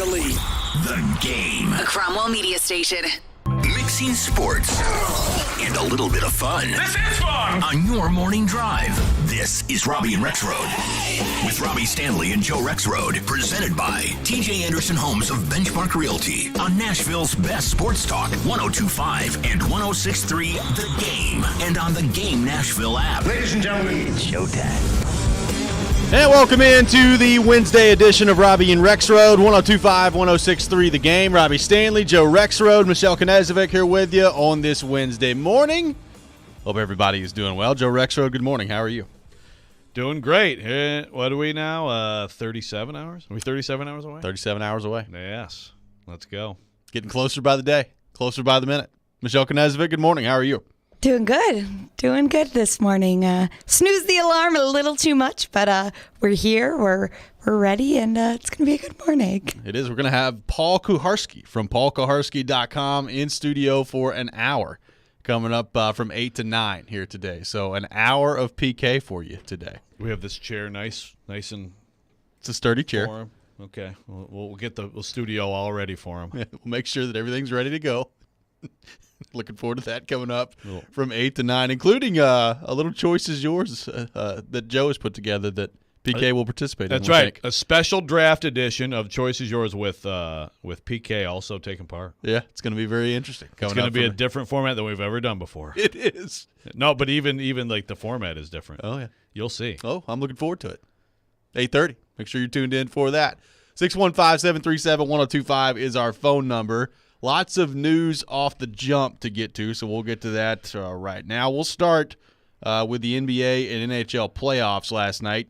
the lead. The Game. A Cromwell media station. Mixing sports and a little bit of fun. This is fun! On your morning drive. This is Robby and Rexrode. With Robby Stanley and Joe Rexrode. Presented by TJ Anderson Homes of Benchmark Realty. On Nashville's best sports talk, 102.5 and 106.3 The Game. And on the Game Nashville app. Ladies and gentlemen, It's showtime. And welcome into the Wednesday edition of Robby and Rexrode, 102.5, 106.3 The Game. Robby Stanley, Joe Rexrode, Michelle Knezovic here with you on this Wednesday morning. Hope everybody is doing well. Joe Rexrode, good morning. How are you? Doing great. What are we now? 37 hours? Are we 37 hours away? 37 hours away. Yes. Let's go. Getting closer by the day, closer by the minute. Michelle Knezovic, good morning. How are you? Doing good this morning. Snooze the alarm a little too much, but we're here, we're ready, and it's going to be a good morning. It is. We're going to have Paul Kuharsky from paulkuharsky.com in studio for an hour coming up from 8 to 9 here today. So an hour of PK for you today. We have this chair nice and It's a sturdy chair. for him. Okay. We'll get the studio all ready for him. We'll make sure that everything's ready to go. Looking forward to that coming up from 8 to 9, including a little Choice is Yours that Joe has put together that PK will participate in. That's right. A special draft edition of Choice is Yours with PK also taking part. Yeah, it's going to be very interesting. It's going to be a different format than we've ever done before. It is. No, but even like the format is different. Oh, yeah. You'll see. Oh, I'm looking forward to it. 8:30. Make sure you're tuned in for that. 615-737-1025 is our phone number. Lots of news off the jump to get to, so we'll get to that right now. We'll start with the NBA and NHL playoffs last night.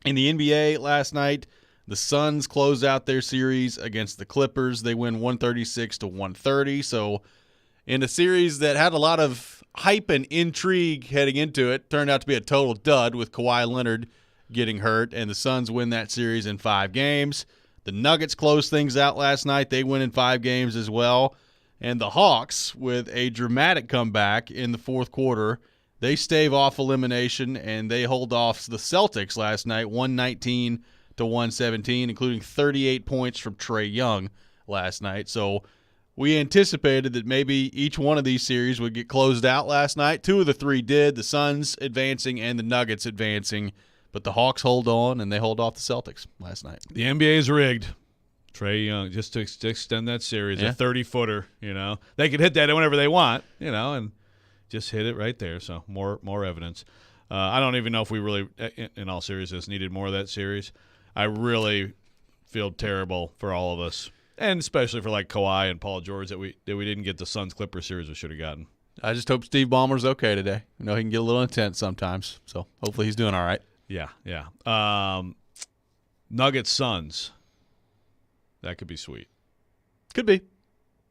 In the NBA last night, the Suns closed out their series against the Clippers. They win 136-130. So in a series that had a lot of hype and intrigue heading into it, turned out to be a total dud with Kawhi Leonard getting hurt, and the Suns win that series in 5 games. The Nuggets closed things out last night. They win in 5 games as well. And the Hawks, with a dramatic comeback in the fourth quarter, they stave off elimination, and they hold off the Celtics last night, 119-117, including 38 points from Trae Young last night. So we anticipated that maybe each one of these series would get closed out last night. 2 of the 3 did, the Suns advancing and the Nuggets advancing. But the Hawks hold on, and they hold off the Celtics last night. The NBA is rigged. Trae Young, just to extend that series, a 30-footer, They could hit that whenever they want, and just hit it right there. So more evidence. I don't even know if we really, in all seriousness, needed more of that series. I really feel terrible for all of us, and especially for like Kawhi and Paul George that we didn't get the Suns-Clippers series we should have gotten. I just hope Steve Ballmer's okay today. He can get a little intense sometimes, so hopefully he's doing all right. Yeah. Nuggets Suns. That could be sweet. Could be.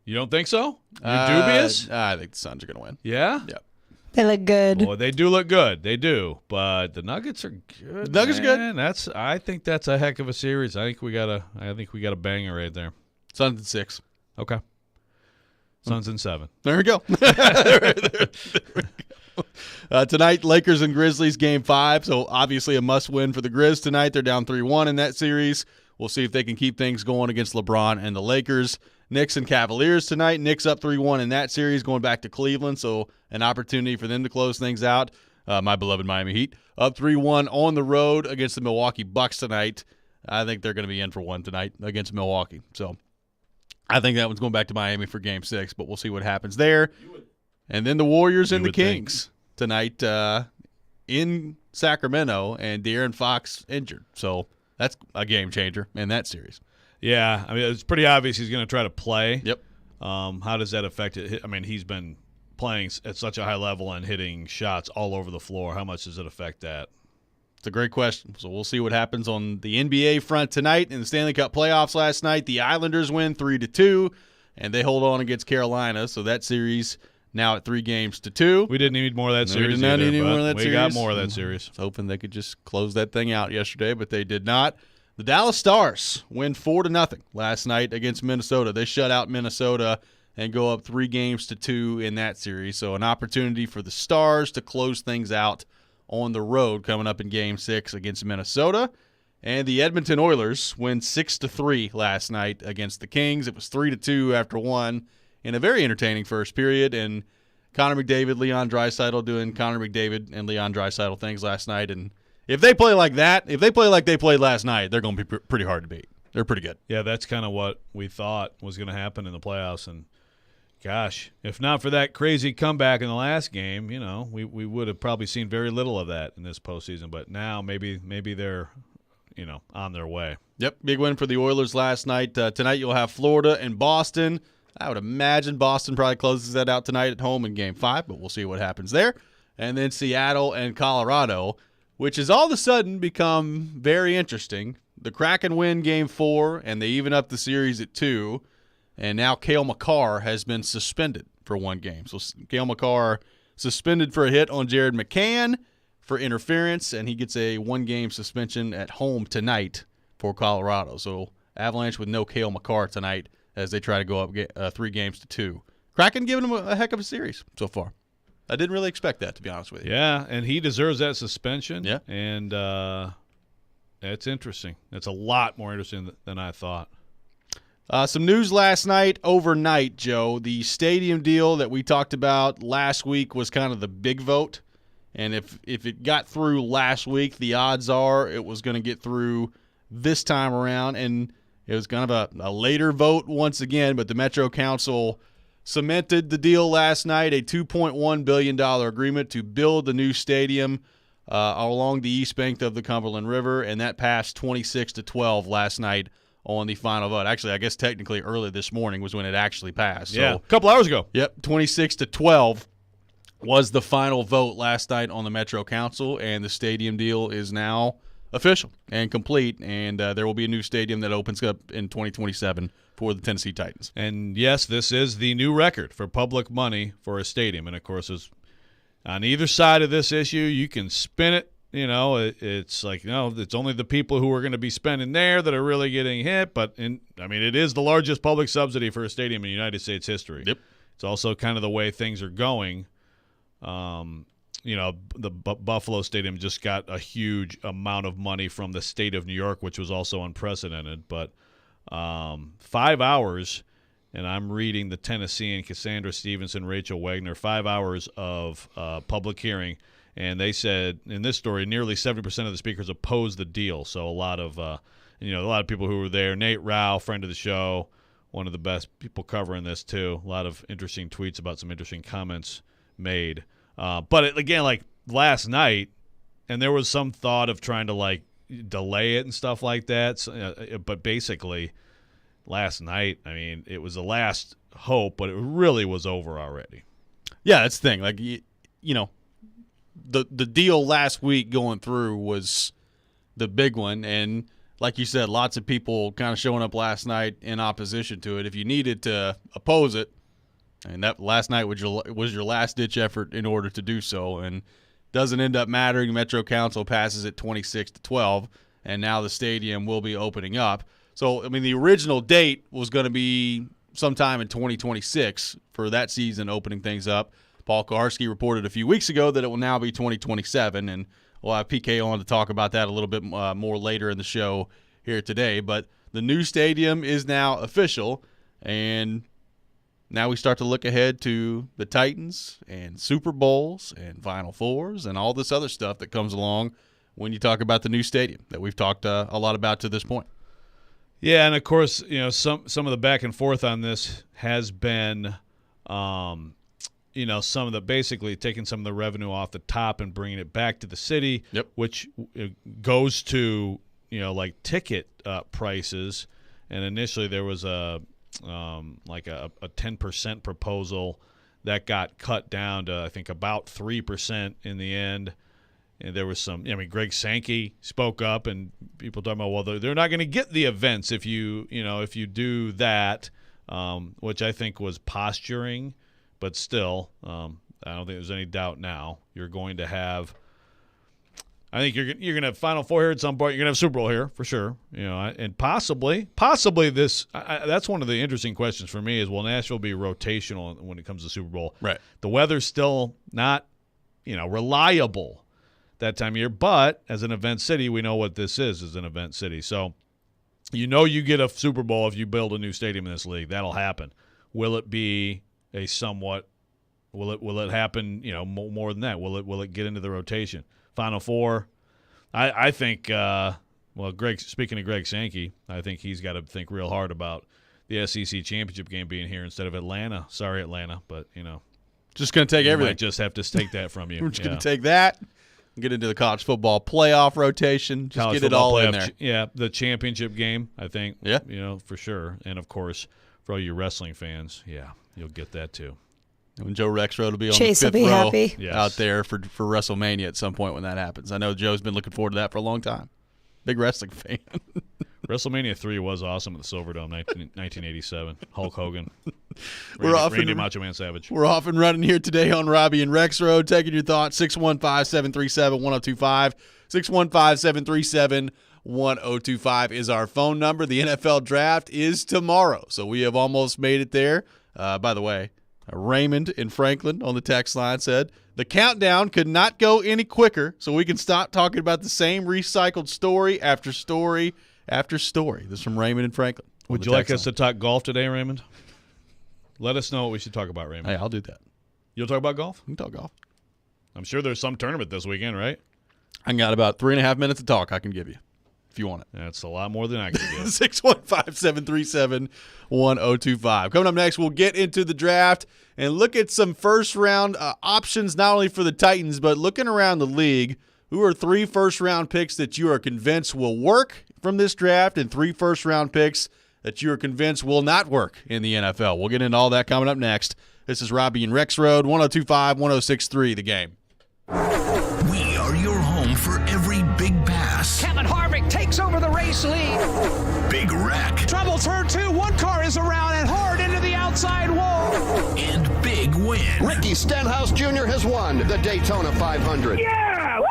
You don't think so? You're dubious? I think the Suns are going to win. Yeah? Yep. They look good. Well, they do look good. They do. But the Nuggets are good. The Nuggets are good. I think that's a heck of a series. I think we got a banger right there. Suns in 6. Okay. Suns in 7. There we go. There we go. Tonight, Lakers and Grizzlies, Game 5. So, obviously, a must-win for the Grizz tonight. They're down 3-1 in that series. We'll see if they can keep things going against LeBron and the Lakers. Knicks and Cavaliers tonight. Knicks up 3-1 in that series, going back to Cleveland. So, an opportunity for them to close things out. My beloved Miami Heat up 3-1 on the road against the Milwaukee Bucks tonight. I think they're going to be in for one tonight against Milwaukee. So, I think that one's going back to Miami for Game 6, but we'll see what happens there. And then the Warriors and the Kings tonight in Sacramento, and De'Aaron Fox injured. So that's a game changer in that series. Yeah, I mean, it's pretty obvious he's going to try to play. Yep. How does that affect it? I mean, he's been playing at such a high level and hitting shots all over the floor. How much does it affect that? It's a great question. So we'll see what happens on the NBA front tonight. In the Stanley Cup playoffs last night, the Islanders win 3-2, and they hold on against Carolina. So that series now at 3-2. We didn't need more of that series. We did not need more of that series. We got more of that series. I was hoping they could just close that thing out yesterday, but they did not. The Dallas Stars win 4-0 last night against Minnesota. They shut out Minnesota and go up 3-2 in that series. So an opportunity for the Stars to close things out on the road coming up in Game 6 against Minnesota. And the Edmonton Oilers win 6-3 last night against the Kings. It was 3-2 after one in a very entertaining first period. And Connor McDavid, Leon Draisaitl doing Connor McDavid and Leon Draisaitl things last night. And if they play like that, if they play like they played last night, they're going to be pretty hard to beat. They're pretty good. Yeah, that's kind of what we thought was going to happen in the playoffs. And, gosh, if not for that crazy comeback in the last game, we would have probably seen very little of that in this postseason. But now maybe they're – on their way. Yep, big win for the Oilers last night. Tonight you'll have Florida and Boston. I would imagine Boston probably closes that out tonight at home in Game 5, but we'll see what happens there. And then Seattle and Colorado, which has all of a sudden become very interesting. The Kraken win Game 4, and they even up the series at 2. And now Cale Makar has been suspended for one game. So Cale Makar suspended for a hit on Jared McCann for interference, and he gets a one-game suspension at home tonight for Colorado. So Avalanche with no Cale Makar tonight as they try to go up 3-2. Kraken giving him a heck of a series so far. I didn't really expect that, to be honest with you. Yeah, and he deserves that suspension. Yeah. And it's interesting. It's a lot more interesting than I thought. Some news last night, overnight, Joe. The stadium deal that we talked about last week was kind of the big vote. And if it got through last week, the odds are it was going to get through this time around. And it was kind of a later vote once again, but the Metro Council cemented the deal last night, a $2.1 billion agreement to build the new stadium along the east bank of the Cumberland River, and that passed 26-12 last night on the final vote. Actually, I guess technically early this morning was when it actually passed. Yeah, so, a couple hours ago. Yep, 26-12 was the final vote last night on the Metro Council, and the stadium deal is now official and complete, and there will be a new stadium that opens up in 2027 for the Tennessee Titans. And, yes, this is the new record for public money for a stadium. And, of course, on either side of this issue, you can spin it. It's like, it's only the people who are going to be spending there that are really getting hit. But, it is the largest public subsidy for a stadium in United States history. Yep. It's also kind of the way things are going. The Buffalo Stadium just got a huge amount of money from the state of New York, which was also unprecedented. But 5 hours, and I'm reading the Tennessean, Cassandra Stevenson, Rachel Wagner, 5 hours of public hearing. And they said in this story, nearly 70% of the speakers opposed the deal. So a lot of people who were there. Nate Rao, friend of the show, one of the best people covering this too. A lot of interesting tweets about some interesting comments made. But again, like last night, and there was some thought of trying to delay it and stuff like that. So, but basically, last night, it was the last hope, but it really was over already. Yeah, that's the thing. The deal last week going through was the big one, and like you said, lots of people kind of showing up last night in opposition to it. If you needed to oppose it, and that last night was your last-ditch effort in order to do so, and doesn't end up mattering. Metro Council passes it 26-12, and now the stadium will be opening up. So, the original date was going to be sometime in 2026 for that season opening things up. Paul Kaharski reported a few weeks ago that it will now be 2027, and we'll have PK on to talk about that a little bit more later in the show here today. But the new stadium is now official, and now we start to look ahead to the Titans and Super Bowls and Final Fours and all this other stuff that comes along when you talk about the new stadium that we've talked a lot about to this point. Yeah, and of course, some of the back and forth on this has been, some of the basically taking some of the revenue off the top and bringing it back to the city, yep, which goes to ticket prices. And initially there was a 10% proposal that got cut down to I think about 3% in the end. And there was some, Greg Sankey spoke up, and people talking about, well, they're not going to get the events if you do that, which I think was posturing, but still, I don't think there's any doubt now. You're going to have, I think you're going to have Final Four here at some point. You're going to have Super Bowl here for sure, and possibly this. That's one of the interesting questions for me is, will Nashville be rotational when it comes to Super Bowl? Right. The weather's still not, reliable. that time of year. But as an event city, we know what this is as an event city. So you get a Super Bowl if you build a new stadium in this league. That'll happen. Will it be a somewhat – will it happen, more than that? Will it get into the rotation? Final Four, I think speaking of Greg Sankey, I think he's got to think real hard about the SEC championship game being here instead of Atlanta. Sorry, Atlanta, but, just going to take everything. Might just have to take that from you. We're just going to take that, get into the college football playoff rotation, just get it all in there. Yeah, the championship game, I think. Yeah. For sure. And, of course, for all you wrestling fans, yeah, you'll get that too. And Joe Rexrode will be on Chase the fifth will be row happy. out there for WrestleMania at some point when that happens. I know Joe's been looking forward to that for a long time. Big wrestling fan. WrestleMania 3 was awesome at the Silverdome, 1987. Hulk Hogan. Randy Macho Man Savage. We're off and running here today on Robby and Rexrode. Taking your thoughts, 615-737-1025. 615-737-1025 is our phone number. The NFL draft is tomorrow, so we have almost made it there. By the way, Raymond in Franklin on the text line said, the countdown could not go any quicker, so we can stop talking about the same recycled story after story after story. This is from Raymond in Franklin. Would you like us to talk golf today, Raymond? Let us know what we should talk about, Raymond. Hey, I'll do that. You'll talk about golf? We can talk golf. I'm sure there's some tournament this weekend, right? I got about 3.5 minutes to talk I can give you if you want it. That's a lot more than I can give. 615-737-1025. Coming up next, we'll get into the draft and look at some first-round options, not only for the Titans, but looking around the league. Who are 3 first-round picks that you are convinced will work from this draft and 3 first-round picks that you are convinced will not work in the NFL? We'll get into all that coming up next. This is Robby and Rexrode, 102.5, 106.3, The Game. We are your home for every big pass. Kevin Harvick takes over the race lead. Big wreck. Trouble turn 2. One car is around and hard into the outside wall. And big win. Ricky Stenhouse Jr. has won the Daytona 500. Yeah! Woo!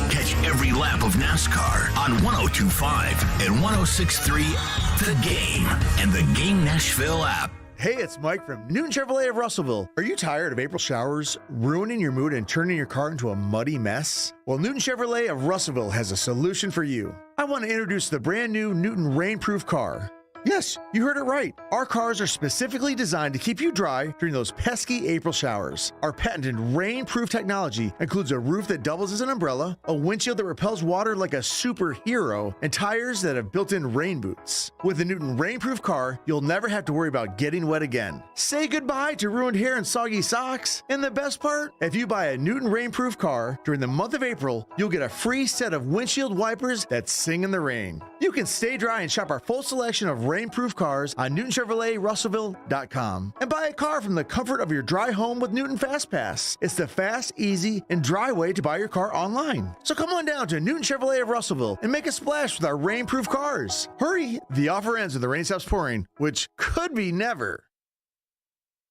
Catch every lap of NASCAR on 102.5 and 106.3 The Game and the Game Nashville app. Hey, it's Mike from Newton Chevrolet of Russellville. Are you tired of April showers ruining your mood and turning your car into a muddy mess? Well, Newton Chevrolet of Russellville has a solution for you. I want to introduce the brand new Newton Rainproof car. Yes, you heard it right. Our cars are specifically designed to keep you dry during those pesky April showers. Our patented rainproof technology includes a roof that doubles as an umbrella, a windshield that repels water like a superhero, and tires that have built-in rain boots. With the Newton Rainproof car, you'll never have to worry about getting wet again. Say goodbye to ruined hair and soggy socks. And the best part? If you buy a Newton Rainproof car during the month of April, you'll get a free set of windshield wipers that sing in the rain. You can stay dry and shop our full selection of rainproof cars on NewtonChevroletRussellville.com and buy a car from the comfort of your dry home with Newton FastPass. It's the fast, easy, and dry way to buy your car online. So come on down to Newton Chevrolet of Russellville and make a splash with our rainproof cars. Hurry! The offer ends when the rain stops pouring, which could be never.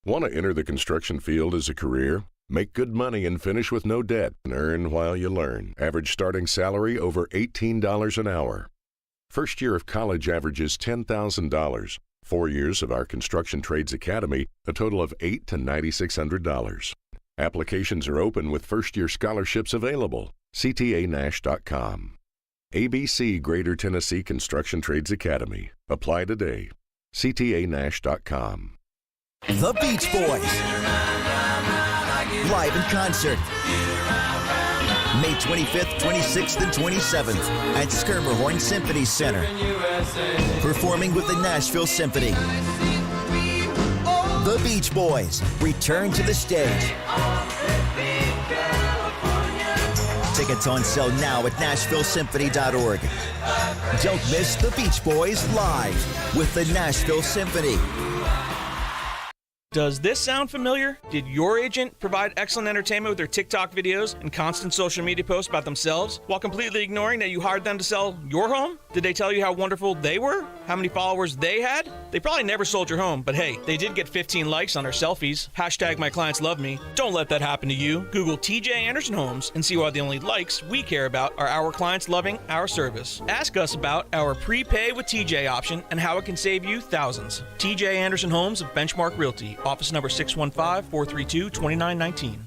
Want to enter the construction field as a career? Make good money and finish with no debt and earn while you learn. Average starting salary over $18 an hour. First year of college averages $10,000. 4 years of our Construction Trades Academy, a total of $800 to $9,600. Applications are open with first-year scholarships available. CTANash.com. ABC Greater Tennessee Construction Trades Academy. Apply today. CTANash.com. The Beach Boys. Live in concert. May 25th, 26th, and 27th at Schermerhorn Symphony Center. Performing with the Nashville Symphony. The Beach Boys return to the stage. Tickets on sale now at NashvilleSymphony.org. Don't miss the Beach Boys live with the Nashville Symphony. Does this sound familiar? Did your agent provide excellent entertainment with their TikTok videos and constant social media posts about themselves while completely ignoring that you hired them to sell your home? Did they tell you how wonderful they were? How many followers they had? They probably never sold your home, but hey, they did get 15 likes on their selfies. Hashtag my clients love me. Don't let that happen to you. Google TJ Anderson Homes and see why the only likes we care about are our clients loving our service. Ask us about our prepay with TJ option and how it can save you thousands. TJ Anderson Homes of Benchmark Realty. Office number 615-432-2919.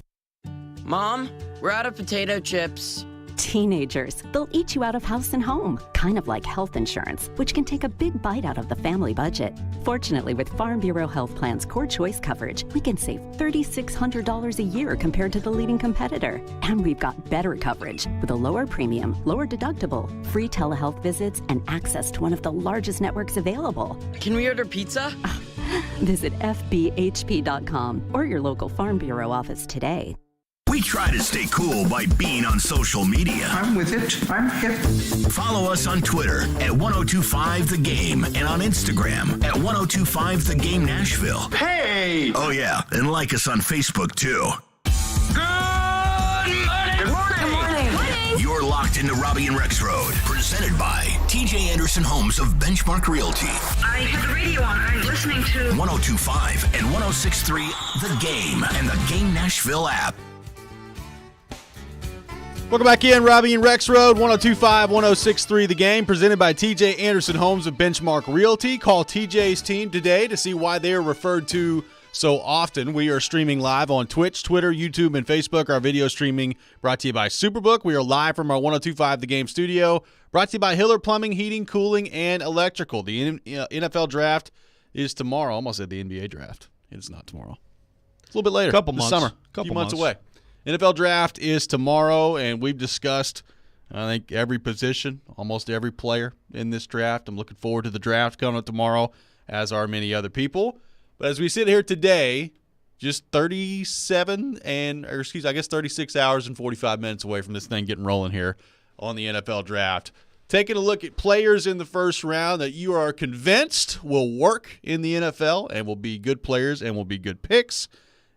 Mom, We're out of potato chips. Teenagers, they'll eat you out of house and home, kind of like health insurance, which can take a big bite out of the family budget. Fortunately, with Farm Bureau Health Plan's Core Choice coverage, we can save $3,600 a year compared to the leading competitor. And we've got better coverage with a lower premium, lower deductible, free telehealth visits, and access to one of the largest networks available. Can we order pizza? Visit FBHP.com or your local Farm Bureau office today. We try to stay cool by being on social media. I'm with it. I'm hip. Follow us on Twitter at 1025thegame and on Instagram at 1025thegame Nashville. Hey! Oh, yeah, and like us on Facebook, too. Good morning! Good morning! You're locked into Robby and Rexrode, presented by TJ Anderson Homes of Benchmark Realty. I have the radio on. I'm listening to 1025 and 1063 The Game and the Game Nashville app. Welcome back in, Robby and Rexrode, 1025, 1063 The Game, presented by TJ Anderson Homes of Benchmark Realty. Call TJ's team today to see why they are referred to so often. We are streaming live on Twitch, Twitter, YouTube, and Facebook. Our video streaming brought to you by Superbook. We are live from our 1025 The Game studio, brought to you by Hiller Plumbing, Heating, Cooling, and Electrical. The NFL draft is tomorrow. I almost said the NBA draft. It's not tomorrow. It's a little bit later. Couple months. Summer. A few months away. NFL draft is tomorrow, and we've discussed, I think, every position, almost every player in this draft. I'm looking forward to the draft coming up tomorrow, as are many other people. But as we sit here today, just 36 hours and 45 minutes away from this thing getting rolling here on the NFL draft. Taking a look at players in the first round that you are convinced will work in the NFL and will be good players and will be good picks.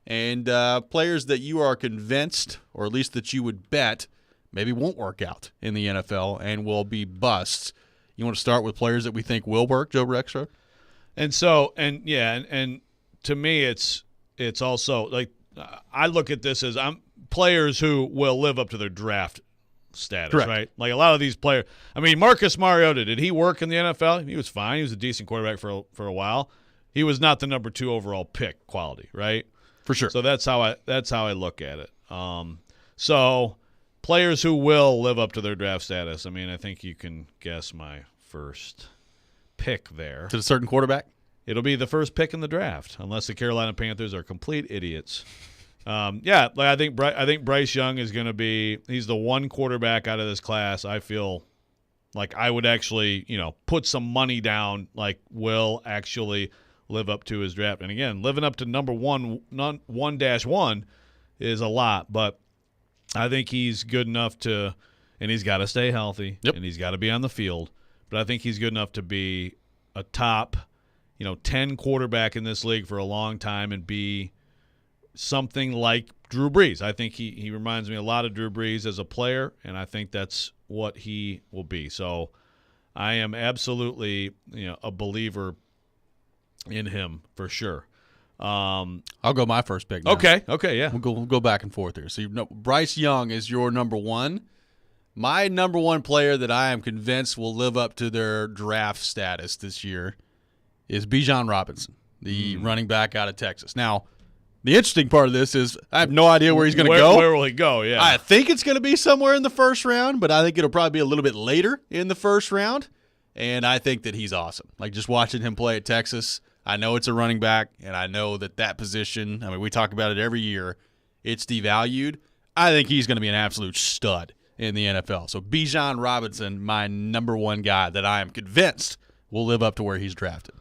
And players that you are convinced, or at least that you would bet, maybe won't work out in the NFL and will be busts. You want to start with players that we think will work, Joe Rexrode? And to me, it's also like I look at this as players who will live up to their draft status, correct, right? Like a lot of these players. I mean, Marcus Mariota, did he work in the NFL? He was fine. He was a decent quarterback for a while. He was not the number 2 overall pick quality, right? For sure. So that's how I look at it. So players who will live up to their draft status. I mean, I think you can guess my first pick there. To a certain quarterback? It'll be the first pick in the draft, unless the Carolina Panthers are complete idiots. I think Bryce Young is going to be. He's the one quarterback out of this class I feel like I would actually, put some money down. Like will actually live up to his draft. And again, living up to number 1-1 is a lot, but I think he's good enough to, and he's got to stay healthy, and he's got to be on the field, but I think he's good enough to be a top, 10 quarterback in this league for a long time and be something like Drew Brees. I think he reminds me a lot of Drew Brees as a player, and I think that's what he will be. So I am absolutely, a believer in him for sure. I'll go my first pick now. Okay, yeah. We'll go back and forth here. So Bryce Young is your number 1. My number 1 player that I am convinced will live up to their draft status this year is Bijan Robinson, the running back out of Texas. Now, the interesting part of this is I have no idea where he's going to go. Where will he go? Yeah, I think it's going to be somewhere in the first round, but I think it'll probably be a little bit later in the first round. And I think that he's awesome. Like just watching him play at Texas, I know it's a running back, and I know that position, I mean, we talk about it every year, it's devalued. I think he's going to be an absolute stud in the NFL. So Bijan Robinson, my number 1 guy that I am convinced will live up to where he's drafted.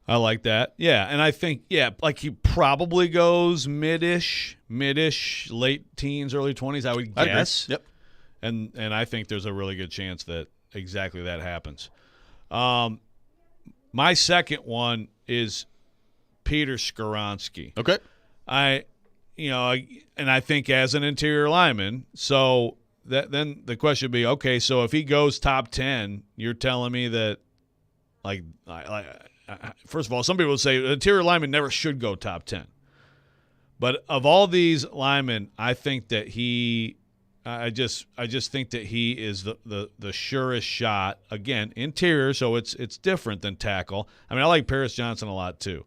I like that. Yeah, and I think, like he probably goes mid-ish, late teens, early 20s, I would guess. Yep. And I think there's a really good chance that exactly that happens. My second one is Peter Skoronski. Okay. I think as an interior lineman, so then the question would be, okay, so if he goes top 10, you're telling me that, first of all, some people would say interior lineman never should go top 10. But of all these linemen, I think that I just think that he is the surest shot. Again, interior, so it's different than tackle. I mean, I like Paris Johnson a lot too,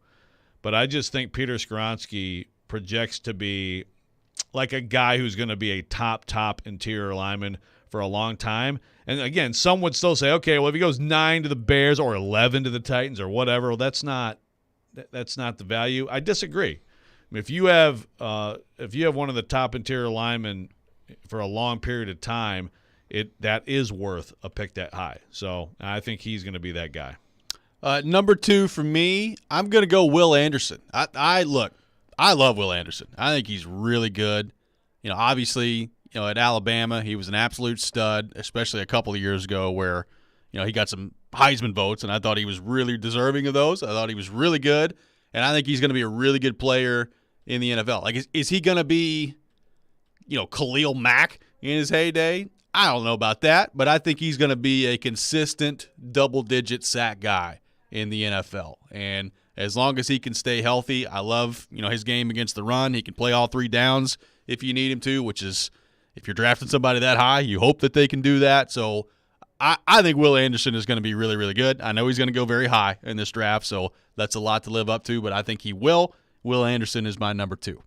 but I just think Peter Skoronski projects to be like a guy who's going to be a top interior lineman for a long time. And again, some would still say, okay, well, if he goes 9 to the Bears or 11 to the Titans or whatever, well, that's not the value. I disagree. I mean, if you have one of the top interior linemen for a long period of time, that is worth a pick that high. So I think he's going to be that guy. Number 2 for me, I'm going to go Will Anderson. I love Will Anderson. I think he's really good. Obviously, at Alabama, he was an absolute stud, especially a couple of years ago where, he got some Heisman votes, and I thought he was really deserving of those. I thought he was really good, and I think he's going to be a really good player in the NFL. Like, is he going to be, Khalil Mack in his heyday? I don't know about that, but I think he's going to be a consistent double-digit sack guy in the NFL. And as long as he can stay healthy, I love, his game against the run. He can play all 3 downs if you need him to, which is, if you're drafting somebody that high, you hope that they can do that. So I think Will Anderson is going to be really, really good. I know he's going to go very high in this draft, so that's a lot to live up to, but I think he will. Will Anderson is my number 2.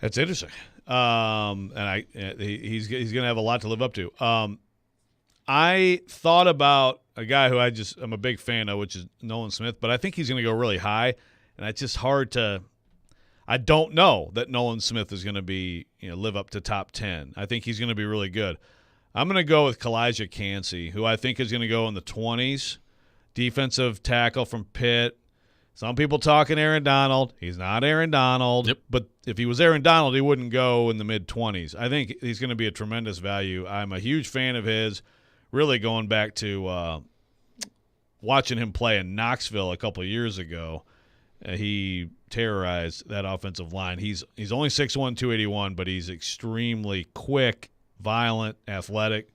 That's interesting. And he's going to have a lot to live up to. I thought about a guy who I'm a big fan of, which is Nolan Smith, but I think he's going to go really high, and it's just hard to – I don't know that Nolan Smith is going to be live up to top 10. I think he's going to be really good. I'm going to go with Kalijah Kancey, who I think is going to go in the 20s, defensive tackle from Pitt. Some people talking Aaron Donald. He's not Aaron Donald. Yep. But if he was Aaron Donald, he wouldn't go in the mid-20s. I think he's going to be a tremendous value. I'm a huge fan of his, really going back to watching him play in Knoxville a couple of years ago. He terrorized that offensive line. He's only 6'1", 281, but he's extremely quick, violent, athletic,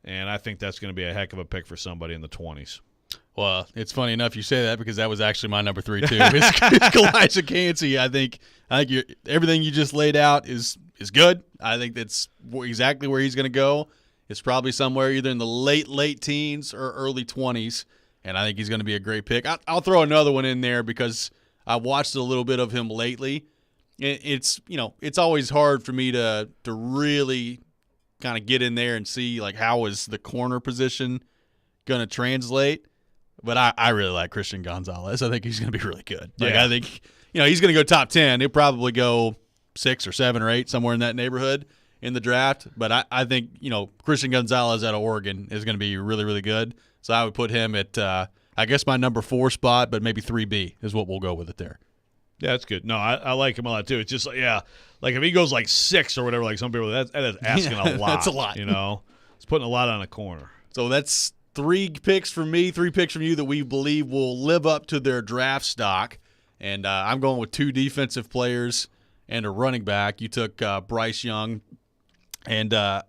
and I think that's going to be a heck of a pick for somebody in the 20s. Well, it's funny enough you say that because that was actually my number 3 too. It's Kalijah Kancey. I think everything you just laid out is good. I think that's exactly where he's going to go. It's probably somewhere either in the late teens or early 20s, and I think he's going to be a great pick. I'll throw another one in there because I've watched a little bit of him lately. It's always hard for me to really kind of get in there and see like how is the corner position going to translate. But I really like Christian Gonzalez. I think he's going to be really good. Like, I think he's going to go top 10. He'll probably go 6 or 7 or 8, somewhere in that neighborhood in the draft. But I think Christian Gonzalez out of Oregon is going to be really, really good. So I would put him at I guess my number 4 spot, but maybe 3B is what we'll go with it there. Yeah, that's good. No, I like him a lot too. It's just like if he goes like 6 or whatever, like some people that is asking a lot. That's a lot. It's putting a lot on a corner. So that's 3 picks from me, 3 picks from you that we believe will live up to their draft stock. And I'm going with 2 defensive players and a running back. You took Bryce Young and an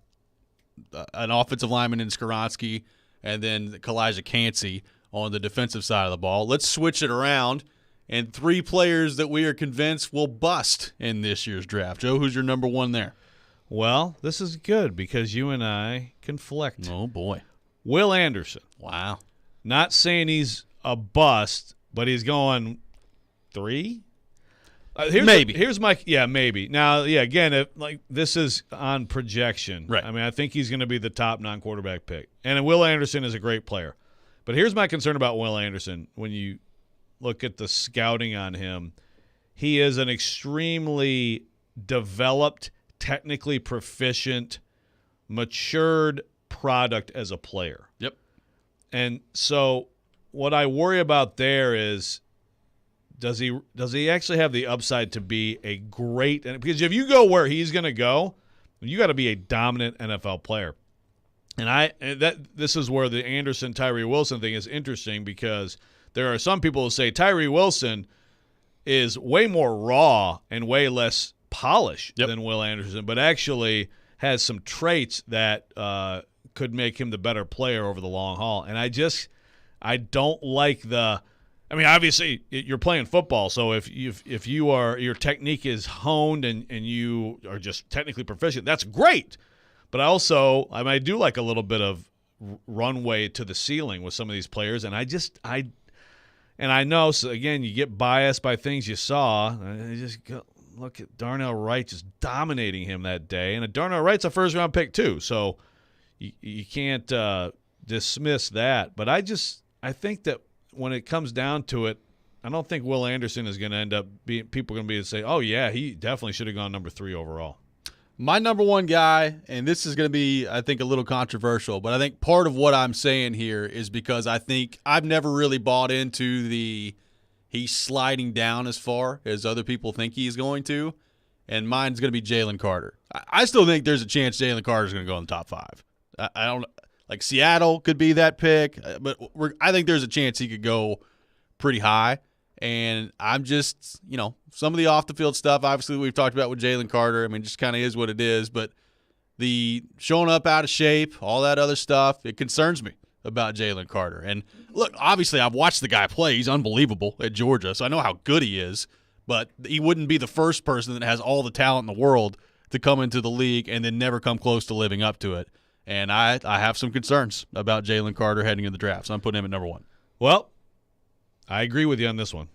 offensive lineman in Skoronski, and then Kalijah Kancey on the defensive side of the ball. Let's switch it around. And 3 players that we are convinced will bust in this year's draft. Joe, who's your number 1 there? Well, this is good because you and I conflict. Oh, boy. Will Anderson. Wow. Not saying he's a bust, but he's going 3? Maybe. Maybe. Now, again, this is on projection. Right. I mean, I think he's going to be the top non-quarterback pick. And Will Anderson is a great player. But here's my concern about Will Anderson. When you look at the scouting on him, he is an extremely developed, technically proficient, matured product as a player. Yep. And so what I worry about there is does he actually have the upside to be a great – because if you go where he's going to go, you got to be a dominant NFL player. And this is where the Anderson Tyree Wilson thing is interesting because there are some people who say Tyree Wilson is way more raw and way less polished than Will Anderson, but actually has some traits that could make him the better player over the long haul. And I don't like the – I mean, obviously you're playing football, so if your technique is honed and you are just technically proficient, that's great. But I do like a little bit of runway to the ceiling with some of these players, and I know. So again, you get biased by things you saw. I just go, look at Darnell Wright just dominating him that day. And Darnell Wright's a first-round pick too, so you can't dismiss that. But I think that when it comes down to it, I don't think Will Anderson is going to end up being – people are going to be able to say, oh, yeah, he definitely should have gone number 3 overall. My number one guy, and this is going to be, I think, a little controversial, but I think part of what I'm saying here is because I think I've never really bought into he's sliding down as far as other people think he's going to, and mine's going to be Jalen Carter. I still think there's a chance Jalen Carter is going to go in the top 5. I don't – like Seattle could be that pick, but I think there's a chance he could go pretty high. And I'm just, some of the off-the-field stuff, obviously, we've talked about with Jalen Carter. I mean, just kind of is what it is. But the showing up out of shape, all that other stuff, it concerns me about Jalen Carter. And, look, obviously, I've watched the guy play. He's unbelievable at Georgia, so I know how good he is. But he wouldn't be the first person that has all the talent in the world to come into the league and then never come close to living up to it. And I have some concerns about Jalen Carter heading into the draft, so I'm putting him at number 1. Well, I agree with you on this one.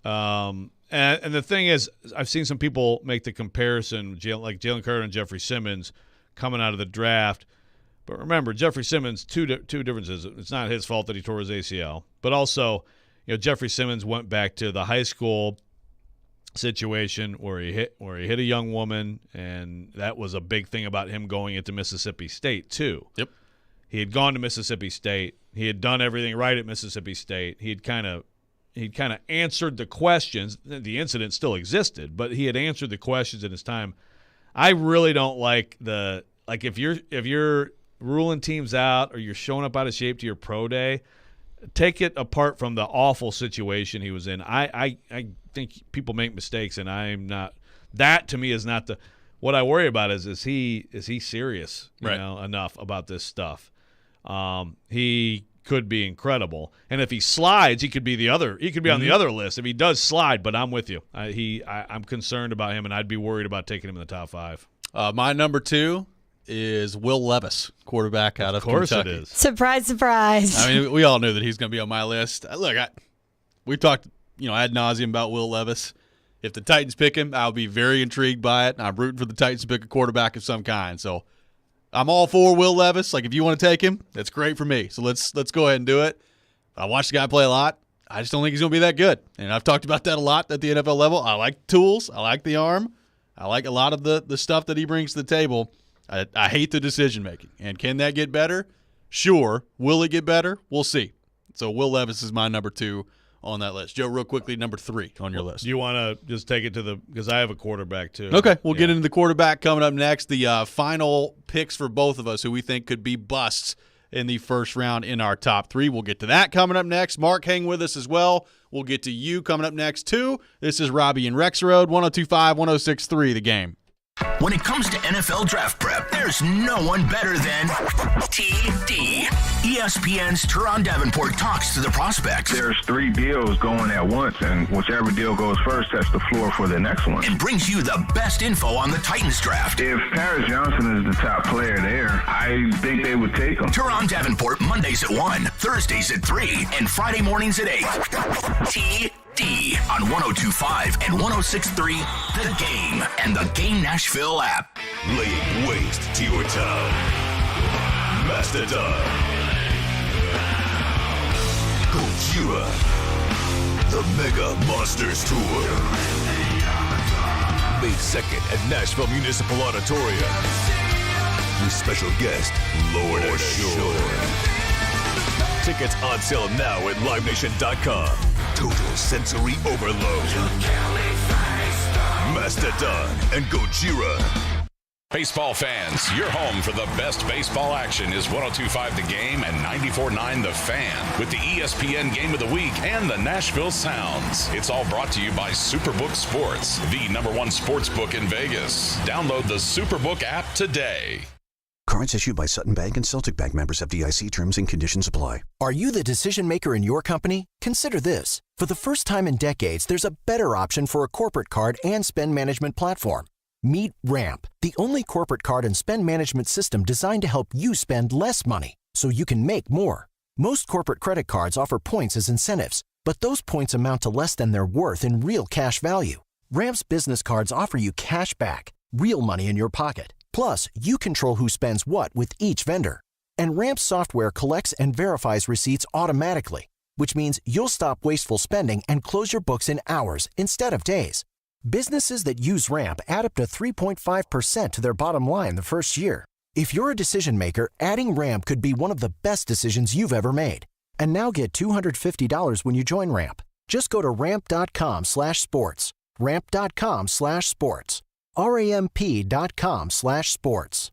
And the thing is, I've seen some people make the comparison, like Jalen Carter and Jeffrey Simmons coming out of the draft. But remember, Jeffrey Simmons, two differences. It's not his fault that he tore his ACL. But also, Jeffrey Simmons went back to the high school situation where he hit a young woman, and that was a big thing about him going into Mississippi State too. Yep. He had gone to Mississippi State. He had done everything right at Mississippi State. He'd kind of answered the questions. The incident still existed, but he had answered the questions in his time. I really don't like if you're ruling teams out or you're showing up out of shape to your pro day, take it apart from the awful situation he was in. I think people make mistakes, and I'm not. That to me is not the. What I worry about is he serious enough about this stuff. He could be incredible, and if he slides, he could be the other. He could be on the other list if he does slide. But I'm with you. I'm concerned about him, and I'd be worried about taking him in the top 5. My number 2 is Will Levis, quarterback out of Kentucky. Of course it is. Surprise, surprise. I mean, we all knew that he's going to be on my list. Look, we talked, ad nauseum about Will Levis. If the Titans pick him, I'll be very intrigued by it. I'm rooting for the Titans to pick a quarterback of some kind. So I'm all for Will Levis. Like, if you want to take him, that's great for me. So let's go ahead and do it. I watched the guy play a lot. I just don't think he's going to be that good. And I've talked about that a lot at the NFL level. I like the tools. I like the arm. I like a lot of the stuff that he brings to the table. I hate the decision-making. And can that get better? Sure. Will it get better? We'll see. So Will Levis is my number 2 on that list. Joe, real quickly, number 3 on your list. Do you want to just take it to because I have a quarterback too. Okay, we'll get into the quarterback coming up next. The final picks for both of us who we think could be busts in the first round in our top 3. We'll get to that coming up next. Mark, hang with us as well. We'll get to you coming up next too. This is Robby and Rexrode, 102.5, 106.3, The Game. When it comes to NFL draft prep, there's no one better than TD. ESPN's Teron Davenport talks to the prospects. There's 3 deals going at once, and whichever deal goes first sets the floor for the next one. And brings you the best info on the Titans draft. If Paris Johnson is the top player there, I think they would take him. Teron Davenport, Mondays at 1, Thursdays at 3, and Friday mornings at 8. TD on 102.5 and 106.3, The Game and The Game Nashville app. Laying waste to your town. Mastodon. Gojira. The Mega Monsters Tour. May 2nd at Nashville Municipal Auditorium. With special guest, Lord Ashore. Tickets on sale now at LiveNation.com. Total sensory overload. Mastodon and Gojira. Baseball fans, your home for the best baseball action is 102.5 The Game and 94.9 The Fan with the ESPN Game of the Week and the Nashville Sounds. It's all brought to you by Superbook Sports, the #1 sports book in Vegas. Download the Superbook app today. Cards issued by Sutton Bank and Celtic Bank, members of FDIC. Terms and conditions apply. Are you the decision maker in your company? Consider this. For the first time in decades, there's a better option for a corporate card and spend management platform. Meet Ramp, the only corporate card and spend management system designed to help you spend less money so you can make more. Most corporate credit cards offer points as incentives, but those points amount to less than their worth in real cash value. Ramp's business cards offer you cash back, real money in your pocket. Plus, you control who spends what with each vendor. And Ramp's software collects and verifies receipts automatically, which means you'll stop wasteful spending and close your books in hours instead of days. Businesses that use Ramp add up to 3.5% to their bottom line the first year. If you're a decision maker, adding Ramp could be one of the best decisions you've ever made. And now get $250 when you join Ramp. Just go to ramp.com/sports. Ramp.com/sports. RAMP.com/sports.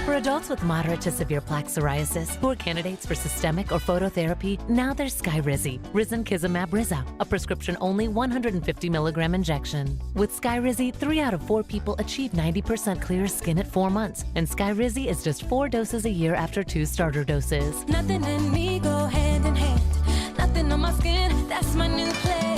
For adults with moderate to severe plaque psoriasis who are candidates for systemic or phototherapy, now there's Skyrizi, Risankizumab Riza, a prescription-only 150 milligram injection. With Skyrizi, 3 out of 4 people achieve 90% clearer skin at 4 months, and Skyrizi is just 4 doses a year after 2 starter doses. Nothing and me go hand in hand. Nothing on my skin, that's my new plan.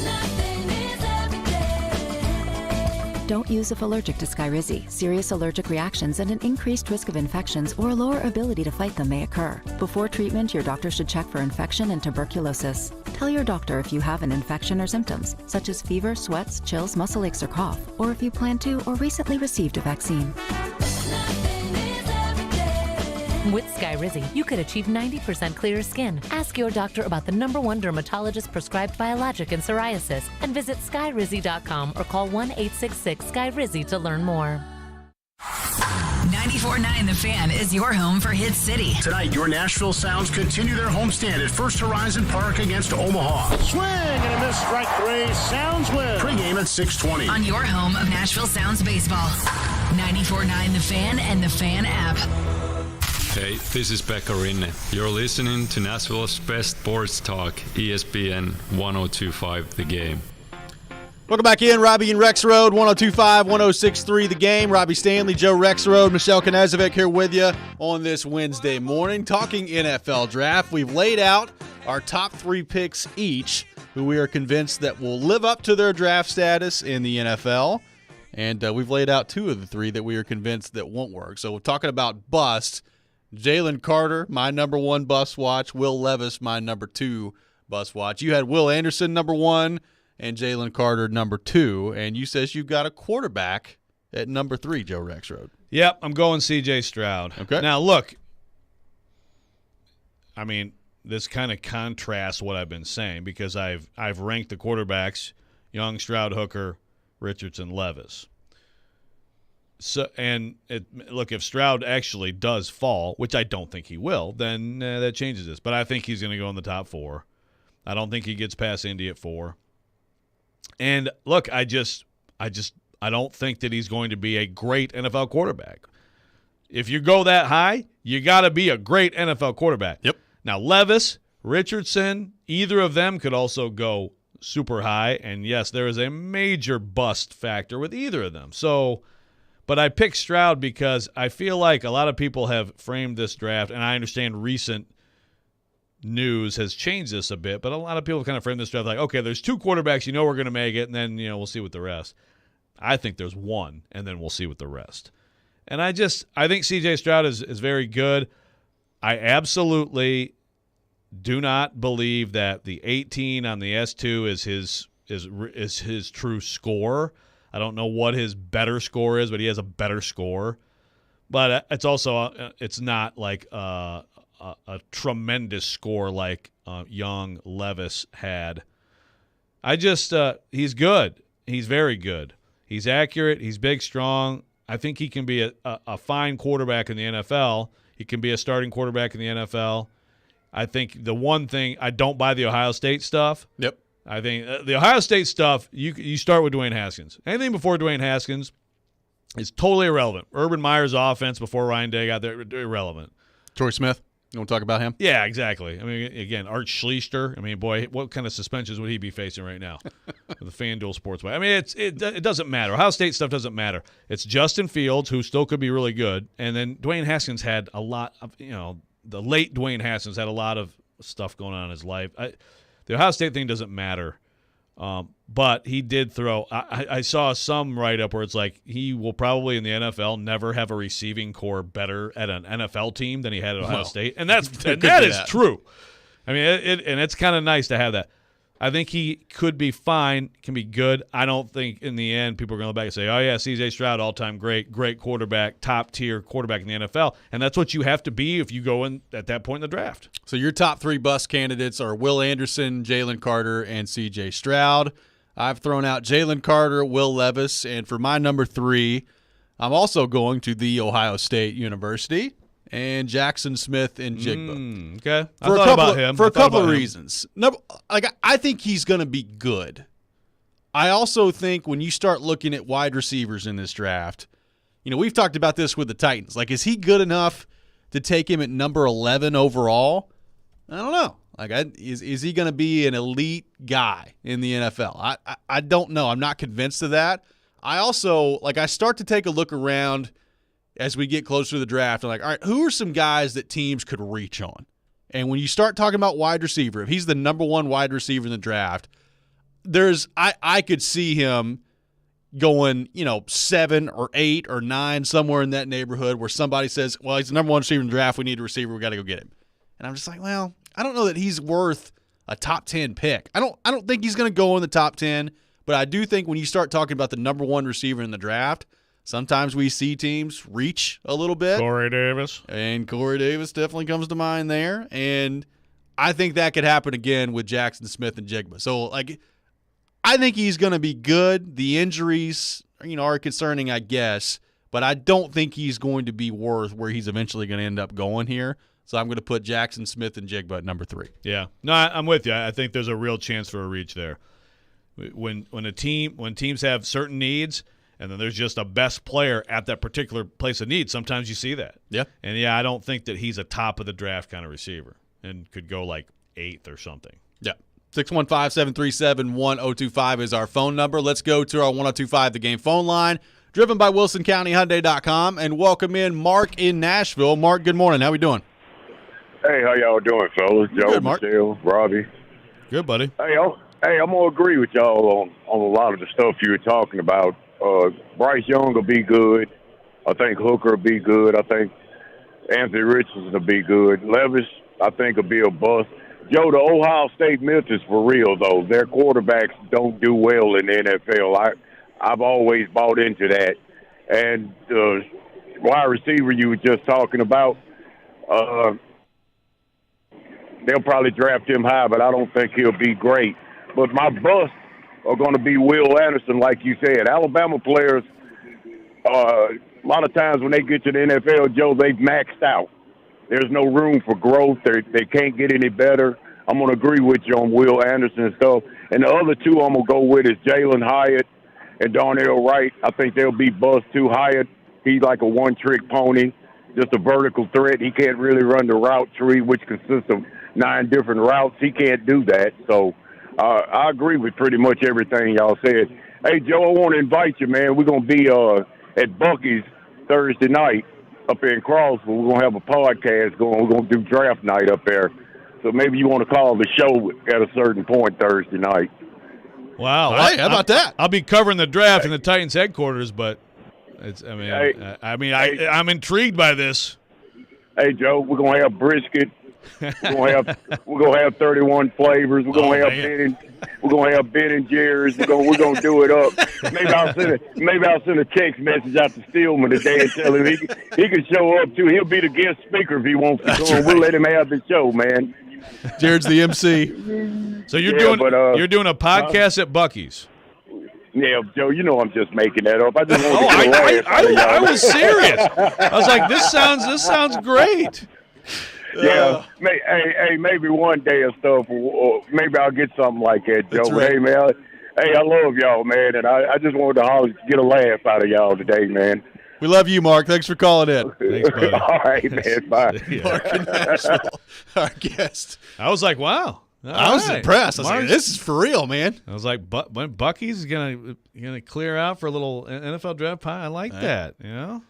Nothing is every day. Don't use if allergic to Skyrizi. Serious allergic reactions and an increased risk of infections or a lower ability to fight them may occur. Before treatment, your doctor should check for infection and tuberculosis. Tell your doctor if you have an infection or symptoms, such as fever, sweats, chills, muscle aches, or cough, or if you plan to or recently received a vaccine. With Skyrizi, you could achieve 90% clearer skin. Ask your doctor about the #1 dermatologist prescribed biologic in psoriasis and visit skyrizi.com or call 1-866-SKYRIZI to learn more. 94.9 The Fan is your home for Hit City. Tonight, your Nashville Sounds continue their homestand at First Horizon Park against Omaha. Swing and a miss, strike 3. Sounds win. Pre-game at 6:20. On your home of Nashville Sounds baseball. 94.9 The Fan and The Fan app. Hey, this is Pekka Rinne. You're listening to Nashville's best sports talk, ESPN 102.5 The Game. Welcome back in, Robby and Rexrode, 102.5, 106.3 The Game. Robbie Stanley, Joe Rexrode, Michelle Knezovic here with you on this Wednesday morning, talking NFL draft. We've laid out our top 3 picks each, who we are convinced that will live up to their draft status in the NFL. And we've laid out 2 of the 3 that we are convinced that won't work. So we're talking about bust. Jalen Carter, my #1 bust watch. Will Levis, my #2 bust watch. You had Will Anderson #1 and Jalen Carter #2, and you says you've got a quarterback at #3, Joe Rexrode. Yep, I'm going C.J. Stroud. Okay. Now, look, I mean, this kind of contrasts what I've been saying because I've ranked the quarterbacks: Young, Stroud, Hooker, Richardson, Levis. So, look, if Stroud actually does fall, which I don't think he will, then that changes this. But I think he's going to go in the top 4. I don't think he gets past Indy at 4. And look, I don't think that he's going to be a great NFL quarterback. If you go that high, you got to be a great NFL quarterback. Yep. Now, Levis, Richardson, either of them could also go super high. And yes, there is a major bust factor with either of them. So. But I picked Stroud because I feel like a lot of people have framed this draft, and I understand recent news has changed this a bit, but a lot of people kind of frame this draft like, okay, there's 2 quarterbacks, we're going to make it, and then, we'll see with the rest. I think there's 1, and then we'll see with the rest. And I think C.J. Stroud is very good. I absolutely do not believe that the 18 on the S2 is his true score. I don't know what his better score is, but he has a better score. But it's also it's not like a tremendous score like Young, Levis had. He's good. He's very good. He's accurate. He's big, strong. I think he can be a fine quarterback in the NFL. He can be a starting quarterback in the NFL. I think the one thing, I don't buy the Ohio State stuff. Yep. I think the Ohio State stuff, you start with Dwayne Haskins. Anything before Dwayne Haskins is totally irrelevant. Urban Meyer's offense before Ryan Day got there, irrelevant. Troy Smith, you want to talk about him? Yeah, exactly. I mean, again, Art Schlichter. I mean, boy, what kind of suspensions would he be facing right now? The FanDuel Sportsbook. I mean, it doesn't matter. Ohio State stuff doesn't matter. It's Justin Fields, who still could be really good, and then Dwayne Haskins had a lot of, the late Dwayne Haskins had a lot of stuff going on in his life. The Ohio State thing doesn't matter, but he did throw. I saw some write-up where it's like he will probably in the NFL never have a receiving core better at an NFL team than he had at Ohio State, and that is true. I mean, it's kind of nice to have that. I think he could be fine, can be good. I don't think in the end people are going to look back and say, oh, yeah, C.J. Stroud, all-time great quarterback, top-tier quarterback in the NFL. And that's what you have to be if you go in at that point in the draft. So your top 3 bust candidates are Will Anderson, Jalen Carter, and C.J. Stroud. I've thrown out Jalen Carter, Will Levis, and for my number 3, I'm also going to The Ohio State University and Jackson Smith and Jigba. Okay. I thought about him. For a couple of reasons. I think he's going to be good. I also think when you start looking at wide receivers in this draft, we've talked about this with the Titans. Like, is he good enough to take him at number 11 overall? I don't know. Is he going to be an elite guy in the NFL? I don't know. I'm not convinced of that. I also, I start to take a look around as we get closer to the draft. I'm like, all right, who are some guys that teams could reach on? And when you start talking about wide receiver, if he's the number 1 wide receiver in the draft, I could see him going, 7 or 8 or 9, somewhere in that neighborhood where somebody says, well, he's the number 1 receiver in the draft. We need a receiver. We got to go get him. And I'm just like, well, I don't know that he's worth a top 10 pick. I don't think he's going to go in the top 10, but I do think when you start talking about the number 1 receiver in the draft, sometimes we see teams reach a little bit. Corey Davis. And Corey Davis definitely comes to mind there. And I think that could happen again with Jackson Smith and Jigba. So, I think he's going to be good. The injuries, are concerning, I guess. But I don't think he's going to be worth where he's eventually going to end up going here. So I'm going to put Jackson Smith and Jigba at number 3. Yeah. No, I'm with you. I think there's a real chance for a reach there. When teams have certain needs – and then there's just a best player at that particular place of need, sometimes you see that. Yeah. And, I don't think that he's a top-of-the-draft kind of receiver and could go 8th or something. Yeah. 615-737-1025 is our phone number. Let's go to our 1025 The Game phone line, driven by WilsonCountyHyundai.com, and welcome in Mark in Nashville. Mark, good morning. How we doing? Hey, how y'all doing, fellas? Joe, good, Mark. Michelle, Robby. Good, buddy. Hey, I'm going to agree with y'all on a lot of the stuff you were talking about. Bryce Young will be good. I think Hooker will be good. I think Anthony Richardson will be good. Levis, I think, will be a bust. Joe, the Ohio State myth is for real, though. Their quarterbacks don't do well in the NFL. I've always bought into that. And the wide receiver you were just talking about, they'll probably draft him high, but I don't think he'll be great. But my bust are going to be Will Anderson, like you said. Alabama players, a lot of times when they get to the NFL, Joe, they've maxed out. There's no room for growth. They can't get any better. I'm going to agree with you on Will Anderson and stuff. And the other two I'm going to go with is Jalen Hyatt and Darnell Wright. I think they'll be bust too. Hyatt, he's like a one-trick pony, just a vertical threat. He can't really run the route tree, which consists of 9 different routes. He can't do that. So I agree with pretty much everything y'all said. Hey, Joe, I want to invite you, man. We're going to be at Bucky's Thursday night up in Crossville. We're going to have a podcast going. We're going to do draft night up there. So maybe you want to call the show at a certain point Thursday night. Wow. Hey, how about that? I'll be covering the draft in the Titans headquarters, but I'm intrigued by this. Hey, Joe, we're going to have brisket. We're gonna have 31 flavors. We're gonna have Ben and Jerry's. We're gonna do it up. Maybe I'll send a text message out to Stillman today and tell him he can show up too. He'll be the guest speaker if he wants to. Right. We'll let him have the show, man. Jared's the MC. So you're doing a podcast at Bucky's. Yeah, Joe, you know I'm just making that up. I just want to get I was serious. I was like, this sounds great. Yeah, maybe one day or stuff, or maybe I'll get something like that, Joe. But hey, man, I love y'all, man, and I just wanted to get a laugh out of y'all today, man. We love you, Mark. Thanks for calling in. Thanks, buddy. All right, man. Bye. Mark in Nashville, our guest. I was like, wow. I was impressed. I was like, this is for real, man. I was like, when Bucky's gonna clear out for a little NFL draft pie, I like that. You know,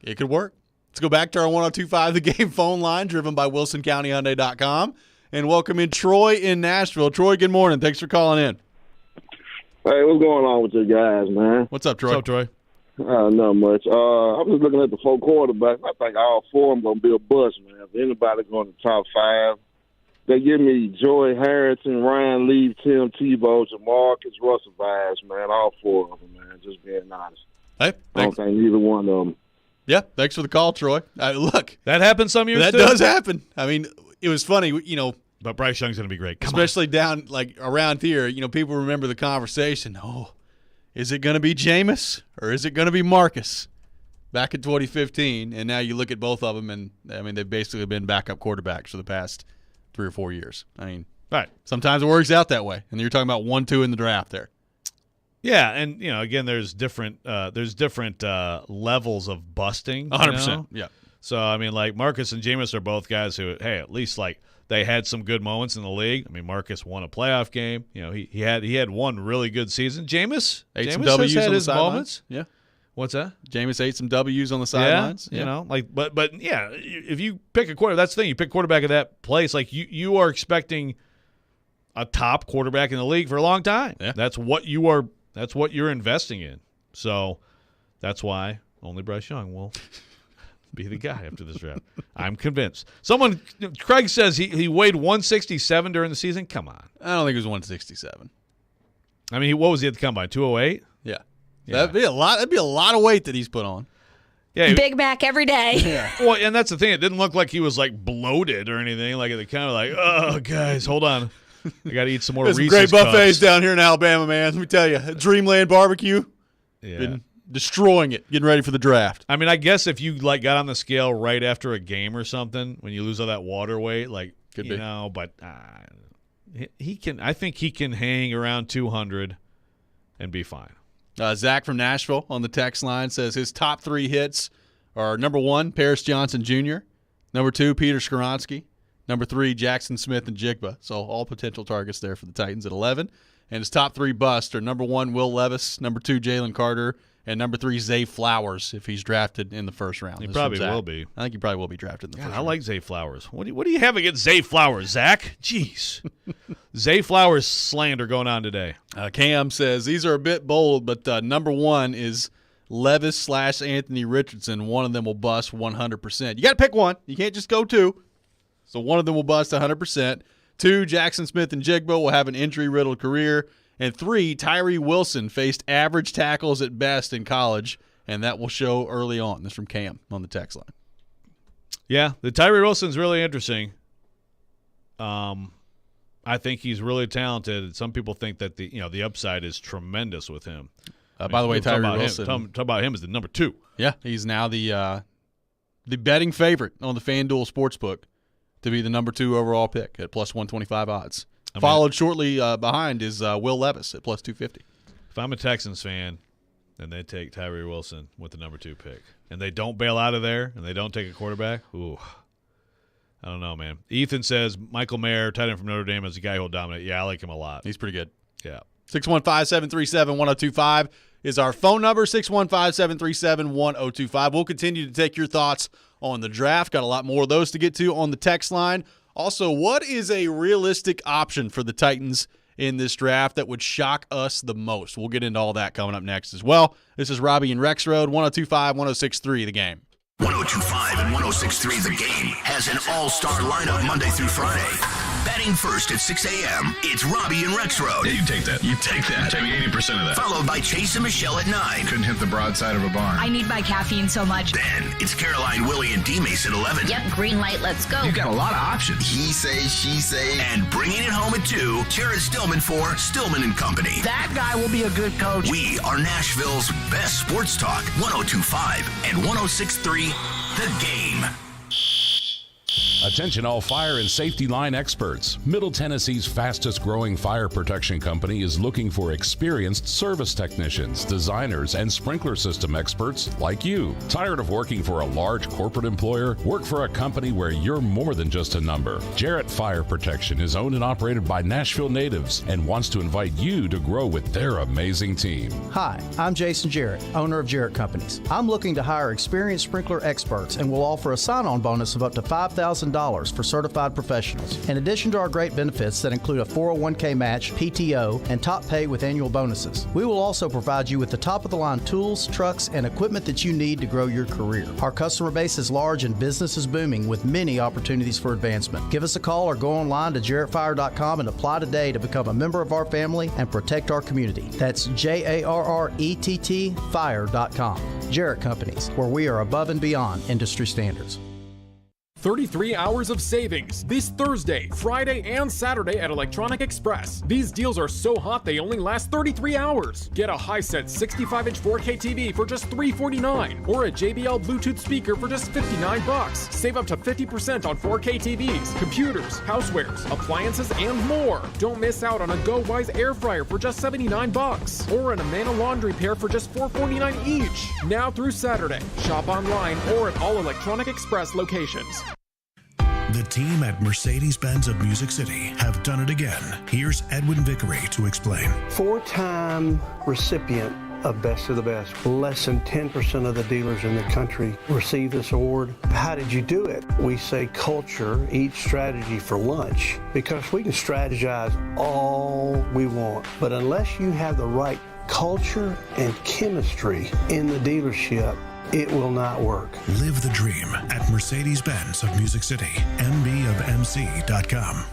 it could work. Let's go back to our 1025 The Game phone line, driven by WilsonCountyHyundai.com, and welcome in Troy in Nashville. Troy, good morning. Thanks for calling in. Hey, what's going on with you guys, man? What's up, Troy? What's up, Troy? Not much. I'm just looking at the 4 quarterbacks. I think all 4 of them going to be a bust, man. If anybody going to top 5, they give me Joy Harrison, Ryan man, leave Tim Tebow, Jamarcus Russell vibes, man. All four of them, man. Just being honest. Hey, I don't think neither one of them. Yeah, thanks for the call, Troy. Look, that happens some years. That does happen. I mean, it was funny, But Bryce Young's going to be great. Especially down around here, people remember the conversation. Oh, is it going to be Jameis or is it going to be Marcus? Back in 2015, and now you look at both of them, and I mean they've basically been backup quarterbacks for the past 3 or 4 years. I mean, right. Sometimes it works out that way, and you're talking about 1-2 in the draft there. Yeah, and again, there's different levels of busting. 100%. Yeah. So I mean, like Marcus and Jameis are both guys who, hey, at least they had some good moments in the league. I mean, Marcus won a playoff game. He had one really good season. Jameis some W's has had on his the moments. Yeah. What's that? Jameis ate some W's on the sidelines. Yeah, but yeah, if you pick a quarterback, that's the thing. You pick quarterback at that place, like you are expecting a top quarterback in the league for a long time. Yeah. That's what you're investing in. So that's why only Bryce Young will be the guy after this draft. I'm convinced. Craig says he weighed 167 during the season. Come on. I don't think it was 167. I mean, what was he at the combine? 208? Yeah. That'd be a lot. That'd be a lot of weight that he's put on. Yeah, Big Mac every day. Yeah. Well, and that's the thing. It didn't look like he was bloated or anything. Like they kind of oh guys, hold on, I got to eat some more. There's Reese's some great buffets Cups down here in Alabama, man. Let me tell you, Dreamland Barbecue. Yeah. Been destroying it, getting ready for the draft. I mean, I guess if you got on the scale right after a game or something, when you lose all that water weight, could be. But he can. I think he can hang around 200 and be fine. Zach from Nashville on the text line says his top 3 hits are number 1, Paris Johnson Jr., number 2, Peter Skoronski, number 3, Jackson Smith and Jigba. So all potential targets there for the Titans at 11. And his top 3 busts are number 1, Will Levis, number 2, Jalen Carter, and number 3, Zay Flowers if he's drafted in the first round. He probably will be. I think he probably will be drafted in the first round. I like Zay Flowers. What do you have against Zay Flowers, Zach? Jeez. Zay Flowers slander going on today. Cam says these are a bit bold, but number 1 is Levis / Anthony Richardson. One of them will bust 100%. You got to pick one. You can't just go 2. So one of them will bust 100%. 2, Jackson Smith and Jigba will have an injury-riddled career. And 3, Tyree Wilson faced average tackles at best in college, and that will show early on. This is from Cam on the text line. Yeah, the Tyree Wilson's really interesting. I think he's really talented. Some people think that the upside is tremendous with him. By the way, Tyree Wilson. Talk about him as the number 2. Yeah, he's now the betting favorite on the FanDuel Sportsbook to be the number 2 overall pick at plus 125 odds. Followed shortly behind is Will Levis at plus 250. If I'm a Texans fan and they take Tyree Wilson with the number 2 pick and they don't bail out of there and they don't take a quarterback, ooh, I don't know, man. Ethan says Michael Mayer, tight end from Notre Dame, is a guy who will dominate. Yeah, I like him a lot. He's pretty good. Yeah. 615-737-1025 is our phone number, 615-737-1025. We'll continue to take your thoughts on the draft. Got a lot more of those to get to on the text line. Also, what is a realistic option for the Titans in this draft that would shock us the most? We'll get into all that coming up next as well. This is Robby and Rexrode, 102.5, 106.3 The Game. 102.5 and 106.3 The Game has an all-star lineup Monday through Friday. Batting first at 6 a.m., it's Robby and Rexrode. Yeah, you take that. You take that. Take me 80% of that. Followed by Chase and Michelle at 9. Couldn't hit the broadside of a barn. I need my caffeine so much. Then it's Caroline, Willie, and D-Mace at 11. Yep, green light, let's go. You've got a lot of options. He say, she say. And bringing it home at 2, Jared Stillman for Stillman and Company. That guy will be a good coach. We are Nashville's best sports talk, 102.5 and 106.3 The Game. Attention all fire and safety line experts. Middle Tennessee's fastest growing fire protection company is looking for experienced service technicians, designers, and sprinkler system experts like you. Tired of working for a large corporate employer? Work for a company where you're more than just a number. Jarrett Fire Protection is owned and operated by Nashville natives and wants to invite you to grow with their amazing team. Hi, I'm Jason Jarrett, owner of Jarrett Companies. I'm looking to hire experienced sprinkler experts and will offer a sign-on bonus of up to $5,000 $1,000 for certified professionals. In addition to our great benefits that include a 401k match, PTO, and top pay with annual bonuses, we will also provide you with the top-of-the-line tools, trucks, and equipment that you need to grow your career. Our customer base is large and business is booming with many opportunities for advancement. Give us a call or go online to jarrettfire.com and apply today to become a member of our family and protect our community. That's JARRETT fire.com. Jarrett Companies, where we are above and beyond industry standards. 33 hours of savings this Thursday, Friday, and Saturday at Electronic Express. These deals are so hot they only last 33 hours. Get a Hisense 65-inch 4K TV for just $349, or a JBL Bluetooth speaker for just $59. Save up to 50% on 4K TVs, computers, housewares, appliances, and more. Don't miss out on a GoWise air fryer for just $79, or an Amana laundry pair for just $449 each. Now through Saturday. Shop online or at all Electronic Express locations. The team at Mercedes-Benz of Music City have done it again. Here's Edwin Vickery to explain. 4-time recipient of Best of the Best. Less than 10% of the dealers in the country receive this award. How did you do it? We say culture, eat strategy for lunch, because we can strategize all we want. But unless you have the right culture and chemistry in the dealership, it will not work. Live the dream at Mercedes-Benz of Music City, mbofmc.com.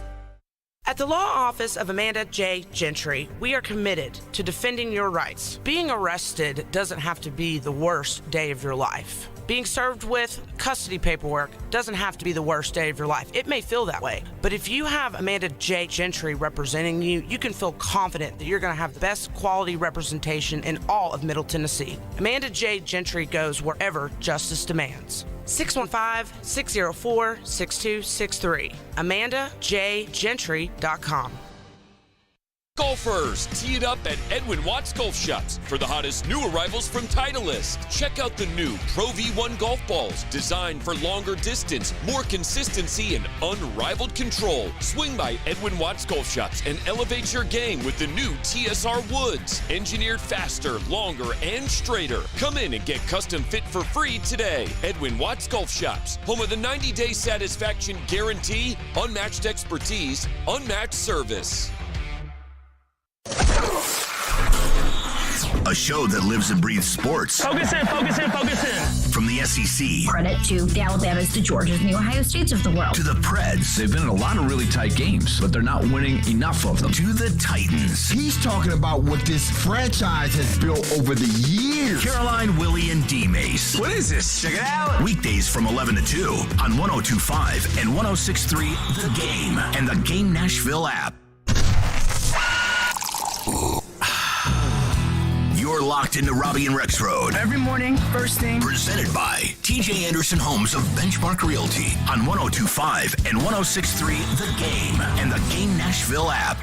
At the law office of Amanda J. Gentry, we are committed to defending your rights. Being arrested doesn't have to be the worst day of your life. Being served with custody paperwork doesn't have to be the worst day of your life. It may feel that way, but if you have Amanda J. Gentry representing you, you can feel confident that you're going to have the best quality representation in all of Middle Tennessee. Amanda J. Gentry goes wherever justice demands. 615-604-6263. AmandaJGentry.com. Golfers, tee it up at Edwin Watts Golf Shops for the hottest new arrivals from Titleist. Check out the new Pro V1 golf balls, designed for longer distance, more consistency, and unrivaled control. Swing by Edwin Watts Golf Shops and elevate your game with the new TSR Woods, engineered faster, longer, and straighter. Come in and get custom fit for free today. Edwin Watts Golf Shops, home of the 90-day satisfaction guarantee, unmatched expertise, unmatched service. A show that lives and breathes sports. Focus in, focus in, focus in. From the SEC. Credit to the Alabamas, the Georgias, and the Ohio States of the world. To the Preds. They've been in a lot of really tight games, but they're not winning enough of them. To the Titans. He's talking about what this franchise has built over the years. Caroline, Willie, and D-Mace. What is this? Check it out. Weekdays from 11 to 2 on 102.5 and 106.3 The Game and the Game Nashville app. You're locked into Robby and Rexrode. Every morning, first thing. Presented by TJ Anderson Homes of Benchmark Realty on 102.5 and 106.3 The Game and the Game Nashville app.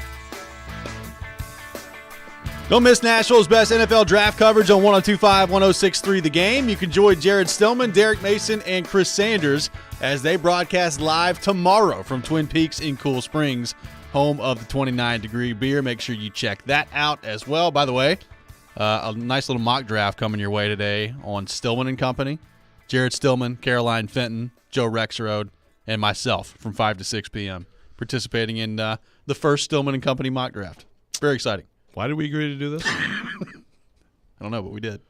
Don't miss Nashville's best NFL draft coverage on 102.5, 106.3 The Game. You can join Jared Stillman, Derek Mason, and Chris Sanders as they broadcast live tomorrow from Twin Peaks in Cool Springs, home of the 29-degree beer. Make sure you check that out as well. By the way, a nice little mock draft coming your way today on Stillman and Company. Jared Stillman, Caroline Fenton, Joe Rexrode, and myself from 5 to 6 p.m. participating in the first Stillman and Company mock draft. Very exciting. Why did we agree to do this? I don't know, but we did.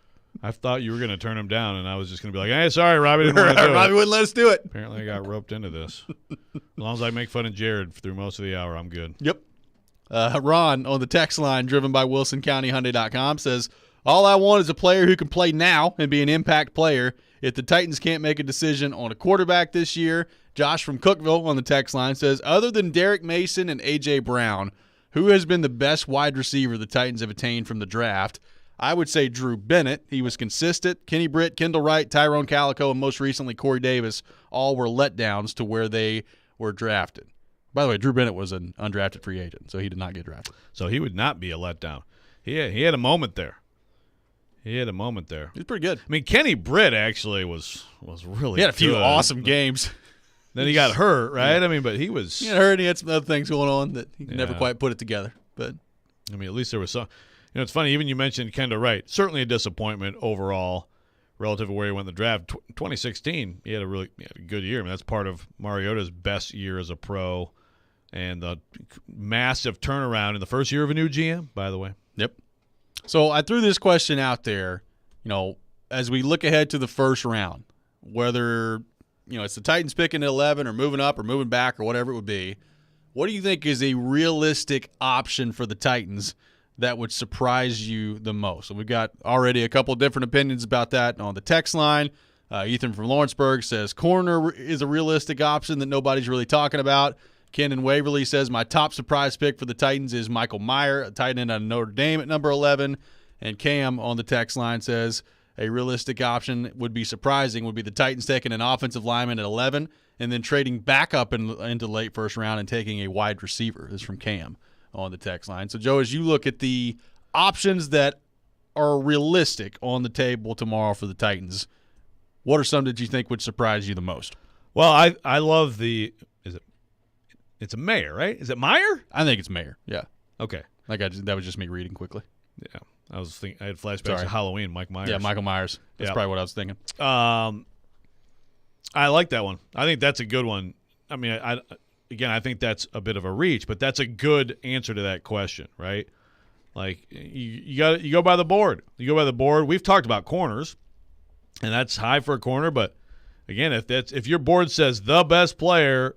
I thought you were going to turn him down, and I was just going to be like, hey, sorry, Robby didn't want to do it. Robby wouldn't let us do it. Apparently I got roped into this. As long as I make fun of Jared through most of the hour, I'm good. Yep. Ron on the text line, driven by WilsonCountyHyundai.com, says, all I want is a player who can play now and be an impact player. If the Titans can't make a decision on a quarterback this year, Josh from Cookeville on the text line says, other than Derek Mason and A.J. Brown, who has been the best wide receiver the Titans have attained from the draft? I would say Drew Bennett. He was consistent. Kenny Britt, Kendall Wright, Tyrone Calico, and most recently Corey Davis all were letdowns to where they were drafted. By the way, Drew Bennett was an undrafted free agent, so he did not get drafted. So he would not be a letdown. He had a moment there. He's pretty good. I mean, Kenny Britt actually was really good. He had a few awesome games. Then he got hurt, right? I mean, but he was... He got hurt, and he had some other things going on that he never quite put it together. But I mean, at least there was some... You know, it's funny, even you mentioned Kendall Wright. Certainly a disappointment overall relative to where he went in the draft. 2016, he had a good year. I mean, that's part of Mariota's best year as a pro, and the massive turnaround in the first year of a new GM, by the way. Yep. So I threw this question out there, as we look ahead to the first round, whether it's the Titans picking at 11 or moving up or moving back or whatever it would be, what do you think is a realistic option for the Titans that would surprise you the most? So we've got already a couple different opinions about that on the text line. Ethan from Lawrenceburg says corner is a realistic option that nobody's really talking about. Ken in Waverly says my top surprise pick for the Titans is Michael Mayer, a tight end out of Notre Dame at number 11. And Cam on the text line says a realistic option would be the Titans taking an offensive lineman at 11 and then trading back up into late first round and taking a wide receiver. This is from Cam on the text line. So, Joe, as you look at the options that are realistic on the table tomorrow for the Titans, what are some that you think would surprise you the most? Well, I love it's a Mayer, right? Is it Mayer? I think it's Mayer, yeah. Okay. That was just me reading quickly. Yeah. I had flashbacks to Halloween, Mike Myers. Yeah, Michael Myers. That's probably what I was thinking. I like that one. I think that's a good one. I mean, I think that's a bit of a reach, but that's a good answer to that question, right? Like you go by the board. You go by the board. We've talked about corners, and that's high for a corner. But again, if your board says the best player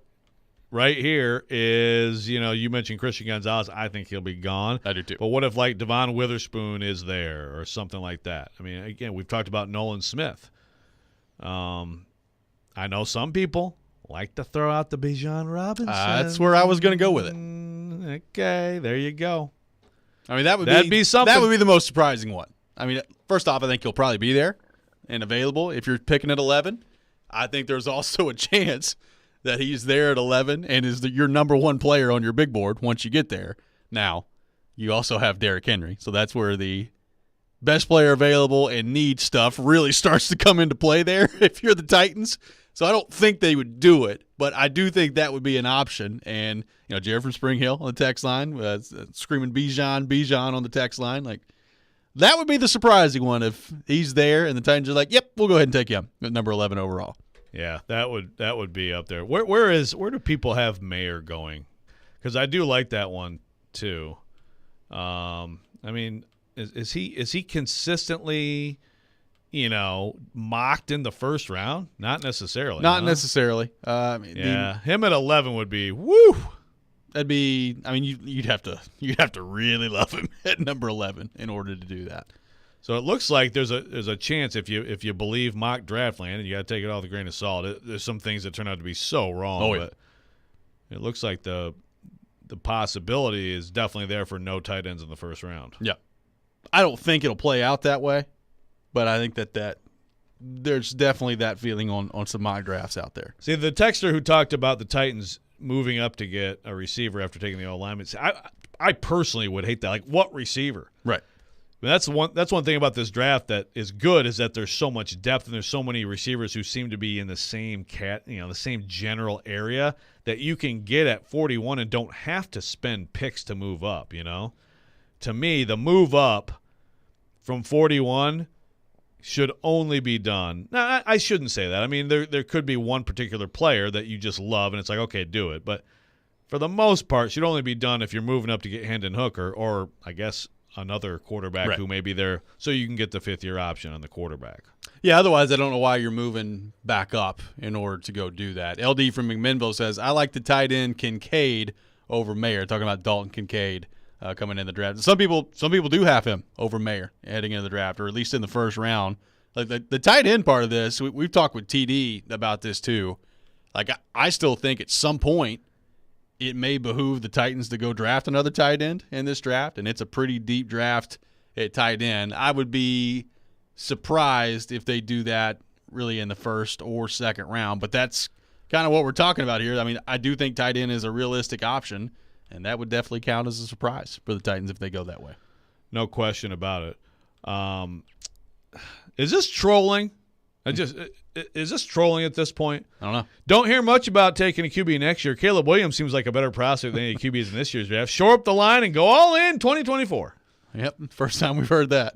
right here is, you mentioned Christian Gonzalez, I think he'll be gone. I do too. But what if like Devon Witherspoon is there or something like that? I mean, again, we've talked about Nolan Smith. I know some people like to throw out the Bijan Robinson. That's where I was going to go with it. Okay, there you go. I mean, that'd be something. That would be the most surprising one. I mean, first off, I think he'll probably be there and available if you're picking at 11. I think there's also a chance that he's there at 11 and is your number one player on your big board once you get there. Now, you also have Derrick Henry, so that's where the best player available and need stuff really starts to come into play there if you're the Titans. So I don't think they would do it, but I do think that would be an option. And, Jared from Spring Hill on the text line, screaming Bijan on the text line. Like, that would be the surprising one if he's there and the Titans are like, yep, we'll go ahead and take him at number 11 overall. Yeah, that would be up there. Where do people have Mayer going? Because I do like that one too. I mean, is he consistently, mocked in the first round? Not necessarily. Not necessarily. Him at 11 would be woo. That'd be. I mean, you'd have to really love him at number 11 in order to do that. So it looks like there's a chance if you believe mock draft land, and you got to take it all with a grain of salt. There's some things that turn out to be so wrong. Oh, yeah. But it looks like the possibility is definitely there for no tight ends in the first round. Yeah, I don't think it'll play out that way, but I think that there's definitely that feeling on some mock drafts out there. See, the texter who talked about the Titans moving up to get a receiver after taking the O-lineman, I personally would hate that. Like, what receiver? Right. I mean, that's one thing about this draft that is good is that there's so much depth and there's so many receivers who seem to be in the same the same general area that you can get at 41 and don't have to spend picks to move up. To me, the move up from 41 should only be done. Now, I shouldn't say that. I mean, there could be one particular player that you just love and it's like, okay, do it. But for the most part, it should only be done if you're moving up to get Hendon Hooker or I guess another quarterback who may be there so you can get the fifth-year option on the quarterback. Yeah, otherwise I don't know why you're moving back up in order to go do that. LD from McMinnville says, I like the tight end Kincaid over Mayer, talking about Dalton Kincaid coming in the draft. Some people do have him over Mayer heading into the draft, or at least in the first round. Like the tight end part of this, we've talked with TD about this too. Like I still think at some point it may behoove the Titans to go draft another tight end in this draft, and it's a pretty deep draft at tight end. I would be surprised if they do that really in the first or second round, but that's kind of what we're talking about here. I mean, I do think tight end is a realistic option, and that would definitely count as a surprise for the Titans if they go that way. No question about it. Is this trolling? Is this trolling at this point? I don't know. Don't hear much about taking a QB next year. Caleb Williams seems like a better prospect than any QBs in this year's draft. Shore up the line and go all in 2024. Yep, first time we've heard that.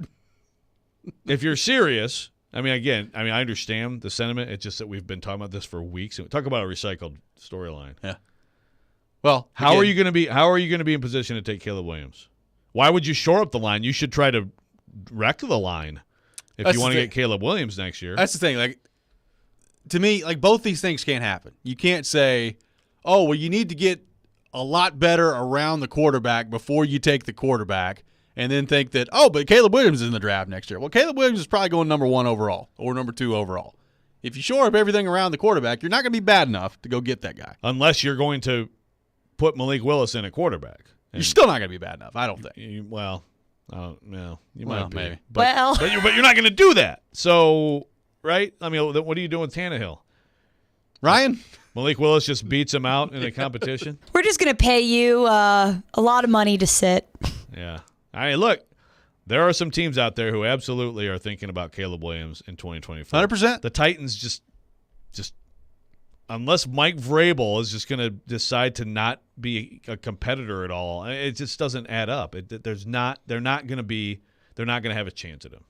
If you're serious, I mean, I understand the sentiment. It's just that we've been talking about this for weeks. Talk about a recycled storyline. Yeah. Well, how are you going to be in position to take Caleb Williams? Why would you shore up the line? You should try to wreck the line if you want to get Caleb Williams next year. That's the thing. Like, to me, like, both these things can't happen. You can't say, oh, well, you need to get a lot better around the quarterback before you take the quarterback, and then think that, oh, but Caleb Williams is in the draft next year. Well, Caleb Williams is probably going number 1 overall or number 2 overall. If you shore up everything around the quarterback, you're not going to be bad enough to go get that guy. Unless you're going to put Malik Willis in at quarterback. You're still not going to be bad enough, I don't think. You might be. Well. But you're not going to do that. So, right? I mean, what are you doing with Tannehill? Ryan? Malik Willis just beats him out in a competition? We're just going to pay you a lot of money to sit. Yeah. I mean, look, there are some teams out there who absolutely are thinking about Caleb Williams in 2024. 100%. The Titans just unless Mike Vrabel is just going to decide to not be a competitor at all, it just doesn't add up. They're not going to have a chance at him.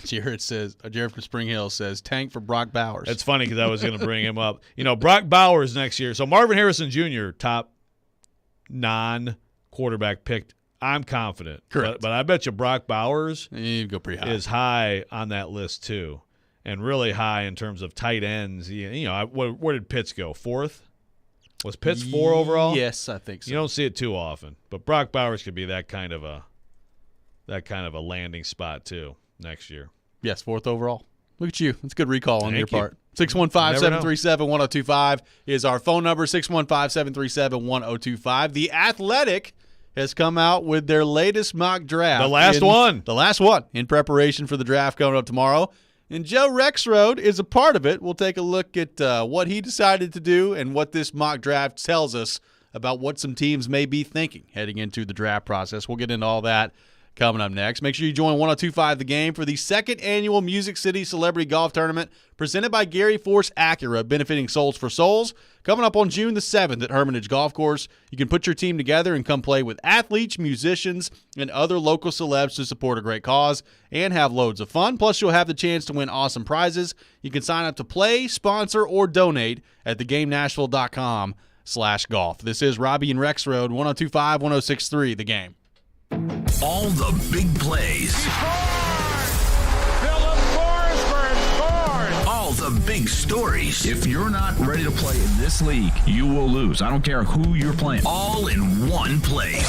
Jared from Spring Hill says, tank for Brock Bowers. It's funny because I was going to bring him up. Brock Bowers next year. So Marvin Harrison Jr., top non-quarterback picked. I'm confident. Correct. But I bet you Brock Bowers you go pretty high. Is high on that list too, and really high in terms of tight ends. Where did Pitts go? 4th? Was Pitts 4 overall? Yes, I think so. You don't see it too often, but Brock Bowers could be that kind of a landing spot too next year. Yes, 4th overall. Look at you. That's a good recall on your part. 615-737-1025 is our phone number, 615-737-1025. The Athletic has come out with their latest mock draft. The last one in preparation for the draft coming up tomorrow. And Joe Rexrode is a part of it. We'll take a look at what he decided to do and what this mock draft tells us about what some teams may be thinking heading into the draft process. We'll get into all that coming up next. Make sure you join 1025 The Game for the 2nd annual Music City Celebrity Golf Tournament presented by Gary Force Acura, benefiting Souls for Souls. Coming up on June the 7th at Hermitage Golf Course. You can put your team together and come play with athletes, musicians, and other local celebs to support a great cause and have loads of fun. Plus, you'll have the chance to win awesome prizes. You can sign up to play, sponsor, or donate at thegamenashville.com/golf. This is Robby and Rexrode, 1025, 1063, The Game. All the big plays. All the big stories. If you're not ready to play in this league, you will lose. I don't care who you're playing. All in one place.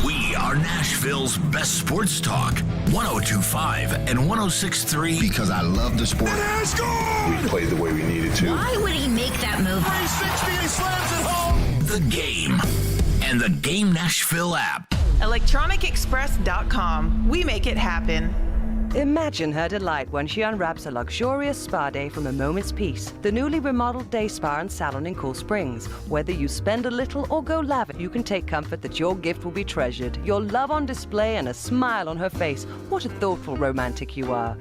We are Nashville's best sports talk. 1025 and 1063. Because I love the sport. We played the way we needed to. Why would he make that move? 360 and he slams it home. The Game and the Game Nashville app. ElectronicExpress.com. We make it happen. Imagine her delight when she unwraps a luxurious spa day from A Moment's Peace, the newly remodeled day spa and salon in Cool Springs. Whether you spend a little or go lavish, you can take comfort that your gift will be treasured, your love on display and a smile on her face. What a thoughtful romantic you are.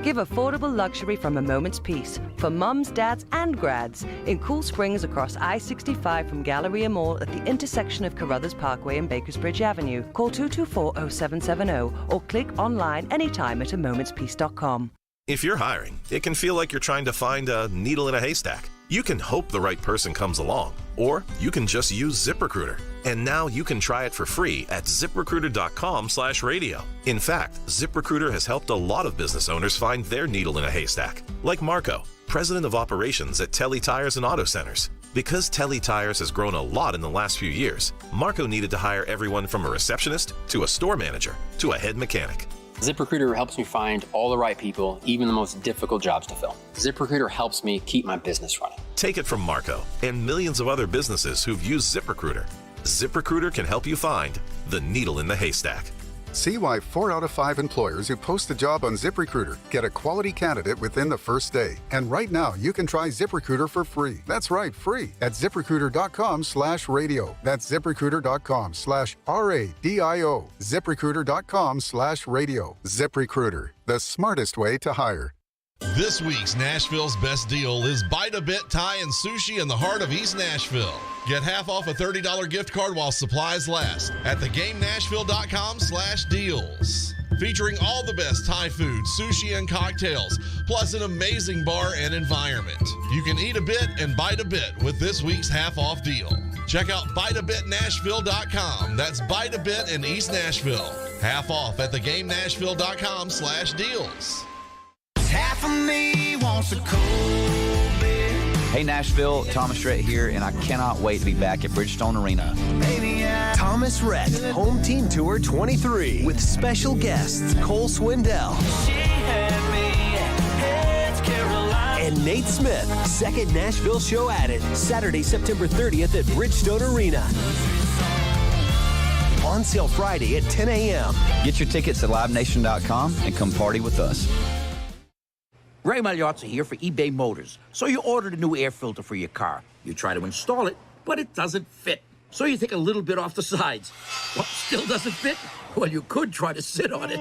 Give affordable luxury from A Moment's Peace for mums, dads, and grads in Cool Springs across I-65 from Galleria Mall at the intersection of Carruthers Parkway and Bakersbridge Avenue. Call 224-0770 or click online anytime at momentspeace.com. If you're hiring, it can feel like you're trying to find a needle in a haystack. You can hope the right person comes along, or you can just use ZipRecruiter. And now you can try it for free at ZipRecruiter.com/radio. In fact, ZipRecruiter has helped a lot of business owners find their needle in a haystack, like Marco, president of operations at Telly Tires and Auto Centers. Because Telly Tires has grown a lot in the last few years, Marco needed to hire everyone from a receptionist to a store manager to a head mechanic. ZipRecruiter helps me find all the right people, even the most difficult jobs to fill. ZipRecruiter helps me keep my business running. Take it from Marco and millions of other businesses who've used ZipRecruiter. ZipRecruiter can help you find the needle in the haystack. See why 4 out of 5 employers who post a job on ZipRecruiter get a quality candidate within the first day. And right now, you can try ZipRecruiter for free. That's right, free at ZipRecruiter.com/radio. That's ZipRecruiter.com/RADIO. ZipRecruiter.com/radio. ZipRecruiter, the smartest way to hire. This week's Nashville's Best Deal is Bite a Bit Thai and Sushi in the heart of East Nashville. Get half off a $30 gift card while supplies last at thegamenashville.com/deals. featuring all the best Thai food, sushi, and cocktails, plus an amazing bar and environment. You can eat a bit and bite a bit with this week's half-off deal. Check out biteabitnashville.com. That's Bite a Bit in East Nashville. Half off at thegamenashville.com/deals. Half of me wants a cold beer. Hey Nashville, Thomas Rhett here, and I cannot wait to be back at Bridgestone Arena. Thomas Rhett, Home Team Tour 23, with special guests Cole Swindell and Nate Smith. Second Nashville show added, Saturday, September 30th at Bridgestone Arena. On sale Friday at 10 a.m. Get your tickets at livenation.com and come party with us. Ray Magliozzi here for eBay Motors. So you ordered a new air filter for your car. You try to install it, but it doesn't fit. So you take a little bit off the sides. What, still doesn't fit? Well, you could try to sit on it.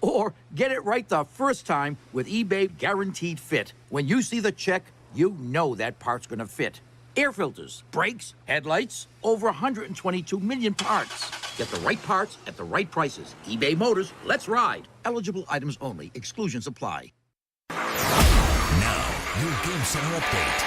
Or get it right the first time with eBay Guaranteed Fit. When you see the check, you know that part's gonna fit. Air filters, brakes, headlights, over 122 million parts. Get the right parts at the right prices. eBay Motors, let's ride. Eligible items only. Exclusions apply. Now, your Game Center update.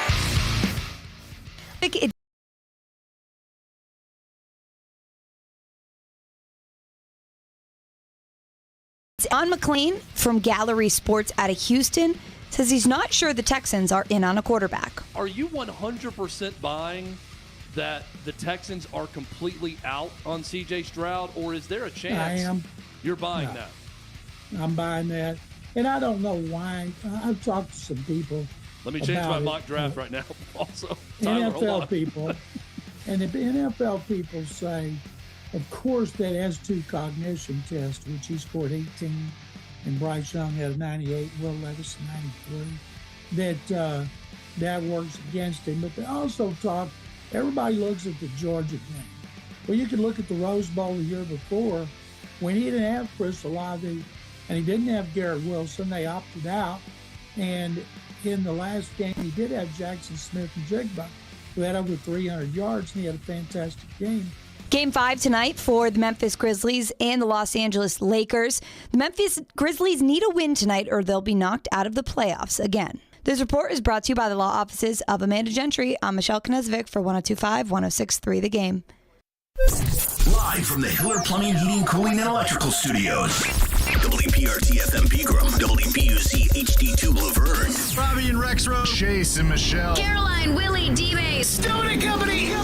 On McLean from Gallery Sports out of Houston says he's not sure the Texans are in on a quarterback. Are you 100% buying that the Texans are completely out on C.J. Stroud, or is there a chance I am. You're buying that? I'm buying that. And I don't know why. I've talked to some people. Let me change my mock draft right now. Also, NFL people. And the NFL people say, of course, that S2 cognition test, which he scored 18, and Bryce Young had a 98, Will Levis a 93, that works against him. But they also talk, everybody looks at the Georgia game. Well, you can look at the Rose Bowl the year before, when he didn't have Chris Olave, and he didn't have Garrett Wilson. They opted out. And in the last game, he did have Jackson Smith and Jigba, who had over 300 yards, and he had a fantastic game. Game 5 tonight for the Memphis Grizzlies and the Los Angeles Lakers. The Memphis Grizzlies need a win tonight or they'll be knocked out of the playoffs again. This report is brought to you by the law offices of Amanda Gentry. I'm Michelle Knezovic for 102.5, 106.3 The Game. Live from the Hiller Plumbing, Heating, Cooling, and Electrical Studios. WPRT-FM Pegram, WPUC HD2 Laverne. Robby and Rexrode. Chase and Michelle. Caroline, Willie, D-Base. Stoney Company.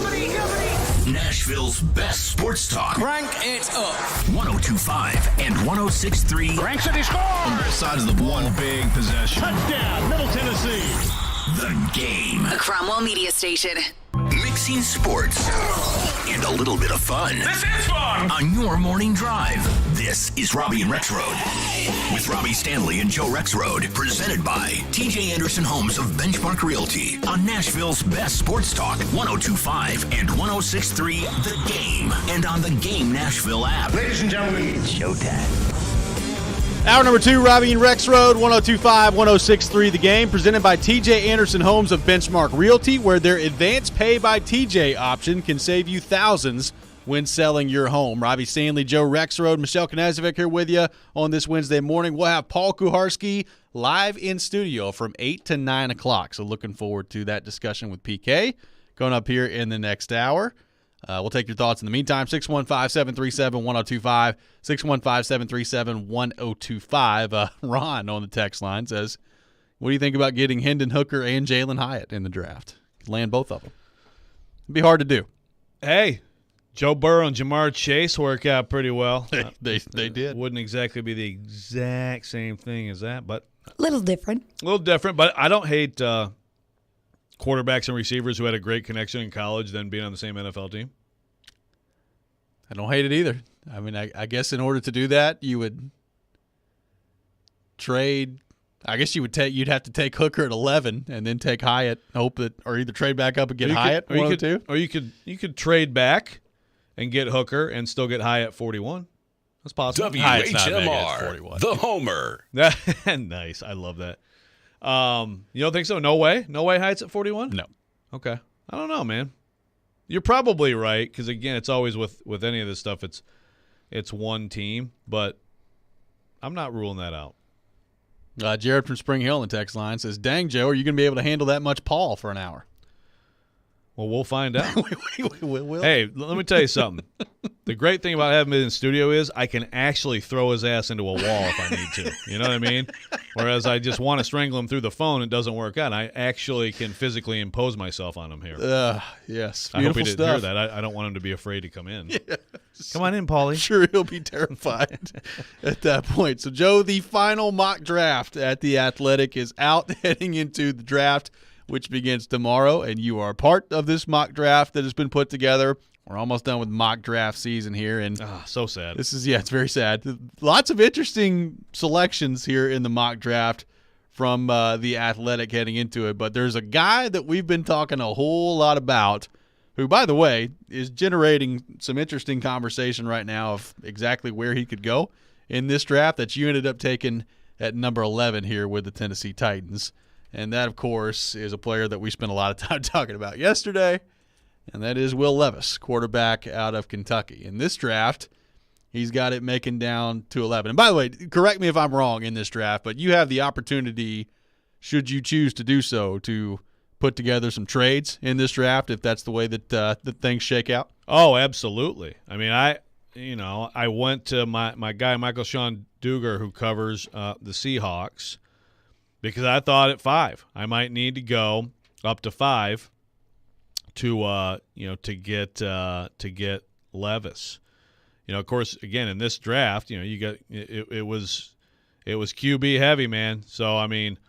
Nashville's best sports talk. Crank it up. 102.5 and 106.3. Rank City scores. On both sides of the one big possession. Touchdown, Middle Tennessee. The Game. A Cromwell Media Station. Mixing sports and a little bit of fun. This is fun. On your morning drive. This is Robby and Rexrode. With Robby Stanley and Joe Rexrode. Presented by TJ Anderson Homes of Benchmark Realty. On Nashville's best sports talk. 102.5 and 106.3 The Game. And on the Game Nashville app. Ladies and gentlemen, it's showtime. Hour number 2, Robby and Rexrode, 102.5, 106.3 The Game, presented by TJ Anderson Homes of Benchmark Realty, where their advanced pay by TJ option can save you thousands when selling your home. Robby Stanley, Joe Rexrode, Michelle Knezovic here with you on this Wednesday morning. We'll have Paul Kuharski live in studio from 8 to 9 o'clock, so looking forward to that discussion with PK going up here in the next hour. We'll take your thoughts in the meantime. 615-737-1025, 615-737-1025. Ron on the text line says, what do you think about getting Hendon Hooker and Jalen Hyatt in the draft? Land both of them. It'd be hard to do. Hey, Joe Burrow and Jamar Chase work out pretty well. They did. Wouldn't exactly be the exact same thing as that, but A little different, but I don't hate quarterbacks and receivers who had a great connection in college then being on the same NFL team. I don't hate it either. I mean, I guess in order to do that, you would trade. I guess you'd have to take Hooker at 11 and then take Hyatt. Or either trade back up and get Hyatt. Or you could trade back and get Hooker and still get Hyatt 41. That's possible. WHMR, the Homer. Nice. I love that. You don't think so? No way Hyatt's at 41? No. Okay. I don't know, man. You're probably right because, again, it's always with any of this stuff, it's one team. But not ruling that out. Jared from Spring Hill in the text line says, "Dang, Joe, are you going to be able to handle that much Paul for an hour?" Well, we'll find out. We'll. Hey, let me tell you something. The great thing about having him in the studio is I can actually throw his ass into a wall if I need to. You know what I mean? Whereas I just want to strangle him through the phone, it doesn't work out. I actually can physically impose myself on him here. Yes, I hope he beautiful didn't stuff. hear that. I don't want him to be afraid to come in. Yes. Come on in, Paulie. I'm sure he'll be terrified at that point. So, Joe, the final mock draft at The Athletic is out, heading into the draft, which begins tomorrow, and you are part of this mock draft that has been put together. We're almost done with mock draft season here, and so sad. It's very sad. Lots of interesting selections here in the mock draft from The Athletic heading into it, but there's a guy that we've been talking a whole lot about who, by the way, is generating some interesting conversation right now of exactly where he could go in this draft that you ended up taking at number 11 here with the Tennessee Titans. And that, of course, is a player that we spent a lot of time talking about yesterday, and that is Will Levis, quarterback out of Kentucky. In this draft, he's got it making down to 11. And by the way, correct me if I'm wrong in this draft, but you have the opportunity, should you choose to do so, to put together some trades in this draft if that's the way that things shake out. Oh, absolutely. I mean, I went to my guy, Michael Sean Duger, who covers the Seahawks, because I thought at 5 I might need to go up to 5 to get Levis. Of course, again in this draft, you got it was QB heavy, man. So I mean,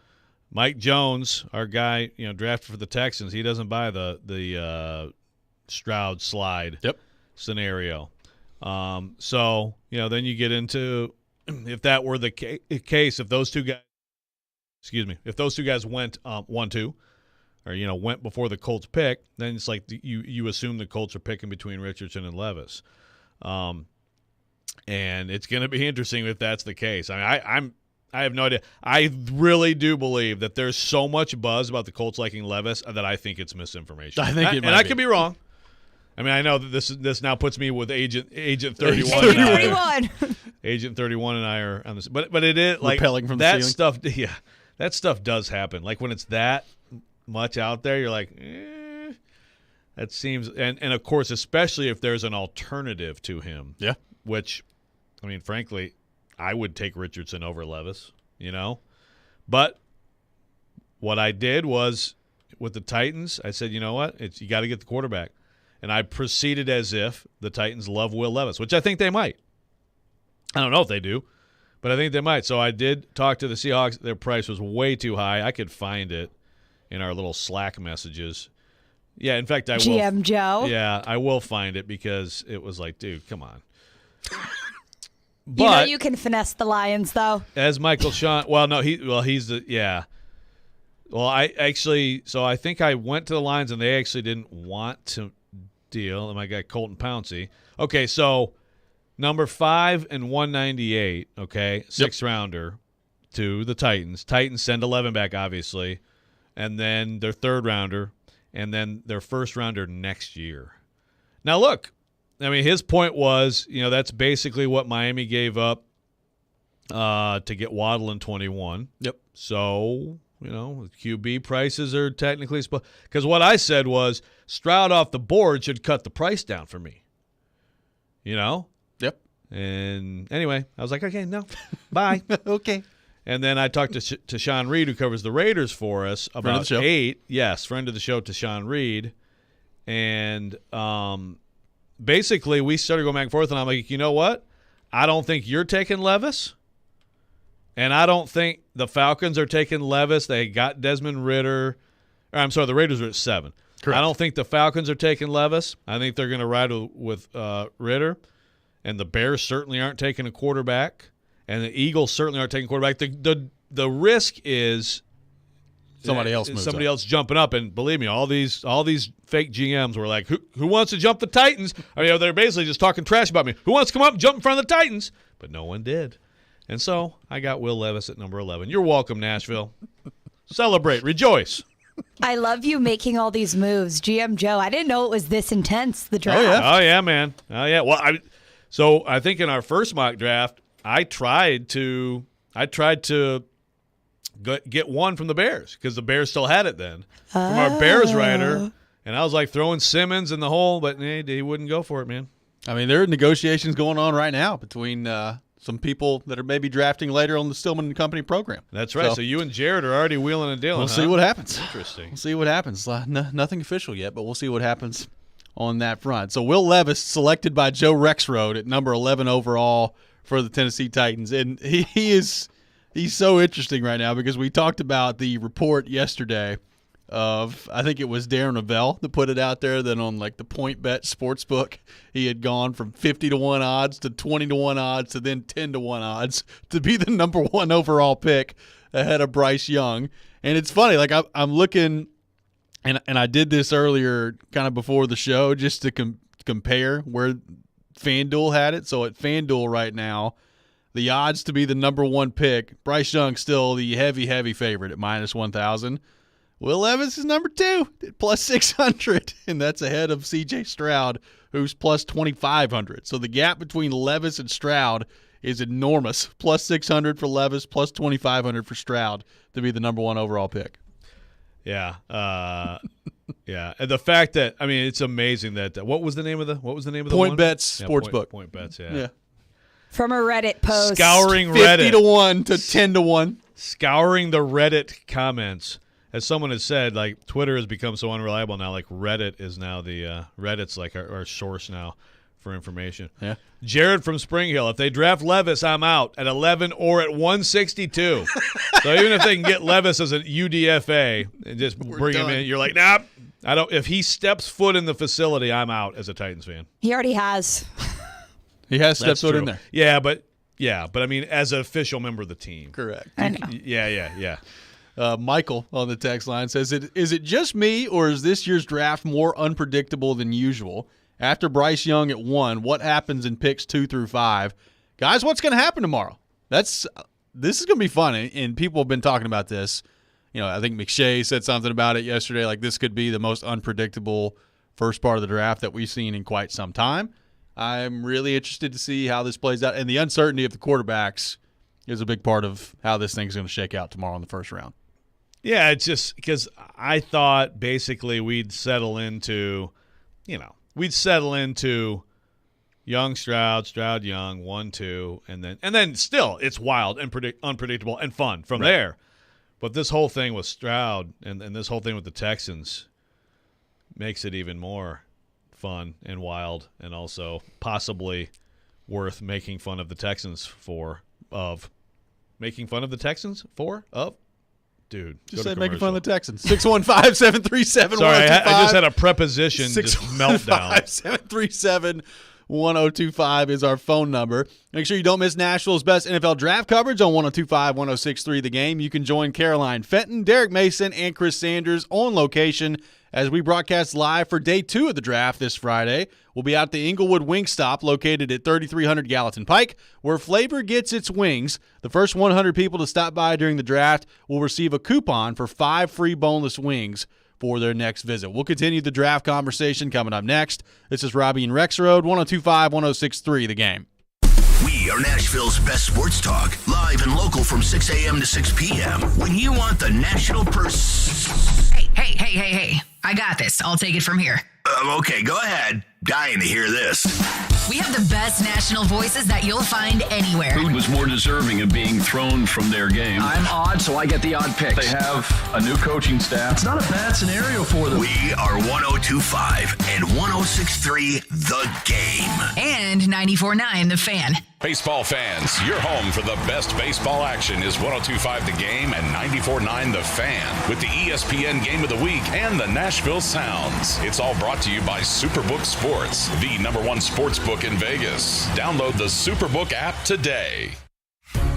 Mike Jones, our guy, drafted for the Texans, he doesn't buy the Stroud slide scenario. So then you get into, if that were the case, if those two guys went 1-2, or went before the Colts pick, then it's like you assume the Colts are picking between Richardson and Levis, and it's going to be interesting if that's the case. I mean, I have no idea. I really do believe that there's so much buzz about the Colts liking Levis that I think it's misinformation. I think I could be wrong. I mean, I know that this now puts me with Agent 31. Agent 31. Agent 31 and I are on this, but it is like repelling from that the ceiling. stuff. Yeah, that stuff does happen. Like when it's that much out there, you're like, that seems. And of course, especially if there's an alternative to him. Yeah. Which, I mean, frankly, I would take Richardson over Levis. But what I did was with the Titans, I said, you know what, you got to get the quarterback. And I proceeded as if the Titans love Will Levis, which I think they might. I don't know if they do, but I think they might. So I did talk to the Seahawks. Their price was way too high. I could find it in our little Slack messages. Yeah, in fact, I will. GM Joe. Yeah, I will find it because it was like, dude, come on. But you can finesse the Lions, though. As Michael Sean, he's the, yeah. Well, I think I went to the Lions and they actually didn't want to deal. And my guy Colton Pouncey. Okay, so number 5 and 198. Okay, 6th rounder to the Titans. Titans send 11 back, obviously, and then their 3rd rounder, and then their 1st rounder next year. Now look, I mean, his point was, that's basically what Miami gave up to get Waddle in 21. Yep. So, QB prices are technically – because what I said was Stroud off the board should cut the price down for me. Yep. And anyway, I was like, okay, no, bye. Okay. And then I talked to Sean Reed, who covers the Raiders for us, about friend of the show. 8. Yes, friend of the show, to Sean Reed. And basically we started going back and forth, and I'm like, you know what? I don't think you're taking Levis. And I don't think the Falcons are taking Levis. They got Desmond Ritter. I'm sorry, the Raiders are at 7. Correct. I don't think the Falcons are taking Levis. I think they're going to ride with Ritter. And the Bears certainly aren't taking a quarterback. And the Eagles certainly aren't taking a quarterback. The risk is somebody else jumping up. And believe me, all these fake GMs were like, who wants to jump the Titans? I mean, they're basically just talking trash about me. Who wants to come up and jump in front of the Titans? But no one did. And so I got Will Levis at number 11. You're welcome, Nashville. Celebrate. Rejoice. I love you making all these moves. GM Joe, I didn't know it was this intense, the draft. Oh, yeah, man. Oh, yeah. Well, so I think in our first mock draft, I tried to get one from the Bears because the Bears still had it then from our Bears writer, and I was like throwing Simmons in the hole, but he wouldn't go for it, man. I mean, there are negotiations going on right now between some people that are maybe drafting later on the Stillman and Company program. That's right. So you and Jared are already wheeling and dealing. We'll see what happens. Interesting. We'll see what happens. Nothing official yet, but we'll see what happens on that front. So Will Levis selected by Joe Rexrode at number 11 overall for the Tennessee Titans, and he's so interesting right now because we talked about the report yesterday of, I think it was Darren Avell that put it out there, that on like the Point Bet Sportsbook, he had gone from 50-1 odds to 20-1 odds to then 10-1 odds to be the number 1 overall pick ahead of Bryce Young. And it's funny, like I'm looking, and I did this earlier kind of before the show just to compare where FanDuel had it. So at FanDuel right now, the odds to be the number 1 pick, Bryce Young still the heavy favorite at minus 1,000. Will Levis is number 2 at plus 600, and that's ahead of C.J. Stroud, who's plus 2,500. So the gap between Levis and Stroud is enormous. Plus 600 for Levis, plus 2,500 for Stroud to be the number 1 overall pick. Yeah, yeah. And the fact that, I mean, it's amazing that what was the name of the Point one? Bets Sportsbook. Point Bets, yeah. From a Reddit post. Scouring Reddit. 50-1 to 10-1. Scouring the Reddit comments. As someone has said, like, Twitter has become so unreliable now, like Reddit is now Reddit's like our source now for information. Yeah. Jared from Spring Hill, if they draft Levis, I'm out at 11 or at 162. So even if they can get Levis as an UDFA and just bring him in, you're like, nah, I don't. If he steps foot in the facility, I'm out as a Titans fan. He already has. He has stepped foot in there. Yeah, but I mean, as an official member of the team. Correct. I know. Yeah. Michael on the text line says, is it just me, or is this year's draft more unpredictable than usual? After Bryce Young at 1, what happens in picks 2 through 5? Guys, what's going to happen tomorrow? This is going to be fun, and people have been talking about this. You know, I think McShay said something about it yesterday, like this could be the most unpredictable first part of the draft that we've seen in quite some time. I'm really interested to see how this plays out, and the uncertainty of the quarterbacks is a big part of how this thing's going to shake out tomorrow in the first round. Yeah, it's just because I thought basically we'd settle into Young, Stroud, Young, 1, 2, and then still it's wild and unpredictable and fun from there. But this whole thing with Stroud and this whole thing with the Texans makes it even more fun and wild, and also possibly worth making fun of the Texans for. Dude, just say making fun of the Texans. 615-737-1025. Sorry, I just had a preposition just meltdown. 615-737-1025 is our phone number. Make sure you don't miss Nashville's best NFL draft coverage on 102.5, 106.3 The Game. You can join Caroline Fenton, Derek Mason, and Chris Sanders on location as we broadcast live for day 2 of the draft this Friday. We'll be out at the Inglewood Wingstop located at 3300 Gallatin Pike, where flavor gets its wings. The first 100 people to stop by during the draft will receive a coupon for 5 free boneless wings for their next visit. We'll continue the draft conversation coming up next. This is Robby and Rexrode, 102.5, 106.3 The Game. We are Nashville's best sports talk, live and local from 6 a.m. to 6 p.m. When you want the national Hey. I got this. I'll take it from here. Okay, go ahead. Dying to hear this. We have the best national voices that you'll find anywhere. Who was more deserving of being thrown from their game? I'm odd, so I get the odd picks. They have a new coaching staff. It's not a bad scenario for them. We are 102.5 and 106.3 The Game. And 94.9 The Fan. Baseball fans, your home for the best baseball action is 102.5 The Game and 94.9 The Fan, with the ESPN Game of the Week and the Nashville Sounds. It's all brought to you by Superbook Sports, the #1 sports book in Vegas. Download the Superbook app today.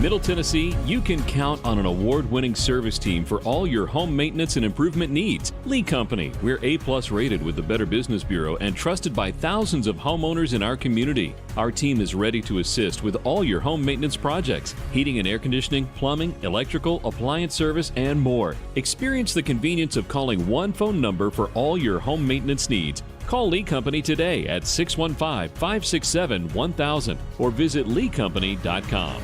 Middle Tennessee, you can count on an award-winning service team for all your home maintenance and improvement needs. Lee Company, we're A+ rated with the Better Business Bureau and trusted by thousands of homeowners in our community. Our team is ready to assist with all your home maintenance projects, heating and air conditioning, plumbing, electrical, appliance service, and more. Experience the convenience of calling one phone number for all your home maintenance needs. Call Lee Company today at 615-567-1000 or visit leecompany.com.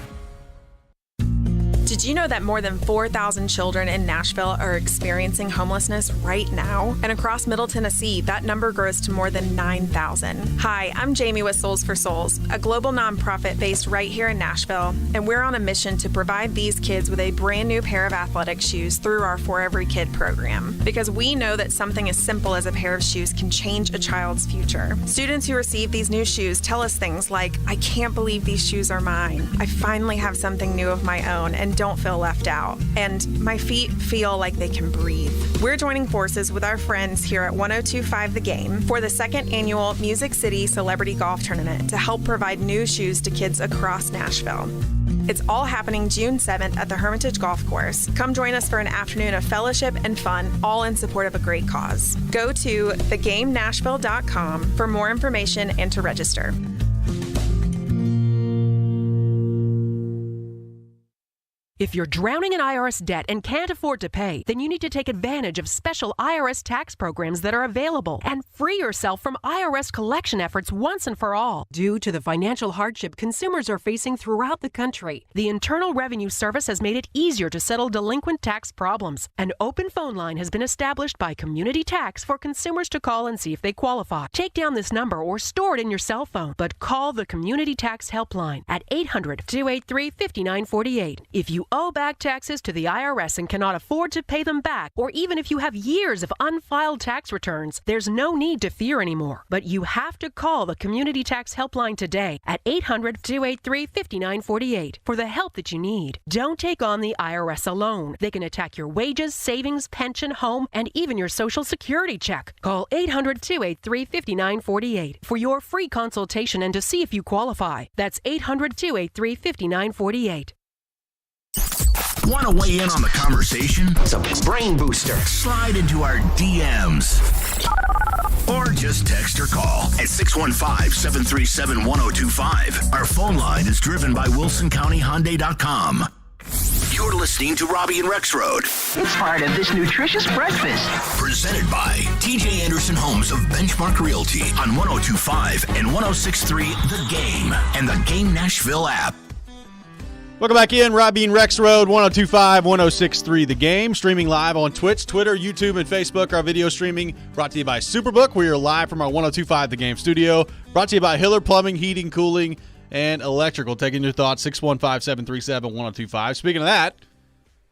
Did you know that more than 4,000 children in Nashville are experiencing homelessness right now? And across Middle Tennessee, that number grows to more than 9,000. Hi, I'm Jamie with Souls for Souls, a global nonprofit based right here in Nashville, and we're on a mission to provide these kids with a brand new pair of athletic shoes through our For Every Kid program. Because we know that something as simple as a pair of shoes can change a child's future. Students who receive these new shoes tell us things like, I can't believe these shoes are mine. I finally have something new of my own and don't feel left out. And my feet feel like they can breathe. We're joining forces with our friends here at 1025 The Game for the second annual Music City Celebrity Golf Tournament to help provide new shoes to kids across Nashville. It's all happening June 7th at the Hermitage Golf Course. Come join us for an afternoon of fellowship and fun, all in support of a great cause. Go to thegamenashville.com for more information and to register. If you're drowning in IRS debt and can't afford to pay, then you need to take advantage of special IRS tax programs that are available and free yourself from IRS collection efforts once and for all. Due to the financial hardship consumers are facing throughout the country, the Internal Revenue Service has made it easier to settle delinquent tax problems. An open phone line has been established by Community Tax for consumers to call and see if they qualify. Take down this number or store it in your cell phone, but call the Community Tax Helpline at 800-283-5948. If you owe back taxes to the IRS and cannot afford to pay them back, or even if you have years of unfiled tax returns, there's no need to fear anymore. But you have to call the Community Tax Helpline today at 800-283-5948 for the help that you need. Don't take on the IRS alone. They can attack your wages, savings, pension, home, and even your Social Security check. Call 800-283-5948 for your free consultation and to see if you qualify. That's 800-283-5948. Want to weigh in on the conversation? It's a brain booster. Slide into our DMs. Or just text or call at 615-737-1025. Our phone line is driven by WilsonCountyHyundai.com. You're listening to Robby and Rexrode. It's part of this nutritious breakfast. Presented by TJ Anderson Homes of Benchmark Realty on 102.5 and 106.3 The Game and the Game Nashville app. Welcome back in. Robby and Rexrode, 102.5, 106.3 The Game. Streaming live on Twitch, Twitter, YouTube, and Facebook. Our video streaming brought to you by Superbook. We are live from our 102.5 The Game studio. Brought to you by Hiller Plumbing, Heating, Cooling, and Electrical. Taking your thoughts, 615-737-1025. Speaking of that,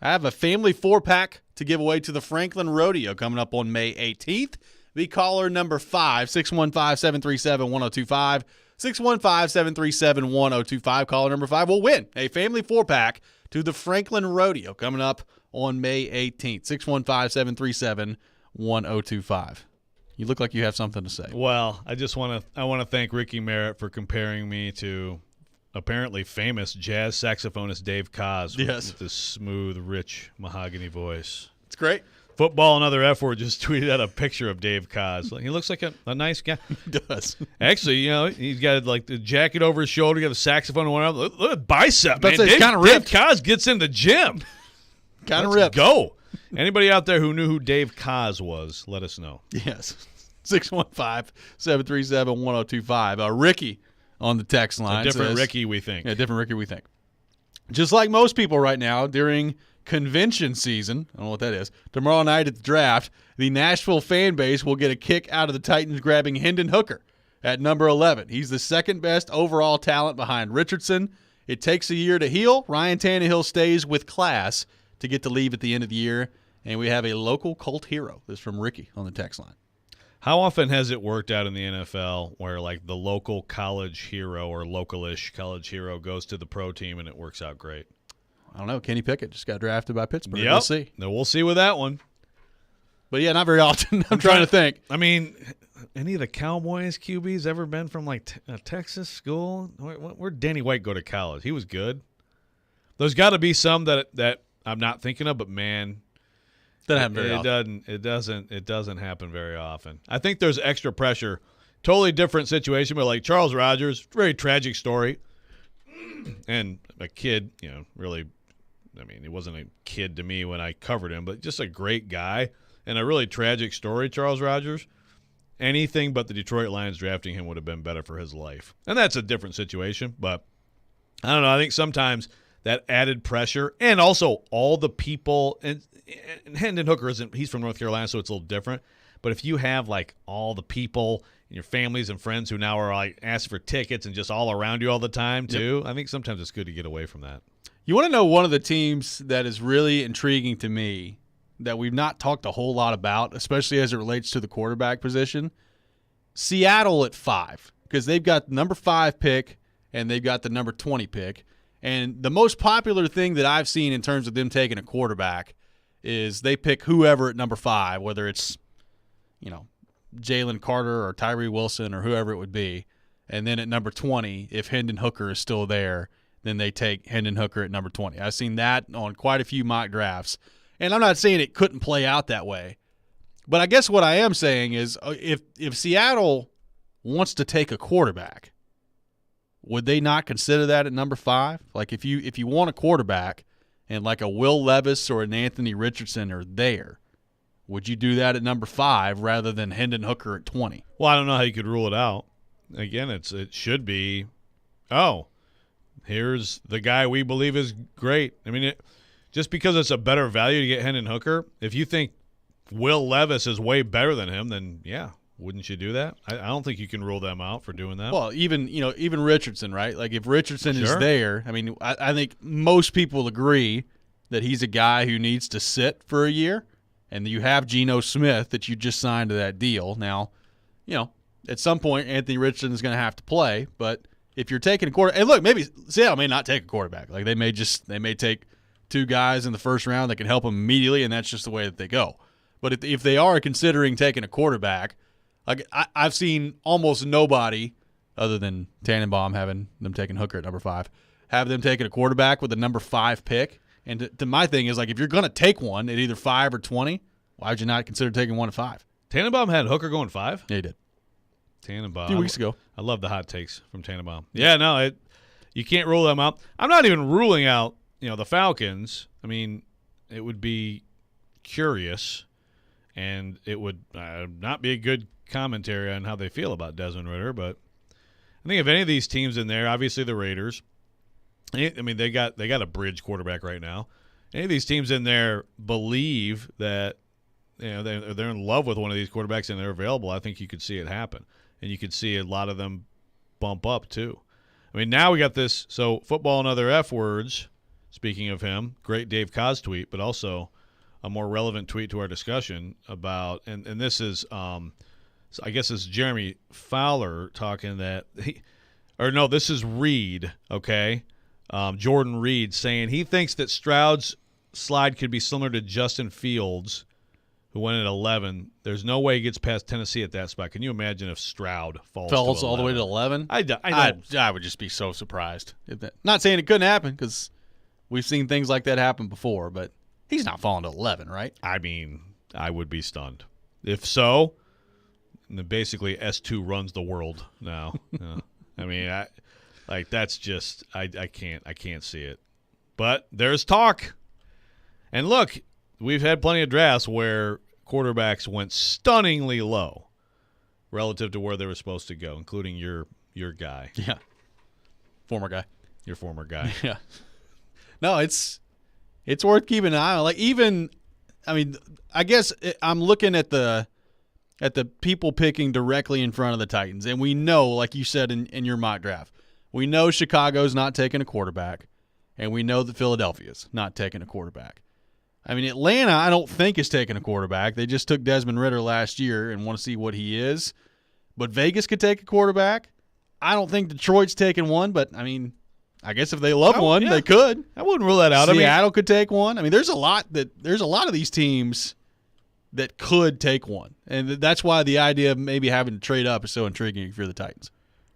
I have a family 4-pack to give away to the Franklin Rodeo coming up on May 18th. Be caller number 5, 615-737-1025. 615-737-1025. Caller number 5 will win a family 4-pack to the Franklin Rodeo coming up on May 18th. 615-737-1025. You look like you have something to say. Well, I want to thank Ricky Merritt for comparing me to apparently famous jazz saxophonist Dave Koz with this smooth, rich mahogany voice. It's great. Football and Other F Word just tweeted out a picture of Dave Koz. He looks like a nice guy. He does. Actually, he's got like the jacket over his shoulder, got a saxophone in one arm. Look at bicep, man. It's kind of ripped. Dave Koz gets in the gym. Kind of ripped. Go. Anybody out there who knew who Dave Koz was, let us know. Yes. 615-737-1025. Ricky on the text line. A different says, Ricky, we think. Yeah, different Ricky, we think. Just like most people right now during convention season, I don't know what that is, tomorrow night at the draft, the Nashville fan base will get a kick out of the Titans grabbing Hendon Hooker at number 11. He's the second best overall talent behind Richardson. It takes a year to heal. Ryan Tannehill stays with class to get to leave at the end of the year, and we have a local cult hero. This is from Ricky on the text line. How often has it worked out in the NFL where like the local college hero or local-ish college hero goes to the pro team and it works out great? I don't know. Kenny Pickett just got drafted by Pittsburgh. Yep. We'll see. No, we'll see with that one. But, yeah, not very often. I'm trying to think. I mean, any of the Cowboys QBs ever been from, like, a Texas school? Where'd Danny White go to college? He was good. There's got to be some that I'm not thinking of, but, man, doesn't happen very often. It doesn't happen very often. I think there's extra pressure. Totally different situation, but, like, Charles Rogers, very tragic story. And a kid, really – I mean, he wasn't a kid to me when I covered him, but just a great guy and a really tragic story, Charles Rogers. anything but the Detroit Lions drafting him would have been better for his life. And that's a different situation, but I don't know. I think sometimes that added pressure and also all the people, and Hendon Hooker he's from North Carolina, so it's a little different. But if you have like all the people and your families and friends who now are like asking for tickets and just all around you all the time too, I think sometimes it's good to get away from that. You want to know one of the teams that is really intriguing to me that we've not talked a whole lot about, especially as it relates to the quarterback position? Seattle at 5, because they've got the number 5 pick and they've got the number 20 pick. And the most popular thing that I've seen in terms of them taking a quarterback is they pick whoever at number 5, whether it's, Jalen Carter or Tyree Wilson or whoever it would be. And then at number 20, if Hendon Hooker is still there, then they take Hendon Hooker at number 20. I've seen that on quite a few mock drafts. And I'm not saying it couldn't play out that way. But I guess what I am saying is if Seattle wants to take a quarterback, would they not consider that at number 5? Like if you want a quarterback and like a Will Levis or an Anthony Richardson are there, would you do that at number 5 rather than Hendon Hooker at 20? Well, I don't know how you could rule it out. Again, it should be, here's the guy we believe is great. I mean, just because it's a better value to get Hendon Hooker, if you think Will Levis is way better than him, then yeah, wouldn't you do that? I don't think you can rule them out for doing that. Well, even Richardson, right? Like if Richardson is there, I mean, I think most people agree that he's a guy who needs to sit for a year, and you have Geno Smith that you just signed to that deal. Now, at some point Anthony Richardson is going to have to play, but if you're taking a quarterback, and look, maybe Seattle may not take a quarterback. Like they may take 2 guys in the first round that can help them immediately, and that's just the way that they go. But if they are considering taking a quarterback, like I've seen almost nobody other than Tannenbaum having them taking Hooker at number 5, have them taking a quarterback with a number 5 pick. And to my thing is, like, if you're going to take one at either 5 or 20, why would you not consider taking one at 5? Tannenbaum had Hooker going 5? Yeah, he did. Tannenbaum. A few weeks ago. I love the hot takes from Tannenbaum. Yeah, no, you can't rule them out. I'm not even ruling out, the Falcons. I mean, it would be curious, and it would not be a good commentary on how they feel about Desmond Ridder, but I think if any of these teams in there, obviously the Raiders, I mean, they got a bridge quarterback right now. Any of these teams in there believe that they're in love with one of these quarterbacks and they're available, I think you could see it happen. And you could see a lot of them bump up too. I mean, now we got this, so football and other F words, speaking of him, great Dave Coz tweet, but also a more relevant tweet to our discussion about, and this is, I guess it's Jeremy Fowler talking that this is Reed, okay? Jordan Reed saying he thinks that Stroud's slide could be similar to Justin Fields, who went at 11. There's no way he gets past Tennessee at that spot. Can you imagine if Stroud falls all the way to 11? I would just be so surprised. Not saying it couldn't happen, because we've seen things like that happen before, but he's not falling to 11, right? I mean, I would be stunned. If so, then basically S2 runs the world now. I mean, that's just I can't see it. But there's talk. And look, we've had plenty of drafts where quarterbacks went stunningly low relative to where they were supposed to go, including your guy. Yeah. Former guy. Your former guy. Yeah. No, it's worth keeping an eye on. Like I guess I'm looking at the people picking directly in front of the Titans, and we know, like you said in your mock draft, we know Chicago's not taking a quarterback, and we know that Philadelphia's not taking a quarterback. I mean, Atlanta, I don't think is taking a quarterback. They just took Desmond Ridder last year and want to see what he is. But Vegas could take a quarterback. I don't think Detroit's taking one, but, I mean, I guess if they love one, they could. I wouldn't rule that out. Seattle could take one. I mean, there's a lot of these teams that could take one. And that's why the idea of maybe having to trade up is so intriguing if you're the Titans.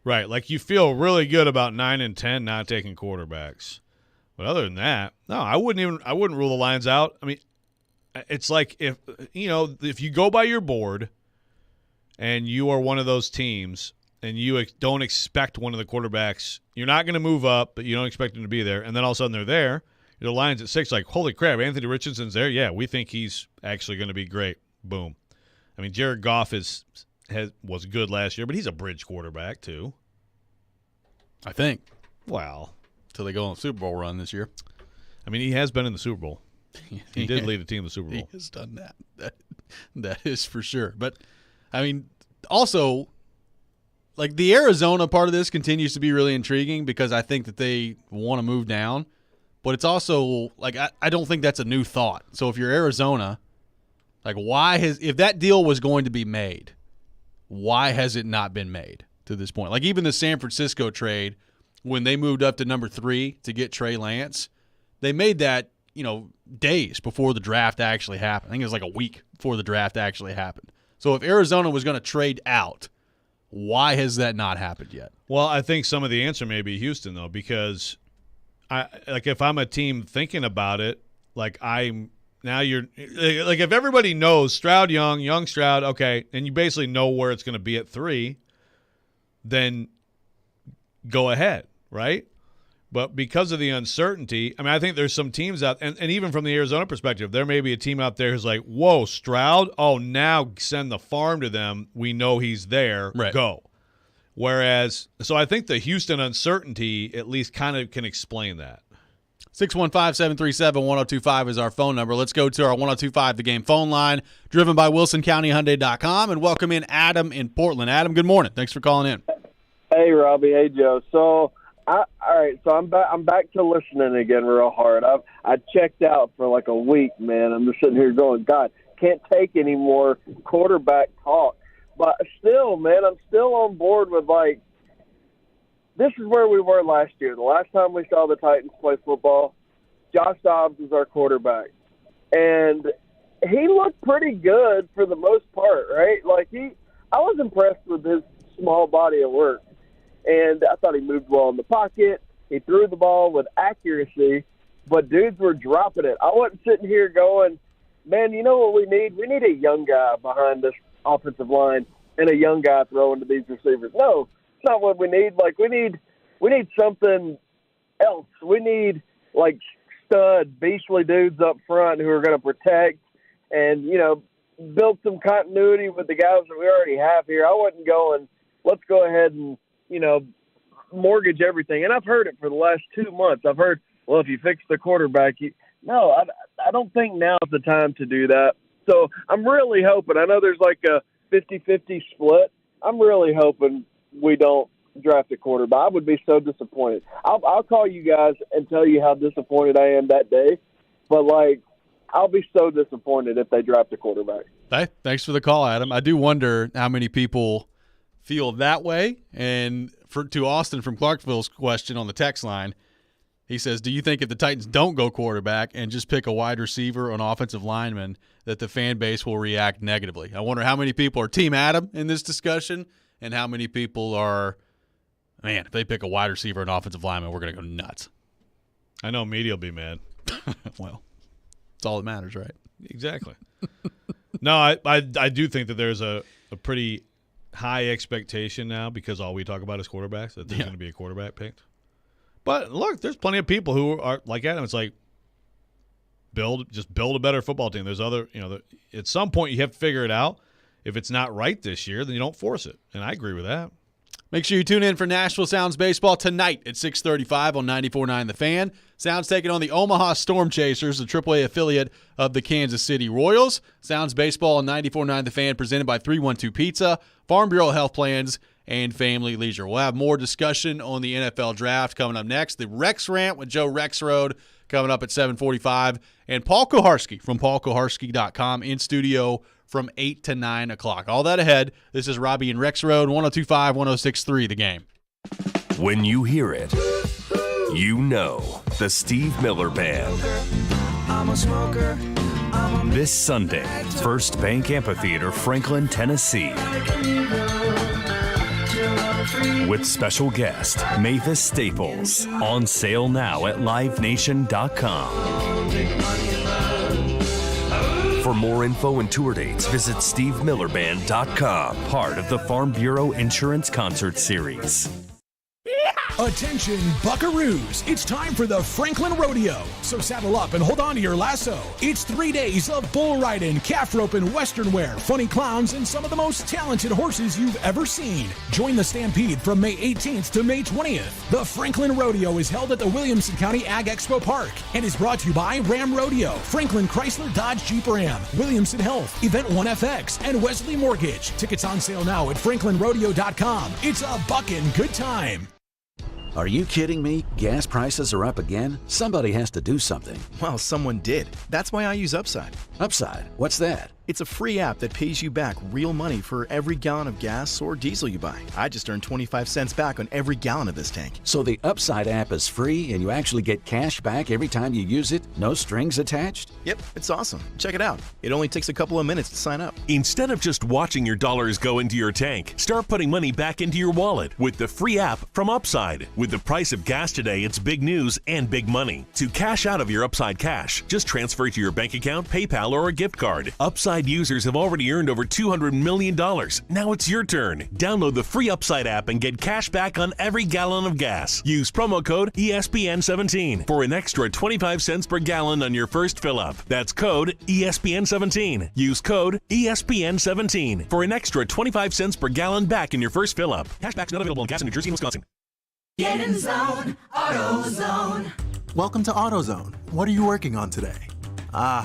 Right. Like, you feel really good about 9 and 10 not taking quarterbacks. But other than that, no, I wouldn't rule the Lions out. I mean, it's like if you go by your board and you are one of those teams and you don't expect one of the quarterbacks, you're not going to move up, but you don't expect them to be there, and then all of a sudden they're there. The Lions at 6, like, holy crap, Anthony Richardson's there? Yeah, we think he's actually going to be great. Boom. I mean, Jared Goff is was good last year, but he's a bridge quarterback too. I think. Well, until they go on the Super Bowl run this year. I mean, he has been in the Super Bowl. He did lead a team in the Super Bowl. He has done that. That is for sure. But, I mean, also, like the Arizona part of this continues to be really intriguing because I think that they want to move down. But it's also, like, I don't think that's a new thought. So if you're Arizona, like, if that deal was going to be made, why has it not been made to this point? Like, even the San Francisco trade, when they moved up to number 3 to get Trey Lance, they made that, days before the draft actually happened. I think it was like a week before the draft actually happened. So if Arizona was going to trade out, why has that not happened yet? Well, I think some of the answer may be Houston, though, because if I'm a team thinking about it, if everybody knows Stroud, young Stroud, okay, and you basically know where it's going to be at 3, then go ahead, right? But because of the uncertainty, I mean, I think there's some teams out, and even from the Arizona perspective, there may be a team out there who's like, whoa, Stroud, now send the farm to them. We know he's there. Right. Go. Whereas, so I think the Houston uncertainty at least kind of can explain that. 615-737-1025 is our phone number. Let's go to our 1025 The Game phone line, driven by WilsonCountyHyundai.com, and welcome in Adam in Portland. Adam, good morning. Thanks for calling in. Hey, Robbie. Hey, Joe. So, all right. So I'm back to listening again real hard. I checked out for like a week, man. I'm just sitting here going, God, can't take any more quarterback talk. But still, man, I'm still on board with this is where we were last year. The last time we saw the Titans play football, Josh Dobbs was our quarterback. And he looked pretty good for the most part, right? I was impressed with his small body of work. And I thought he moved well in the pocket. He threw the ball with accuracy, but dudes were dropping it. I wasn't sitting here going, man, you know what we need? We need a young guy behind this offensive line and a young guy throwing to these receivers. No, it's not what we need. We need something else. We need stud, beastly dudes up front who are going to protect and, build some continuity with the guys that we already have here. I wasn't going, let's go ahead and, mortgage everything. And I've heard it for the last 2 months. I've heard, well, if you fix the quarterback, no, I don't think now's the time to do that. So I'm really hoping, I know there's a 50-50 split. I'm really hoping we don't draft a quarterback. I would be so disappointed. I'll call you guys and tell you how disappointed I am that day. But, I'll be so disappointed if they draft a quarterback. Hey, thanks for the call, Adam. I do wonder how many people feel that way. And to Austin from Clarksville's question on the text line, he says, do you think if the Titans don't go quarterback and just pick a wide receiver or an offensive lineman that the fan base will react negatively? I wonder how many people are Team Adam in this discussion and how many people are, man, if they pick a wide receiver or an offensive lineman, we're going to go nuts. I know media will be mad. Well, it's all that matters, right? Exactly. No, I do think that there's a pretty high expectation now because all we talk about is quarterbacks, that there's going to be a quarterback picked. But look, there's plenty of people who are like Adam. It's build a better football team. There's other, at some point you have to figure it out. If it's not right this year, then you don't force it. And I agree with that. Make sure you tune in for Nashville Sounds Baseball tonight at 6:35 on 94.9 The Fan. Sounds taking on the Omaha Storm Chasers, the AAA affiliate of the Kansas City Royals. Sounds Baseball on 94.9 The Fan, presented by 312 Pizza, Farm Bureau Health Plans, and Family Leisure. We'll have more discussion on the NFL Draft coming up next. The Rex Rant with Joe Rexrode coming up at 7:45. And Paul Koharski from paulkoharski.com in studio from 8 to 9 o'clock. All that ahead. This is Robby and Rexrode, 102.5, 106.3, The Game. When you hear it, you know the Steve Miller Band. I'm a smoker. This Sunday, First Bank Amphitheater, Franklin, Tennessee. With special guest, Mavis Staples. On sale now at livenation.com. For more info and tour dates, visit SteveMillerBand.com, part of the Farm Bureau Insurance Concert Series. Attention, buckaroos. It's time for the Franklin Rodeo. So saddle up and hold on to your lasso. It's 3 days of bull riding, calf roping, western wear, funny clowns, and some of the most talented horses you've ever seen. Join the Stampede from May 18th to May 20th. The Franklin Rodeo is held at the Williamson County Ag Expo Park and is brought to you by Ram Rodeo, Franklin Chrysler Dodge Jeep Ram, Williamson Health, Event 1 FX, and Wesley Mortgage. Tickets on sale now at franklinrodeo.com. It's a buckin' good time. Are you kidding me? Gas prices are up again? Somebody has to do something. Well, someone did. That's why I use Upside. Upside? What's that? It's a free app that pays you back real money for every gallon of gas or diesel you buy. I just earned 25 cents back on every gallon of this tank. So the Upside app is free and you actually get cash back every time you use it? No strings attached? Yep, it's awesome. Check it out. It only takes a couple of minutes to sign up. Instead of just watching your dollars go into your tank, start putting money back into your wallet with the free app from Upside. With the price of gas today, it's big news and big money. To cash out of your Upside cash, just transfer it to your bank account, PayPal, or a gift card. Upside users have already earned over $200 million. Now it's your turn. Download the free Upside app and get cash back on every gallon of gas. Use promo code ESPN17 for an extra 25 cents per gallon on your first fill-up. That's code ESPN17. Use code ESPN17 for an extra 25 cents per gallon back in your first fill-up. Cashback's not available in gas in New Jersey and Wisconsin. Get in the zone, AutoZone. Welcome to AutoZone. What are you working on today?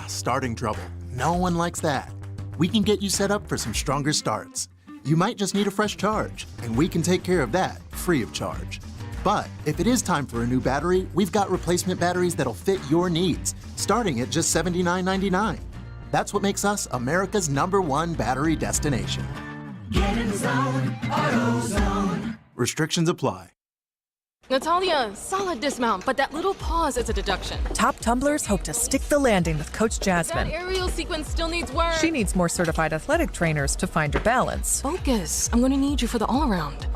Starting trouble. No one likes that. We can get you set up for some stronger starts. You might just need a fresh charge, and we can take care of that free of charge. But if it is time for a new battery, we've got replacement batteries that'll fit your needs, starting at just $79.99. That's what makes us America's #1 battery destination. Get in the zone, AutoZone. Restrictions apply. Natalia, solid dismount, but that little pause is a deduction. Top tumblers hope to stick the landing with Coach Jasmine. That aerial sequence still needs work. She needs more certified athletic trainers to find her balance. Focus. I'm going to need you for the all-around.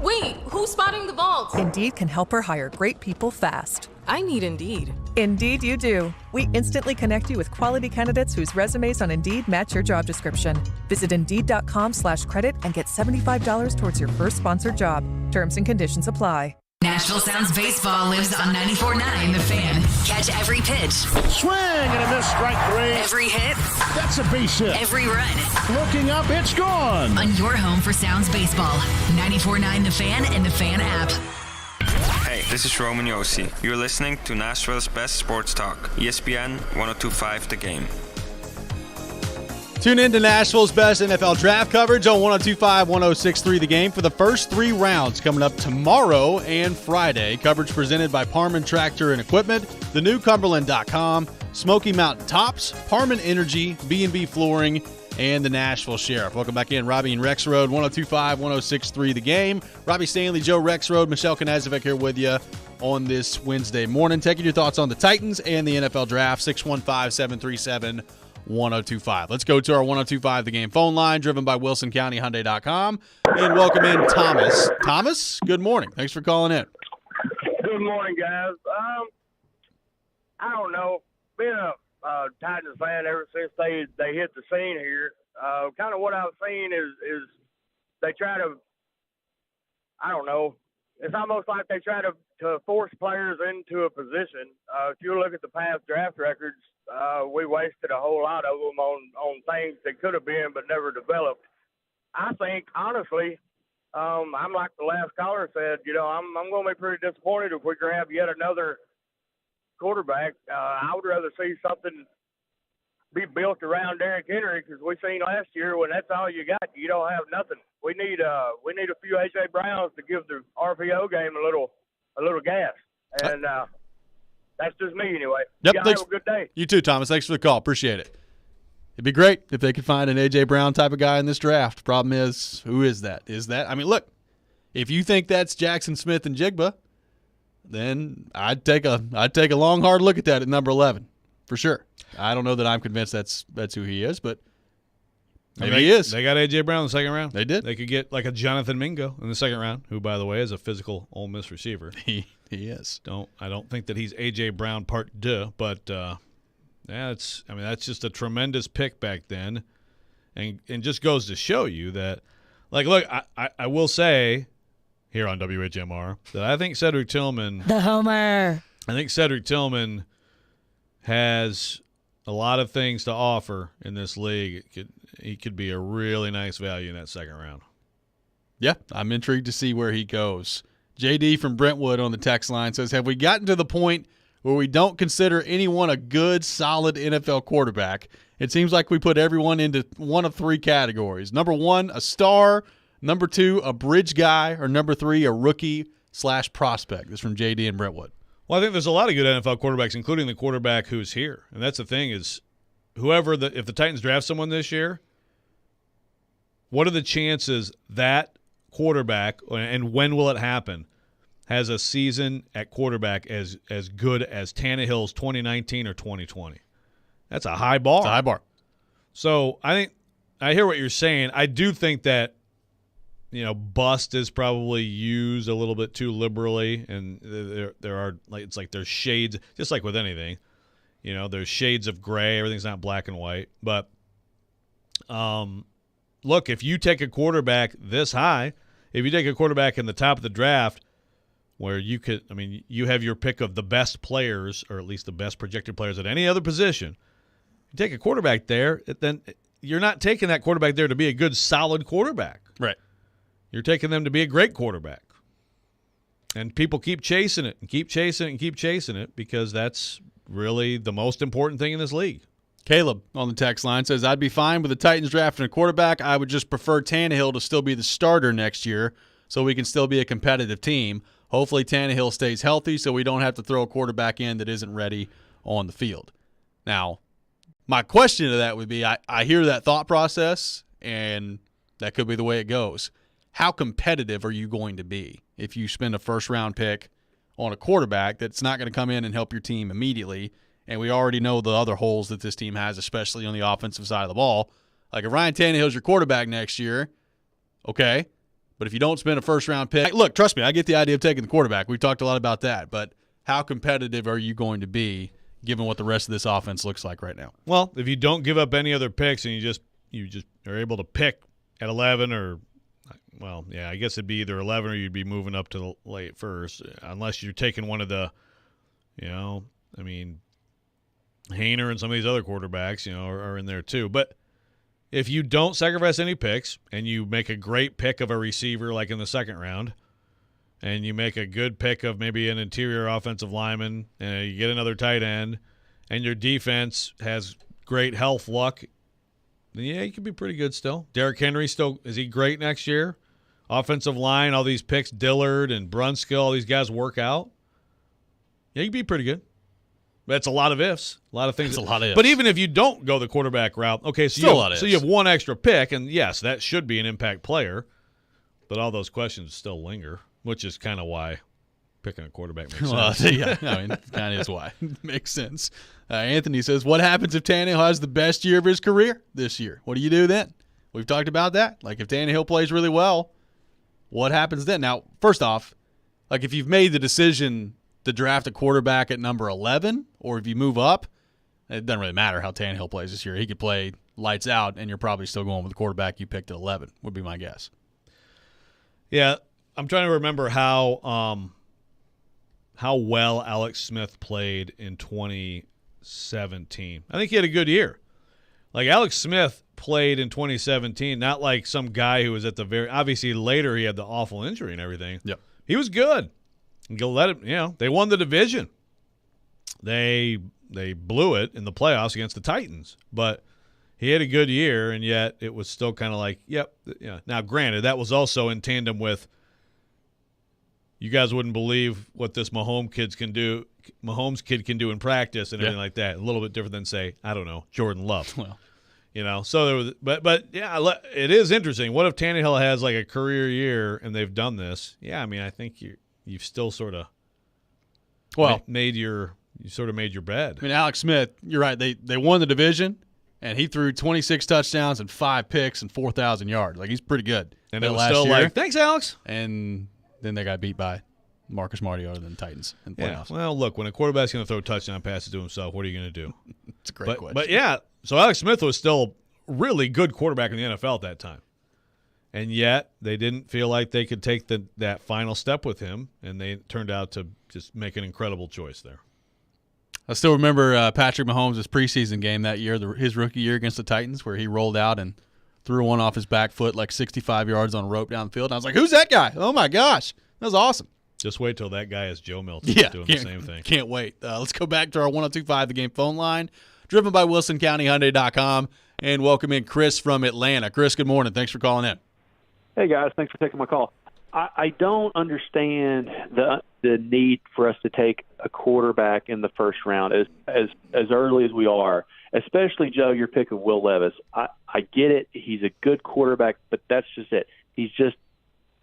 Wait, who's spotting the vault? Indeed can help her hire great people fast. I need Indeed. Indeed you do. We instantly connect you with quality candidates whose resumes on Indeed match your job description. Visit Indeed.com/credit and get $75 towards your first sponsored job. Terms and conditions apply. Nashville Sounds Baseball lives on 94.9 The Fan. Catch every pitch. Swing and a miss, strike three. Every hit. That's a base hit. Every run. Looking up, it's gone. On your home for Sounds Baseball. 94.9 The Fan and The Fan app. Hey, this is Roman Yossi. You're listening to Nashville's best sports talk. ESPN 102.5 The Game. Tune in to Nashville's best NFL draft coverage on 102.5, 106.3 The Game for the first 3 rounds coming up tomorrow and Friday. Coverage presented by Parman Tractor and Equipment, thenewcumberland.com, Smoky Mountain Tops, Parman Energy, B&B Flooring, and the Nashville Sheriff. Welcome back in, Robby and Rexrode, 102.5, 106.3 The Game. Robby Stanley, Joe Rexrode, Michelle Kanazovic here with you on this Wednesday morning. Taking your thoughts on the Titans and the NFL draft, 615-737-1025. Let's go to our 102.5 The Game phone line, driven by WilsonCountyHyundai.com, and welcome in Thomas. Thomas, good morning. Thanks for calling in. Good morning, guys. I don't know. Being a Titans fan ever since they hit the scene here, kind of what I've seen is they try to, I don't know, it's almost like they try to force players into a position. If you look at the past draft records, we wasted a whole lot of them on things that could have been but never developed. I think, honestly, I'm like the last caller said, I'm going to be pretty disappointed if we grab yet another quarterback. I would rather see something be built around Derrick Henry, because we seen last year when that's all you got, you don't have nothing. We need a few A.J. Browns to give the RPO game a little gas, and that's just me anyway. Yep, you guys have a good day. You too, Thomas. Thanks for the call. Appreciate it. It'd be great if they could find an A.J. Brown type of guy in this draft. Problem is, who is that? I mean, look, if you think that's Jackson Smith and Jigba, then I'd take a long, hard look at that at number 11 for sure. I don't know that I'm convinced that's who he is, but maybe he is. They got A.J. Brown in the second round. They did. They could get like a Jonathan Mingo in the second round, who, by the way, is a physical Ole Miss receiver. He is. I don't think that he's A.J. Brown part 2, but that's just a tremendous pick back then, and just goes to show you that, like, look, I will say, here on WHMR that I think Cedric Tillman – the homer. I think Cedric Tillman has a lot of things to offer in this league. He could be a really nice value in that second round. Yeah, I'm intrigued to see where he goes. JD from Brentwood on the text line says, have we gotten to the point where we don't consider anyone a good, solid NFL quarterback? It seems like we put everyone into one of three categories. Number one, a star. Number two, a bridge guy. Or number three, a rookie/prospect. This is from JD in Brentwood. Well, I think there's a lot of good NFL quarterbacks, including the quarterback who's here. And that's the thing is, if the Titans draft someone this year, what are the chances that quarterback, and when will it happen, has a season at quarterback as good as Tannehill's 2019 or 2020? That's a high bar. It's a high bar. So I hear what you're saying. I do think that, bust is probably used a little bit too liberally, and there are there's shades, just like with anything. There's shades of gray. Everything's not black and white. But look, if you take a quarterback this high, if you take a quarterback in the top of the draft, where you have your pick of the best players, or at least the best projected players at any other position, you take a quarterback there, then you're not taking that quarterback there to be a good, solid quarterback. Right. You're taking them to be a great quarterback. And people keep chasing it and keep chasing it and keep chasing it because that's really the most important thing in this league. Caleb on the text line says, I'd be fine with the Titans drafting a quarterback. I would just prefer Tannehill to still be the starter next year so we can still be a competitive team. Hopefully Tannehill stays healthy so we don't have to throw a quarterback in that isn't ready on the field. Now, my question to that would be, I hear that thought process, and that could be the way it goes. How competitive are you going to be if you spend a first-round pick on a quarterback that's not going to come in and help your team immediately? And we already know the other holes that this team has, especially on the offensive side of the ball. Like if Ryan Tannehill's your quarterback next year, okay. But if you don't spend a first-round pick, look, trust me, I get the idea of taking the quarterback. We've talked a lot about that. But how competitive are you going to be given what the rest of this offense looks like right now? Well, if you don't give up any other picks and you just are able to pick at 11 or – well, yeah, I guess it'd be either 11 or you'd be moving up to the late first, unless you're taking one of the, Hainer and some of these other quarterbacks, are in there too. But if you don't sacrifice any picks and you make a great pick of a receiver like in the second round, and you make a good pick of maybe an interior offensive lineman, and you get another tight end, and your defense has great health luck, then yeah, you could be pretty good still. Derrick Henry is he great next year? Offensive line, all these picks, Dillard and Brunskill, all these guys work out. Yeah, you can be pretty good. That's a lot of ifs, a lot of things. That's a lot of ifs. But even if you don't go the quarterback route, okay, so you have one extra pick, and yes, that should be an impact player. But all those questions still linger, which is kind of why picking a quarterback makes sense. Yeah, kind of is why. Makes sense. Anthony says, what happens if Tannehill has the best year of his career this year? What do you do then? We've talked about that. Like if Tannehill plays really well, what happens then? Now, first off, like if you've made the decision to draft a quarterback at number 11, or if you move up, it doesn't really matter how Tannehill plays this year. He could play lights out, and you're probably still going with the quarterback you picked at 11, would be my guess. Yeah, I'm trying to remember how well Alex Smith played in 2017. I think he had a good year. Like Alex Smith played in 2017, not like some guy who was at the obviously later he had the awful injury and everything. Yep. He was good. And go let him, they won the division. They blew it in the playoffs against the Titans, but he had a good year, and yet it was still kind of like, yep. Yeah. Now, granted, that was also in tandem with you guys wouldn't believe what this Mahomes kid can do in practice and everything like that. A little bit different than, say, I don't know, Jordan Love. Well, so there was, but yeah, it is interesting. What if Tannehill has like a career year and they've done this? Yeah, I think you've still sort of made your bed. Alex Smith, you're right. They won the division, and he threw 26 touchdowns and 5 picks and 4,000 yards. Like he's pretty good. And it was still like, thanks, Alex. And then they got beat by Marcus Mariota and the Titans in the playoffs. Yeah. Well, look, when a quarterback's going to throw touchdown passes to himself, what are you going to do? It's a great question. But yeah, so Alex Smith was still really good quarterback in the NFL at that time. And yet they didn't feel like they could take that final step with him, and they turned out to just make an incredible choice there. I still remember Patrick Mahomes' preseason game that year, his rookie year against the Titans, where he rolled out and threw one off his back foot like 65 yards on a rope down the field. And I was like, who's that guy? Oh, my gosh. That was awesome. Just wait till that guy is Joe Milton doing the same thing. Can't wait. Let's go back to our 102.5 The Game phone line, driven by WilsonCountyHyundai.com, and welcome in Chris from Atlanta. Chris, good morning. Thanks for calling in. Hey, guys. Thanks for taking my call. I don't understand the need for us to take a quarterback in the first round as early as we are, especially, Joe, your pick of Will Levis. I get it. He's a good quarterback, but that's just it. He's just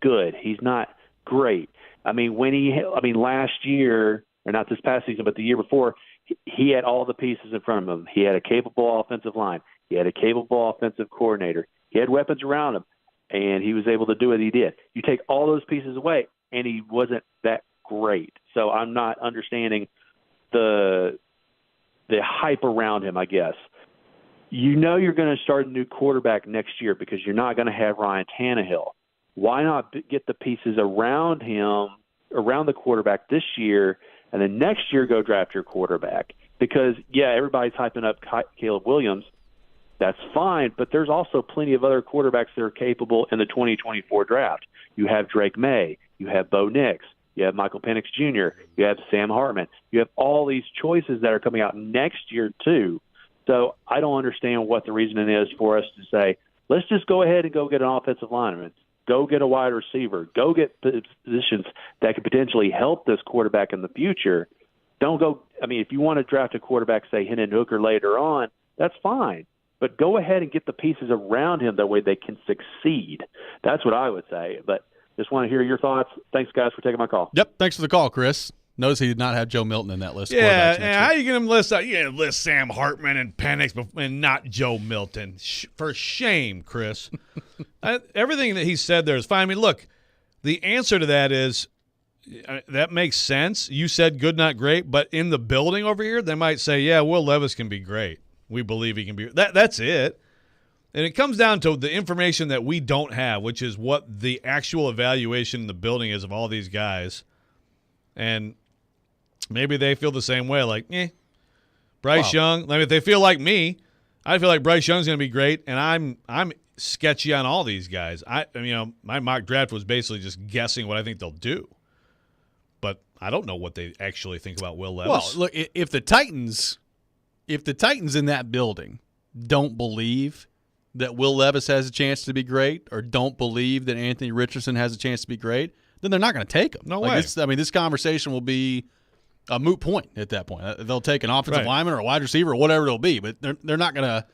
good. He's not great. I mean, last year, or not this past season, but the year before, he had all the pieces in front of him. He had a capable offensive line. He had a capable offensive coordinator. He had weapons around him, and he was able to do what he did. You take all those pieces away, and he wasn't that great. So I'm not understanding the hype around him, I guess. You know you're going to start a new quarterback next year because you're not going to have Ryan Tannehill. Why not get the pieces around him, around the quarterback this year, and then next year go draft your quarterback? Because, yeah, everybody's hyping up Caleb Williams. That's fine, but there's also plenty of other quarterbacks that are capable in the 2024 draft. You have Drake May. You have Bo Nix. You have Michael Penix Jr. You have Sam Hartman. You have all these choices that are coming out next year, too. So I don't understand what the reasoning is for us to say, let's just go ahead and go get an offensive lineman. Go get a wide receiver. Go get positions that could potentially help this quarterback in the future. Don't go – I mean, if you want to draft a quarterback, say, Hendon Hooker later on, that's fine. But go ahead and get the pieces around him that way they can succeed. That's what I would say. But just want to hear your thoughts. Thanks, guys, for taking my call. Yep, thanks for the call, Chris. Notice he did not have Joe Milton in that list. Yeah, and how are you going to list – you're going to list Sam Hartman and Penix and not Joe Milton. For shame, Chris. Everything that he said there is fine. I mean, look, the answer to that is that makes sense. You said good, not great. But in the building over here, they might say, yeah, Will Levis can be great. We believe he can be. That's it. And it comes down to the information that we don't have, which is what the actual evaluation in the building is of all these guys. And maybe they feel the same way, like, Bryce Young. I mean, if they feel like me, I feel like Bryce Young's going to be great, and I'm sketchy on all these guys. My mock draft was basically just guessing what I think they'll do. But I don't know what they actually think about Will Levis. Well, look, if the Titans in that building don't believe that Will Levis has a chance to be great or don't believe that Anthony Richardson has a chance to be great, then they're not going to take him. No way. This conversation will be a moot point at that point. They'll take an offensive lineman or a wide receiver or whatever it'll be, but they're not going to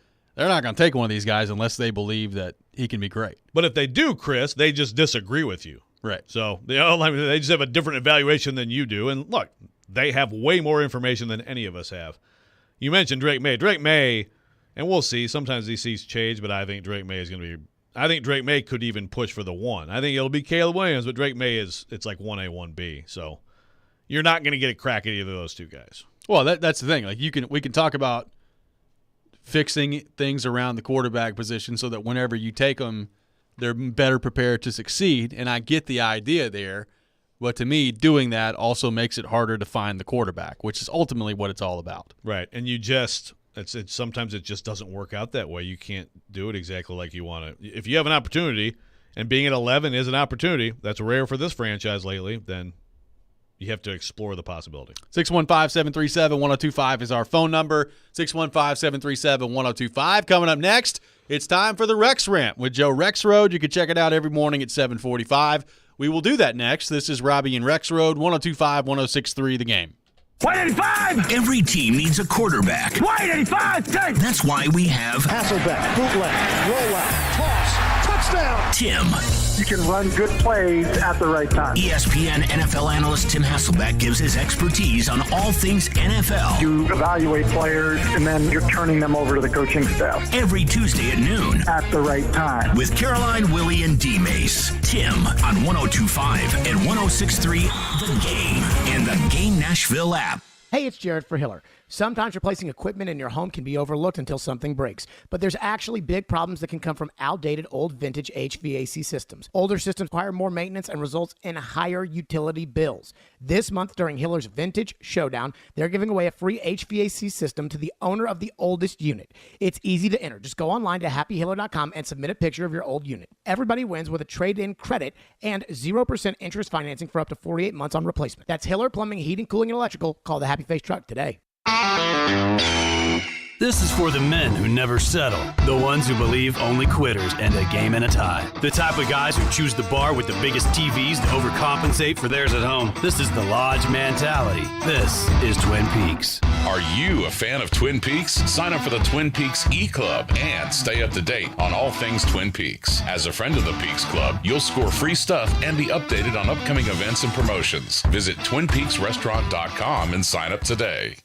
take one of these guys unless they believe that he can be great. But if they do, Chris, they just disagree with you. Right. So they just have a different evaluation than you do. And look, they have way more information than any of us have. You mentioned Drake May. Drake May, and we'll see. Sometimes these seats change, but I think Drake May is going to be – I think Drake May could even push for the 1. I think it'll be Caleb Williams, but Drake May it's like 1A, 1B. So you're not going to get a crack at either of those two guys. Well, that's the thing. Like we can talk about fixing things around the quarterback position so that whenever you take them, they're better prepared to succeed, and I get the idea there. But to me, doing that also makes it harder to find the quarterback, which is ultimately what it's all about. Right, and sometimes it just doesn't work out that way. You can't do it exactly like you want to. If you have an opportunity, and being at 11 is an opportunity, that's rare for this franchise lately, then you have to explore the possibility. 615-737-1025 is our phone number, 615-737-1025. Coming up next, it's time for the Rex Rant with Joe Rexrode. You can check it out every morning at 7:45. We will do that next. This is Robby and Rexrode, 102.5, 106.3 The Game. 185! Every team needs a quarterback. 185! That's why we have Hasselbeck, bootleg, rollout, toss, touchdown. Tim. You can run good plays at the right time. ESPN NFL analyst Tim Hasselbeck gives his expertise on all things NFL. You evaluate players, and then you're turning them over to the coaching staff. Every Tuesday at noon. At the right time. With Caroline, Willie, and D-Mace. Tim on 102.5 and 106.3 The Game and the Game Nashville app. Hey, it's Jared for Hiller. Sometimes replacing equipment in your home can be overlooked until something breaks, but there's actually big problems that can come from outdated old vintage HVAC systems. Older systems require more maintenance and results in higher utility bills. This month during Hiller's Vintage Showdown, they're giving away a free HVAC system to the owner of the oldest unit. It's easy to enter. Just go online to happyhiller.com and submit a picture of your old unit. Everybody wins with a trade-in credit and 0% interest financing for up to 48 months on replacement. That's Hiller Plumbing, Heating, Cooling, and Electrical. Call the Happy Face Truck today. This is for the men who never settle, the ones who believe only quitters end a game and a tie, the type of guys who choose the bar with the biggest TVs to overcompensate for theirs at home. This is the Lodge mentality. This is Twin Peaks. Are you a fan of Twin Peaks? Sign up for the Twin Peaks E-Club and stay up to date on all things Twin Peaks. As a friend of the Peaks Club, you'll score free stuff and be updated on upcoming events and promotions. Visit TwinPeaksRestaurant.com and sign up today.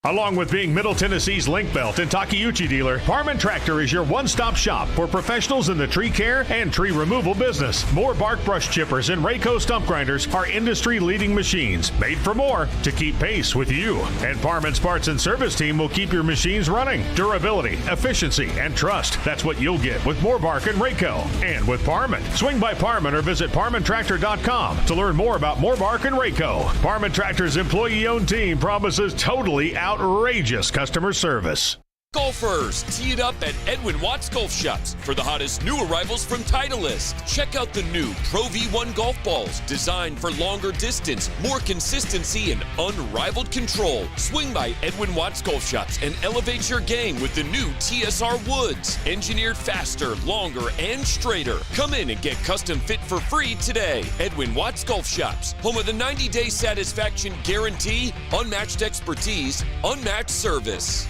Along with being Middle Tennessee's Link Belt and Takeuchi dealer, Parman Tractor is your one-stop shop for professionals in the tree care and tree removal business. More bark brush chippers and Rayco stump grinders are industry-leading machines made for more to keep pace with you. And Parman's parts and service team will keep your machines running. Durability, efficiency, and trust. That's what you'll get with more bark and Rayco. And with Parman. Swing by Parman or visit ParmanTractor.com to learn more about more bark and Rayco. Parman Tractor's employee-owned team promises totally outrageous customer service. Golfers, tee it up at Edwin Watts Golf Shops for the hottest new arrivals from Titleist. Check out the new Pro V1 golf balls, designed for longer distance, more consistency, and unrivaled control. Swing by Edwin Watts Golf Shops and elevate your game with the new TSR Woods, engineered faster, longer, and straighter. Come in and get custom fit for free today. Edwin Watts Golf Shops, home of the 90-day satisfaction guarantee, unmatched expertise, unmatched service.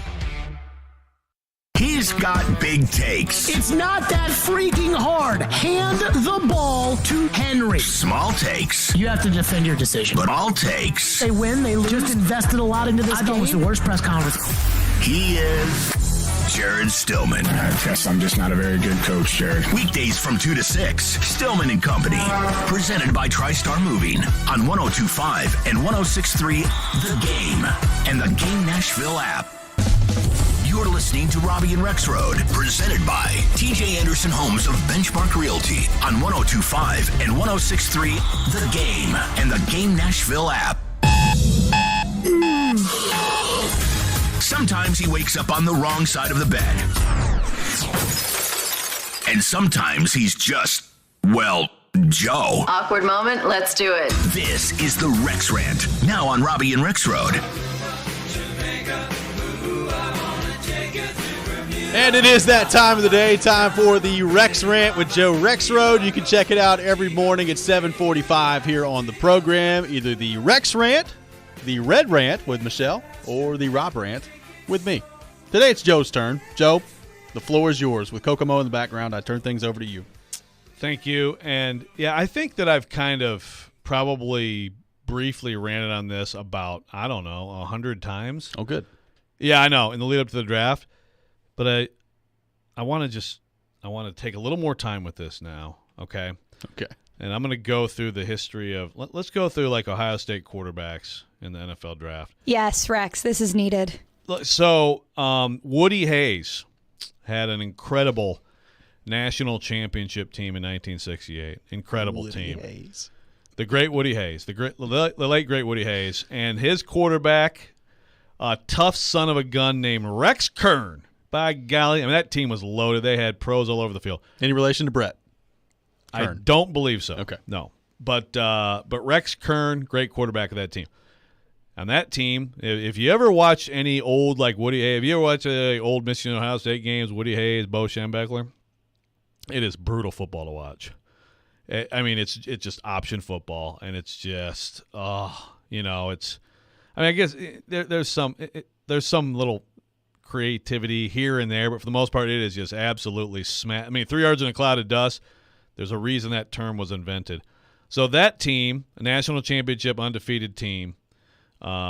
He's got big takes. It's not that freaking hard. Hand the ball to Henry. Small takes. You have to defend your decision. But all takes. They win, they lose. Just invested a lot into this game. I thought it was the worst press conference. He is Jared Stillman. I guess I'm just not a very good coach, Jared. Weekdays from 2 to 6, Stillman and Company. Presented by TriStar Moving on 102.5 and 106.3 The Game and the Game Nashville app. You're listening to Robby and Rexrode, presented by TJ Anderson Homes of Benchmark Realty on 102.5 and 106.3 The Game and the Game Nashville app. Sometimes he wakes up on the wrong side of the bed. And sometimes he's just, well, Joe. Awkward moment, let's do it. This is the Rex Rant, now on Robby and Rexrode. And it is that time of the day, time for the Rex Rant with Joe Rexrode. You can check it out every morning at 7:45 here on the program. Either the Rex Rant, the Red Rant with Michelle, or the Rob Rant with me. Today it's Joe's turn. Joe, the floor is yours. With Kokomo in the background, I turn things over to you. Thank you. And, yeah, I think that I've kind of probably briefly ranted on this about, 100 times. Oh, good. Yeah, I know, in the lead up to the draft. But I want to take a little more time with this now, okay? Okay. And I'm going to go through the history of let's go through like Ohio State quarterbacks in the NFL draft. Yes, Rex, this is needed. So Woody Hayes had an incredible national championship team in 1968. Incredible Woody team. Hayes. The great Woody Hayes, the late great Woody Hayes, and his quarterback, a tough son of a gun named Rex Kern. By golly, that team was loaded. They had pros all over the field. Any relation to Brett Kern? I don't believe so. Okay. No. But Rex Kern, great quarterback of that team. On that team, if you ever watch any old, like Woody Hayes, if you ever watch old Michigan Ohio State games, Woody Hayes, Bo Schembechler, it is brutal football to watch. It's just option football, and it's just, it's – I guess there's some little – creativity here and there, but for the most part, it is just absolutely 3 yards in a cloud of dust. There's a reason that term was invented. So that team, a national championship undefeated team,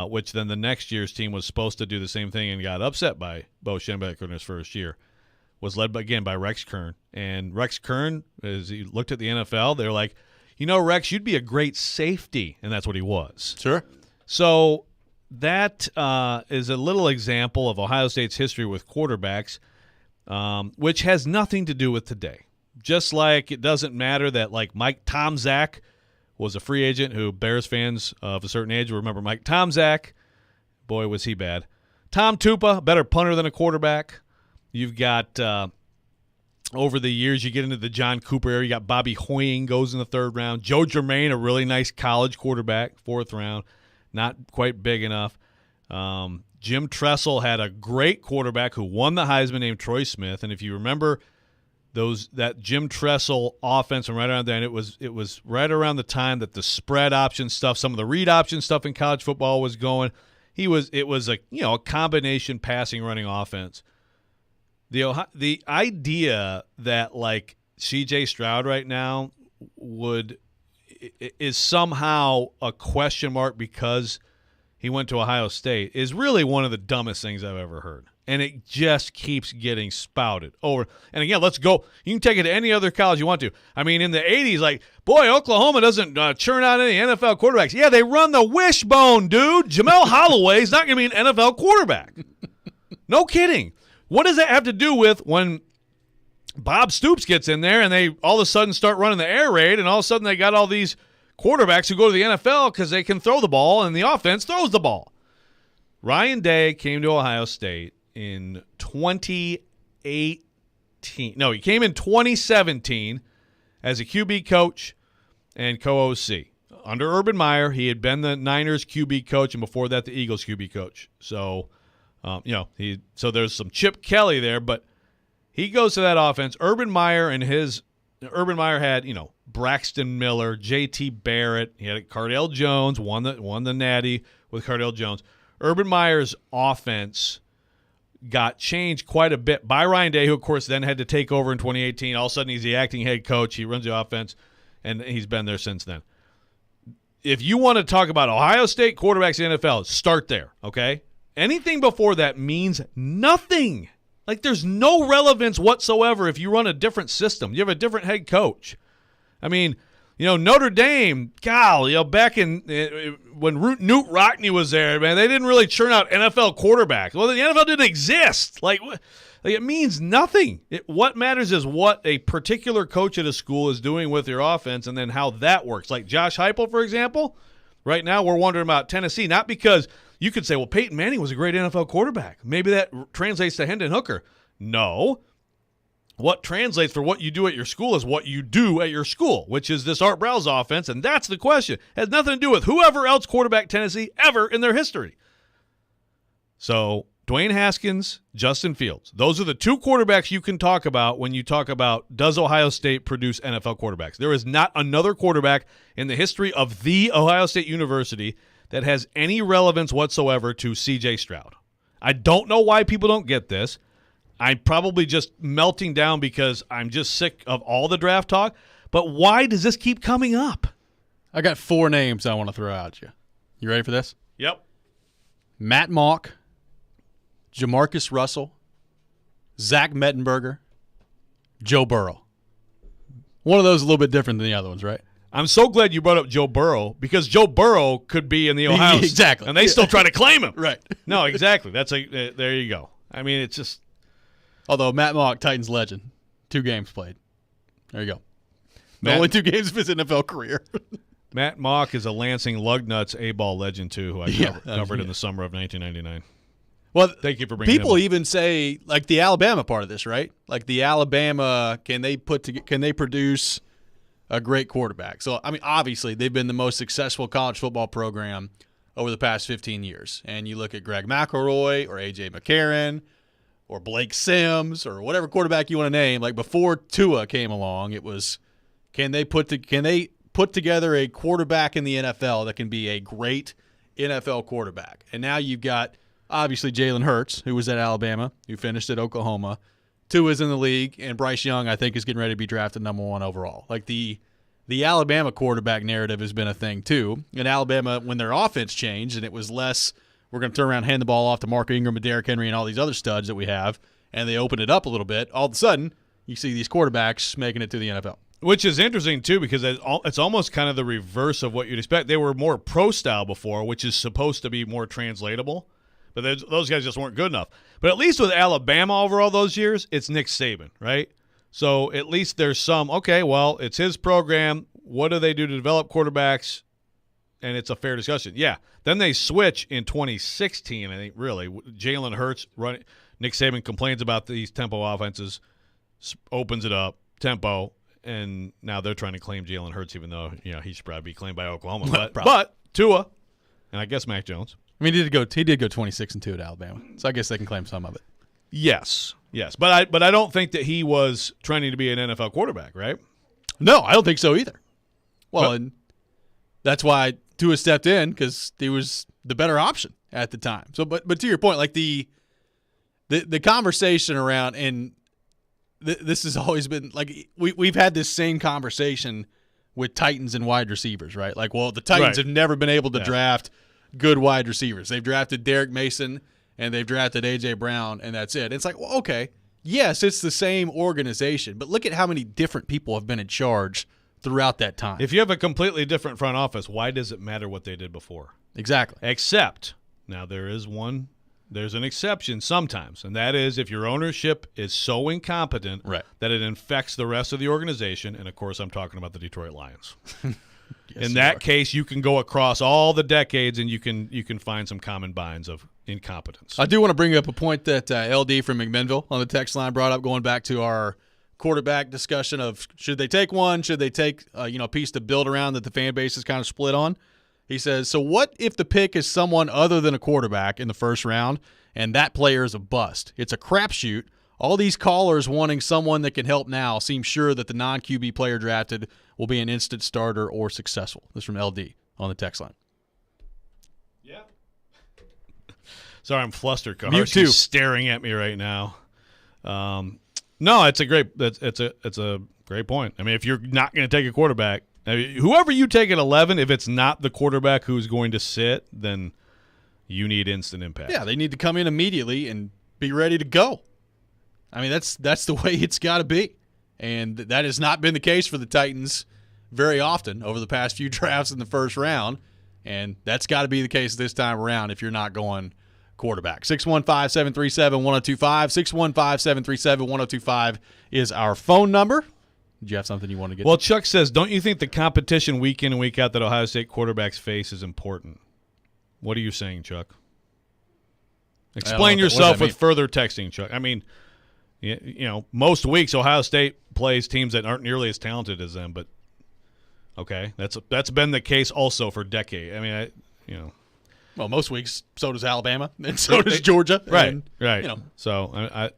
which then the next year's team was supposed to do the same thing and got upset by Bo Schembechler in his first year, was led by Rex Kern. And Rex Kern, as he looked at the NFL, they were like, Rex, you'd be a great safety, and that's what he was. Sure. So that is a little example of Ohio State's history with quarterbacks, which has nothing to do with today. Just like it doesn't matter that like Mike Tomczak was a free agent who Bears fans of a certain age will remember Mike Tomczak. Boy, was he bad. Tom Tupa, better punter than a quarterback. You've got over the years, you get into the John Cooper era. You got Bobby Hoying goes in the 3rd round. Joe Germain, a really nice college quarterback, 4th round. Not quite big enough. Jim Tressel had a great quarterback who won the Heisman named Troy Smith. And if you remember that Jim Tressel offense from right around then, it was right around the time that the spread option stuff, some of the read option stuff in college football was going. It was a combination passing running offense. The idea that like C.J. Stroud right now is somehow a question mark because he went to Ohio State is really one of the dumbest things I've ever heard. And it just keeps getting spouted over. And again, let's go. You can take it to any other college you want to. I mean, in the 80s, like, boy, Oklahoma doesn't churn out any NFL quarterbacks. Yeah, they run the wishbone, dude. Jamel Holloway is not going to be an NFL quarterback. No kidding. What does that have to do with when Bob Stoops gets in there and they all of a sudden start running the air raid and all of a sudden they got all these quarterbacks who go to the NFL because they can throw the ball and the offense throws the ball? Ryan Day came to Ohio State in 2018. No, he came in 2017 as a QB coach and co-OC. Under Urban Meyer, he had been the Niners QB coach and before that the Eagles QB coach. So, so there's some Chip Kelly there, but he goes to that offense. Urban Meyer had, Braxton Miller, J.T. Barrett. He had Cardale Jones, won the Natty with Cardale Jones. Urban Meyer's offense got changed quite a bit by Ryan Day, who, of course, then had to take over in 2018. All of a sudden, he's the acting head coach. He runs the offense, and he's been there since then. If you want to talk about Ohio State quarterbacks in the NFL, start there, okay? Anything before that means nothing. Like, there's no relevance whatsoever if you run a different system. You have a different head coach. I mean, Notre Dame, back in when Newt Rockne was there, man, they didn't really churn out NFL quarterbacks. Well, the NFL didn't exist. Like it means nothing. What matters is what a particular coach at a school is doing with your offense and then how that works. Like Josh Heupel, for example, right now we're wondering about Tennessee, not because you could say, well, Peyton Manning was a great NFL quarterback. Maybe that translates to Hendon Hooker. No. What translates for what you do at your school is what you do at your school, which is this Art Browse offense, and that's the question. It has nothing to do with whoever else quarterbacked Tennessee ever in their history. So Dwayne Haskins, Justin Fields, those are the two quarterbacks you can talk about when you talk about does Ohio State produce NFL quarterbacks. There is not another quarterback in the history of the Ohio State University that has any relevance whatsoever to C.J. Stroud. I don't know why people don't get this. I'm probably just melting down because I'm just sick of all the draft talk. But why does this keep coming up? I got 4 names I want to throw at you. You ready for this? Yep. Matt Mock, Jamarcus Russell, Zach Mettenberger, Joe Burrow. One of those is a little bit different than the other ones, right? I'm so glad you brought up Joe Burrow because Joe Burrow could be in the Ohio exactly, and they still try to claim him. Right? No, exactly. There you go. I mean, it's just. Although Matt Mock, Titans legend, 2 games played. There you go. Only 2 games of his NFL career. Matt Mock is a Lansing Lugnuts A-ball legend too, who I covered in the summer of 1999. Well, thank you for bringing. People even say like the Alabama part of this, right? Like the Alabama, can they produce a great quarterback? So I mean, obviously they've been the most successful college football program over the past 15 years. And you look at Greg McElroy or A.J. McCarron or Blake Sims or whatever quarterback you want to name. Like before Tua came along, it was can they put together a quarterback in the NFL that can be a great NFL quarterback? And now you've got obviously Jalen Hurts, who was at Alabama, who finished at Oklahoma. Tua's in the league, and Bryce Young, I think, is getting ready to be drafted number 1 overall. Like the Alabama quarterback narrative has been a thing too. And Alabama, when their offense changed and it was less, we're going to turn around and hand the ball off to Mark Ingram and Derrick Henry and all these other studs that we have, and they open it up a little bit, all of a sudden you see these quarterbacks making it to the NFL. Which is interesting, too, because it's almost kind of the reverse of what you'd expect. They were more pro-style before, which is supposed to be more translatable. But those guys just weren't good enough. But at least with Alabama over all those years, it's Nick Saban, right? So at least there's some, okay, well, it's his program. What do they do to develop quarterbacks? And it's a fair discussion. Yeah. Then they switch in 2016, I think, really. Jalen Hurts running. Nick Saban complains about these tempo offenses, opens it up, tempo, and now they're trying to claim Jalen Hurts, even though he should probably be claimed by Oklahoma. But Tua, and I guess Mac Jones. I mean, he did go 26-2 at Alabama, so I guess they can claim some of it. Yes, but I don't think that he was training to be an NFL quarterback, right? No, I don't think so either. Well, and that's why Tua stepped in, because he was the better option at the time. So, but to your point, like the conversation around, and this has always been like we've had this same conversation with Titans and wide receivers, right? Like, well, the Titans have never been able to draft good wide receivers. They've drafted Derek Mason and they've drafted A.J. Brown, and that's it. It's like, well, okay, yes, it's the same organization, but look at how many different people have been in charge throughout that time. If you have a completely different front office, why does it matter what they did before? Exactly. Except, now there's an exception sometimes, and that is if your ownership is so incompetent that it infects the rest of the organization, and of course I'm talking about the Detroit Lions. In that case, you can go across all the decades and you can find some common binds of incompetence. I do want to bring up a point that LD from McMinnville on the text line brought up, going back to our quarterback discussion of should they take one, should they take a piece to build around that the fan base is kind of split on. He says, so what if the pick is someone other than a quarterback in the first round and that player is a bust? It's a crapshoot. All these callers wanting someone that can help now seem sure that the non-QB player drafted will be an instant starter or successful. This is from LD on the text line. Yeah. Sorry, I'm flustered. He's staring at me right now. No, it's a great point. I mean, if you're not going to take a quarterback, whoever you take at 11, if it's not the quarterback who's going to sit, then you need instant impact. Yeah, they need to come in immediately and be ready to go. I mean, that's the way it's got to be. And that has not been the case for the Titans very often over the past few drafts in the first round. And that's got to be the case this time around if you're not going quarterback. 615-737-1025. 615-737-1025 is our phone number. Did you have something you want to get to? Well, Chuck says, don't you think the competition week in and week out that Ohio State quarterbacks face is important? What are you saying, Chuck? Explain yourself with further texting, Chuck. I mean, most weeks Ohio State plays teams that aren't nearly as talented as them, but okay, that's been the case also for decades. I mean, well, most weeks so does Alabama and so does Georgia. Right. So I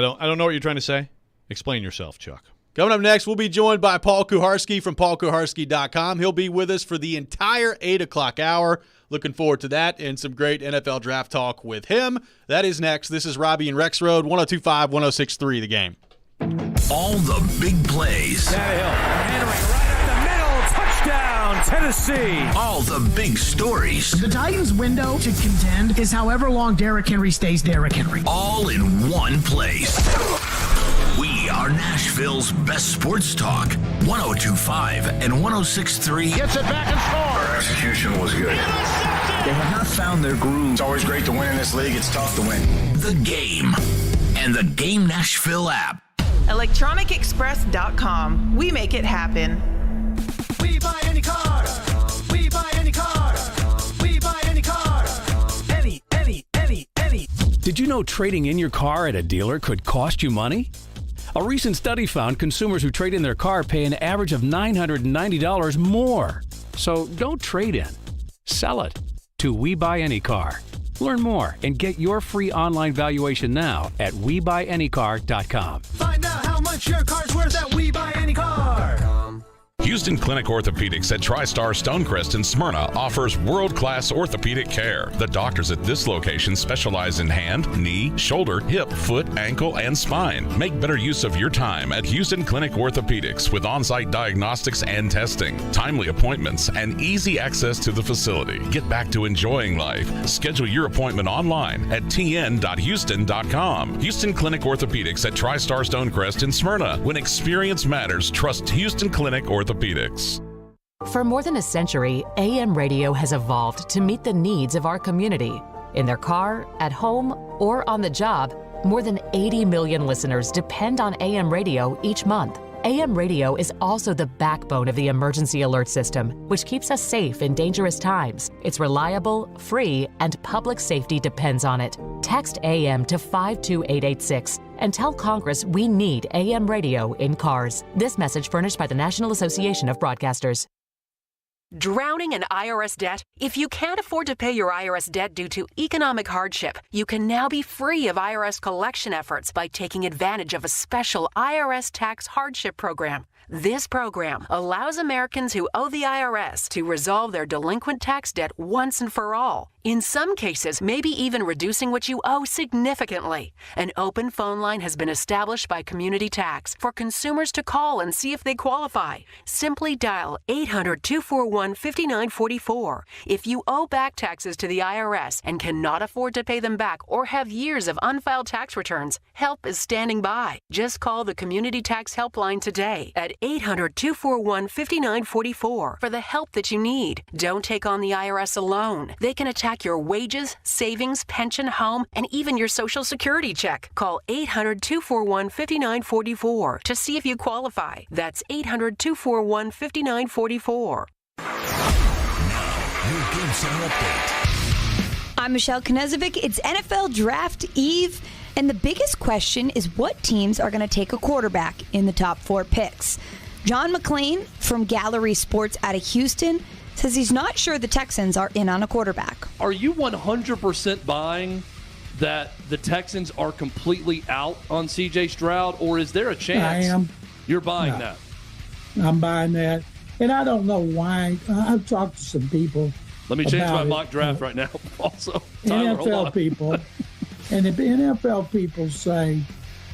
don't know what you're trying to say. Explain yourself, Chuck. Coming up next, we'll be joined by Paul Kuharsky from paulkuharsky.com. He'll be with us for the entire 8 o'clock hour. Looking forward to that and some great NFL draft talk with him. That is next. This is Robby and Rexrode, 102.5, 106.3 The Game. All the big plays. Henry right up the middle. Touchdown, Tennessee. All the big stories. The Titans' window to contend is however long Derrick Henry stays Derrick Henry. All in one place. We are Nashville's best sports talk. 102.5 and 106.3. Gets it back and scores. Our execution was good. They have not found their groove. It's always great to win in this league. It's tough to win. The Game and the Game Nashville app. ElectronicExpress.com. We make it happen. We buy any car. We buy any car. We buy any car. Any. Did you know trading in your car at a dealer could cost you money? A recent study found consumers who trade in their car pay an average of $990 more. So don't trade in. Sell it to We Buy Any Car. Learn more and get your free online valuation now at WeBuyAnyCar.com. Find out how much your car's worth at We Buy Any Car. Houston Clinic Orthopedics at TriStar Stonecrest in Smyrna offers world-class orthopedic care. The doctors at this location specialize in hand, knee, shoulder, hip, foot, ankle, and spine. Make better use of your time at Houston Clinic Orthopedics with on-site diagnostics and testing, timely appointments, and easy access to the facility. Get back to enjoying life. Schedule your appointment online at tn.houston.com. Houston Clinic Orthopedics at TriStar Stonecrest in Smyrna. When experience matters, trust Houston Clinic Orthopedics. For more than a century, AM radio has evolved to meet the needs of our community. In their car, at home, or on the job, more than 80 million listeners depend on AM radio each month. AM radio is also the backbone of the emergency alert system, which keeps us safe in dangerous times. It's reliable, free, and public safety depends on it. Text AM to 52886 and tell Congress we need AM radio in cars. This message furnished by the National Association of Broadcasters. Drowning in IRS debt? If you can't afford to pay your IRS debt due to economic hardship, you can now be free of IRS collection efforts by taking advantage of a special IRS tax hardship program. This program allows Americans who owe the IRS to resolve their delinquent tax debt once and for all. In some cases, maybe even reducing what you owe significantly. An open phone line has been established by Community Tax for consumers to call and see if they qualify. Simply dial 800-241-5944. If you owe back taxes to the IRS and cannot afford to pay them back or have years of unfiled tax returns, help is standing by. Just call the Community Tax Helpline today at 800-241-5944 for the help that you need. Don't take on the IRS alone. They can attack your wages, savings, pension, home, and even your Social Security check. Call 800-241-5944 to see if you qualify. That's 800-241-5944. Your Game Center update. I'm Michelle Knezovic. It's NFL Draft Eve, and the biggest question is what teams are going to take a quarterback in the top 4 picks. John McClain from Gallery Sports out of Houston says he's not sure the Texans are in on a quarterback. Are you 100% buying that the Texans are completely out on C.J. Stroud, or is there a chance I am. You're buying that? I'm buying that. And I don't know why. I've talked to some people. Let me change my mock draft right now also. Tyler, NFL people. And the NFL people say,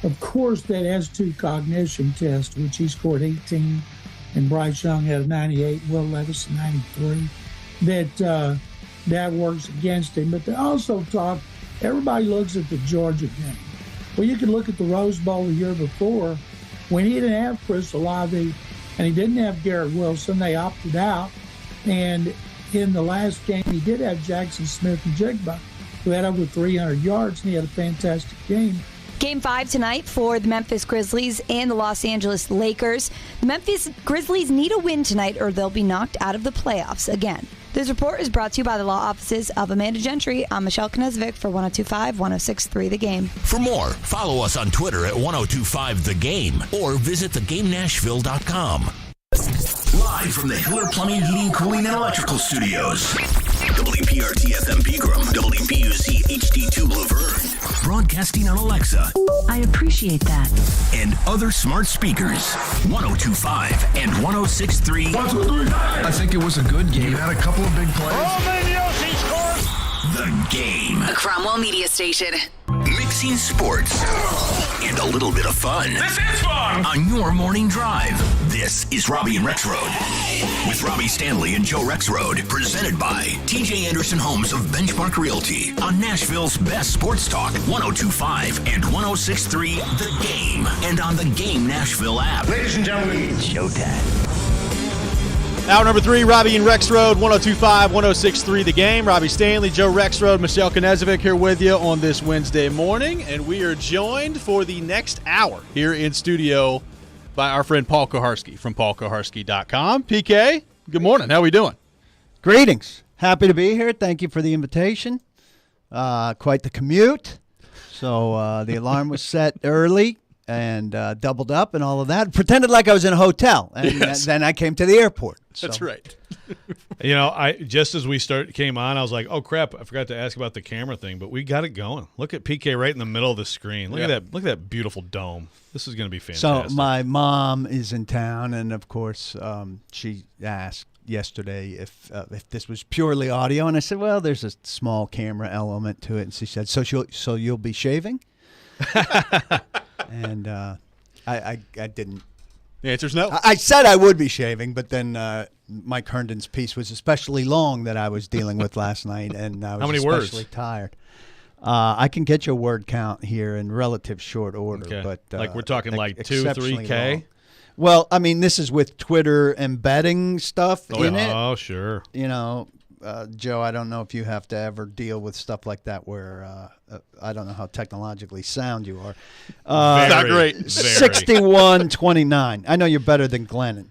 of course, that S2 cognition test, which he scored 18, and Bryce Young had a 98, Will Levis a 93, that works against him. But they also talk, everybody looks at the Georgia game. Well, you can look at the Rose Bowl the year before. When he didn't have Chris Olave and he didn't have Garrett Wilson, they opted out. And in the last game, he did have Jackson Smith and Jigba, who had over 300 yards, and he had a fantastic game. Game 5 tonight for the Memphis Grizzlies and the Los Angeles Lakers. The Memphis Grizzlies need a win tonight or they'll be knocked out of the playoffs again. This report is brought to you by the law offices of Amanda Gentry. I'm Michelle Knezovic for 102.5, 106.3 The Game. For more, follow us on Twitter at 102.5 The Game or visit thegamenashville.com. Live from the Hiller Plumbing, Heating, Cooling, and Electrical Studios. WPRT FM Pegram, WPUZ HD2 Laverne. Broadcasting on Alexa. I appreciate that. And other smart speakers. 102.5 and 106.3. 1, 2, 3. I think it was a good game. You had a couple of big plays. The Game. A Cromwell media station. Mixing sports and a little bit of fun. This is fun! On your morning drive. This is Robby and Rexrode. With Robby Stanley and Joe Rexrode. Presented by TJ Anderson Homes of Benchmark Realty. On Nashville's best sports talk. 102.5 and 106.3 The Game. And on the Game Nashville app. Ladies and gentlemen, it's showtime. Hour number 3, Robby and Rexrode, 102.5, 106.3 The Game. Robby Stanley, Joe Rexrode, Michelle Knezovic here with you on this Wednesday morning. And we are joined for the next hour here in studio by our friend Paul Koharski from paulkoharski.com. PK, good morning. How are we doing? Greetings. Happy to be here. Thank you for the invitation. Quite the commute. So the alarm was set early. and doubled up and all of that. Pretended like I was in a hotel, and then I came to the airport. So. That's right. I just as we came on, I was like, "Oh crap! I forgot to ask about the camera thing." But we got it going. Look at PK right in the middle of the screen. Look at that! Look at that beautiful dome. This is going to be fantastic. So my mom is in town, and of course, she asked yesterday if this was purely audio, and I said, "Well, there's a small camera element to it." And she said, "So you'll be shaving?" And I didn't. The answer's no. I said I would be shaving, but then Mike Herndon's piece was especially long that I was dealing with last night, and I was How many especially words? tired. I can get your word count here in relative short order, Okay. but Like we're talking like 2, exceptionally 3K? long. Well, I mean, this is with Twitter embedding stuff in it. Oh, sure. Joe, I don't know if you have to ever deal with stuff like that where I don't know how technologically sound you are. Not great. 61-29. I know you're better than Glennon.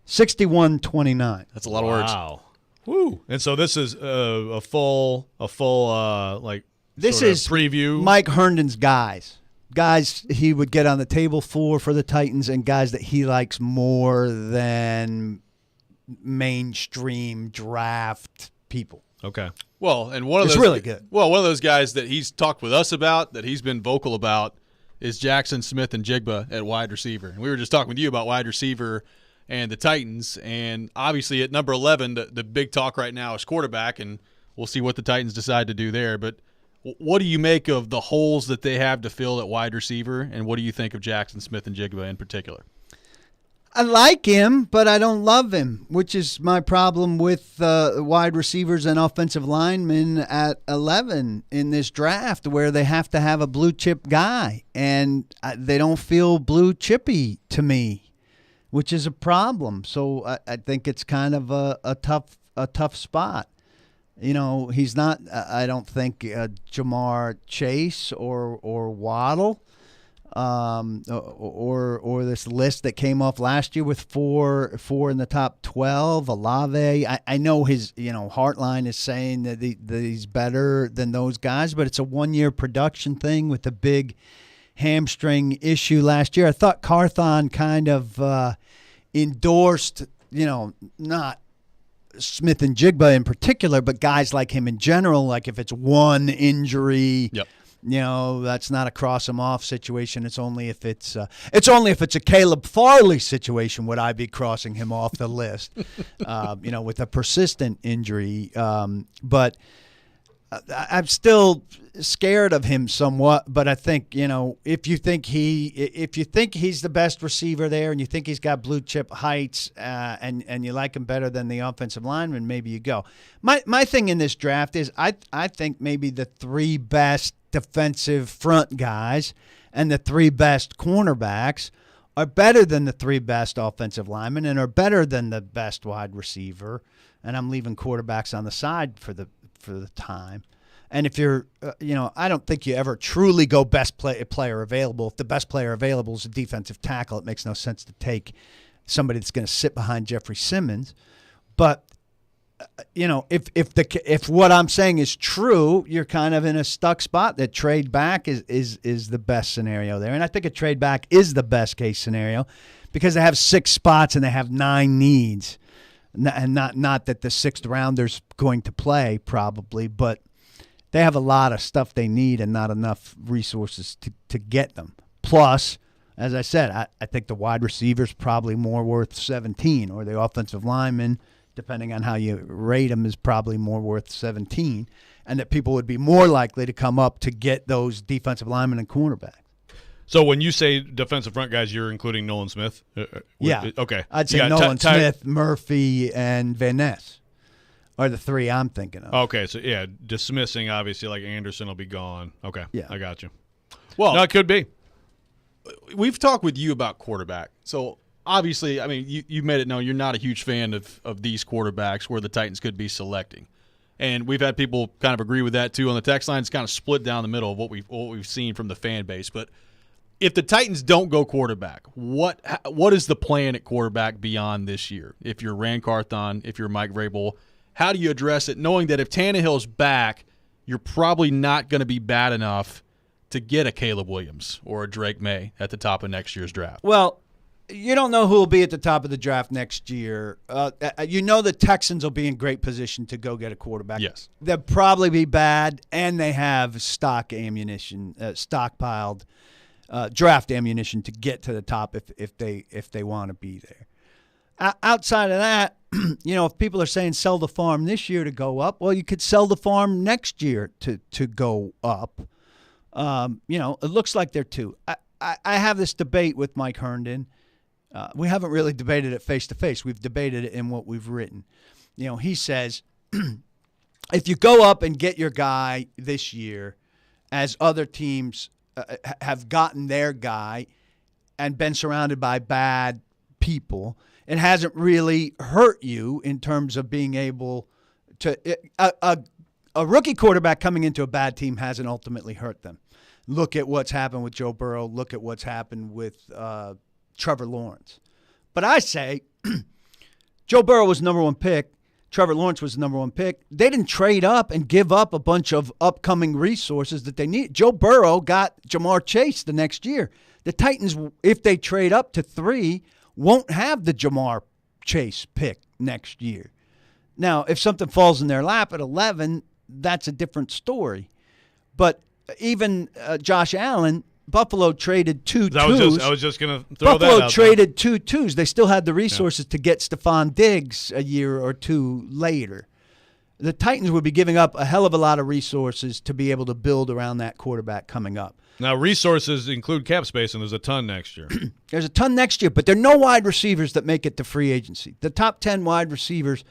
61-29. That's a lot of words. Wow. Woo. And so this is a full like this sort of is preview. Mike Herndon's guys he would get on the table for the Titans, and guys that he likes more than mainstream draft people. Okay. Well, and one of It's those really good. Well, one of those guys that he's talked with us about, that he's been vocal about, is Jackson Smith and Jigba at wide receiver. And we were just talking with you about wide receiver and the Titans, and obviously at number 11, the big talk right now is quarterback, and we'll see what the Titans decide to do there. But what do you make of the holes that they have to fill at wide receiver, and what do you think of Jackson Smith and Jigba in particular? I like him, but I don't love him, which is my problem with wide receivers and offensive linemen at 11 in this draft, where they have to have a blue chip guy, and they don't feel blue chippy to me, which is a problem. So I think it's kind of a tough spot. He's not. I don't think Jamar Chase or Waddle. Or this list that came off last year with four in the top 12. Olave, I know his Heartline is saying that he's better than those guys, but it's a 1-year production thing with a big hamstring issue last year. I thought Carthon kind of endorsed, not Smith and Jigba in particular, but guys like him in general. Like if it's one injury. Yep. That's not a cross him off situation. It's only if it's a Caleb Farley situation would I be crossing him off the list. With a persistent injury. But I'm still scared of him somewhat. But I think if you think he's the best receiver there, and you think he's got blue chip heights, and you like him better than the offensive lineman, maybe you go. My thing in this draft is I think maybe the 3 best defensive front guys and the 3 best cornerbacks are better than the 3 best offensive linemen and are better than the best wide receiver. And I'm leaving quarterbacks on the side for the time. And if you're, I don't think you ever truly go best player available. If the best player available is a defensive tackle, it makes no sense to take somebody that's going to sit behind Jeffrey Simmons. But if what I'm saying is true, you're kind of in a stuck spot. That trade back is the best scenario there, and I think a trade back is the best case scenario because they have 6 spots and they have 9 needs, and not that the 6th rounder's going to play probably, but they have a lot of stuff they need and not enough resources to get them. Plus, as I said, I think the wide receiver's probably more worth 17, or the offensive lineman, depending on how you rate them, is probably more worth 17, and that people would be more likely to come up to get those defensive linemen and cornerbacks. So when you say defensive front guys, you're including Nolan Smith? Yeah. Okay. I'd say Nolan Smith, Murphy, and Van Ness are the 3 I'm thinking of. Okay. So, yeah, dismissing, obviously, like Anderson will be gone. Okay. Yeah. I got you. Well, no, it could be. We've talked with you about quarterback. So, obviously, I mean, you made it known you're not a huge fan of these quarterbacks where the Titans could be selecting. And we've had people kind of agree with that, too. On the text line, it's kind of split down the middle of what we've seen from the fan base. But if the Titans don't go quarterback, what is the plan at quarterback beyond this year? If you're Rand Carthon, if you're Mike Vrabel, how do you address it, knowing that if Tannehill's back, you're probably not going to be bad enough to get a Caleb Williams or a Drake May at the top of next year's draft? Well, you don't know who will be at the top of the draft next year. You know the Texans will be in great position to go get a quarterback. Yes. They'll probably be bad, and they have stock ammunition, stockpiled draft ammunition to get to the top if they want to be there. Outside of that, if people are saying sell the farm this year to go up, well, you could sell the farm next year to go up. It looks like they're two. I have this debate with Mike Herndon. We haven't really debated it face-to-face. We've debated it in what we've written. He says, if you go up and get your guy this year, as other teams have gotten their guy and been surrounded by bad people, it hasn't really hurt you in terms of being able to a rookie quarterback coming into a bad team hasn't ultimately hurt them. Look at what's happened with Joe Burrow. Look at what's happened with Trevor Lawrence. But I say Joe Burrow was the number one pick. Trevor Lawrence was the number one pick. They didn't trade up and give up a bunch of upcoming resources that they need. Joe Burrow got Jamar Chase the next year. The Titans, if they trade up to 3, won't have the Jamar Chase pick next year. Now, if something falls in their lap at 11, that's a different story. But even Josh Allen, Buffalo traded 2 twos. I was just going to throw that out. Buffalo traded 2 twos. They still had the resources to get Stephon Diggs a year or two later. The Titans would be giving up a hell of a lot of resources to be able to build around that quarterback coming up. Now, resources include cap space, and there's a ton next year. There's a ton next year, but there are no wide receivers that make it to free agency. The top 10 wide receivers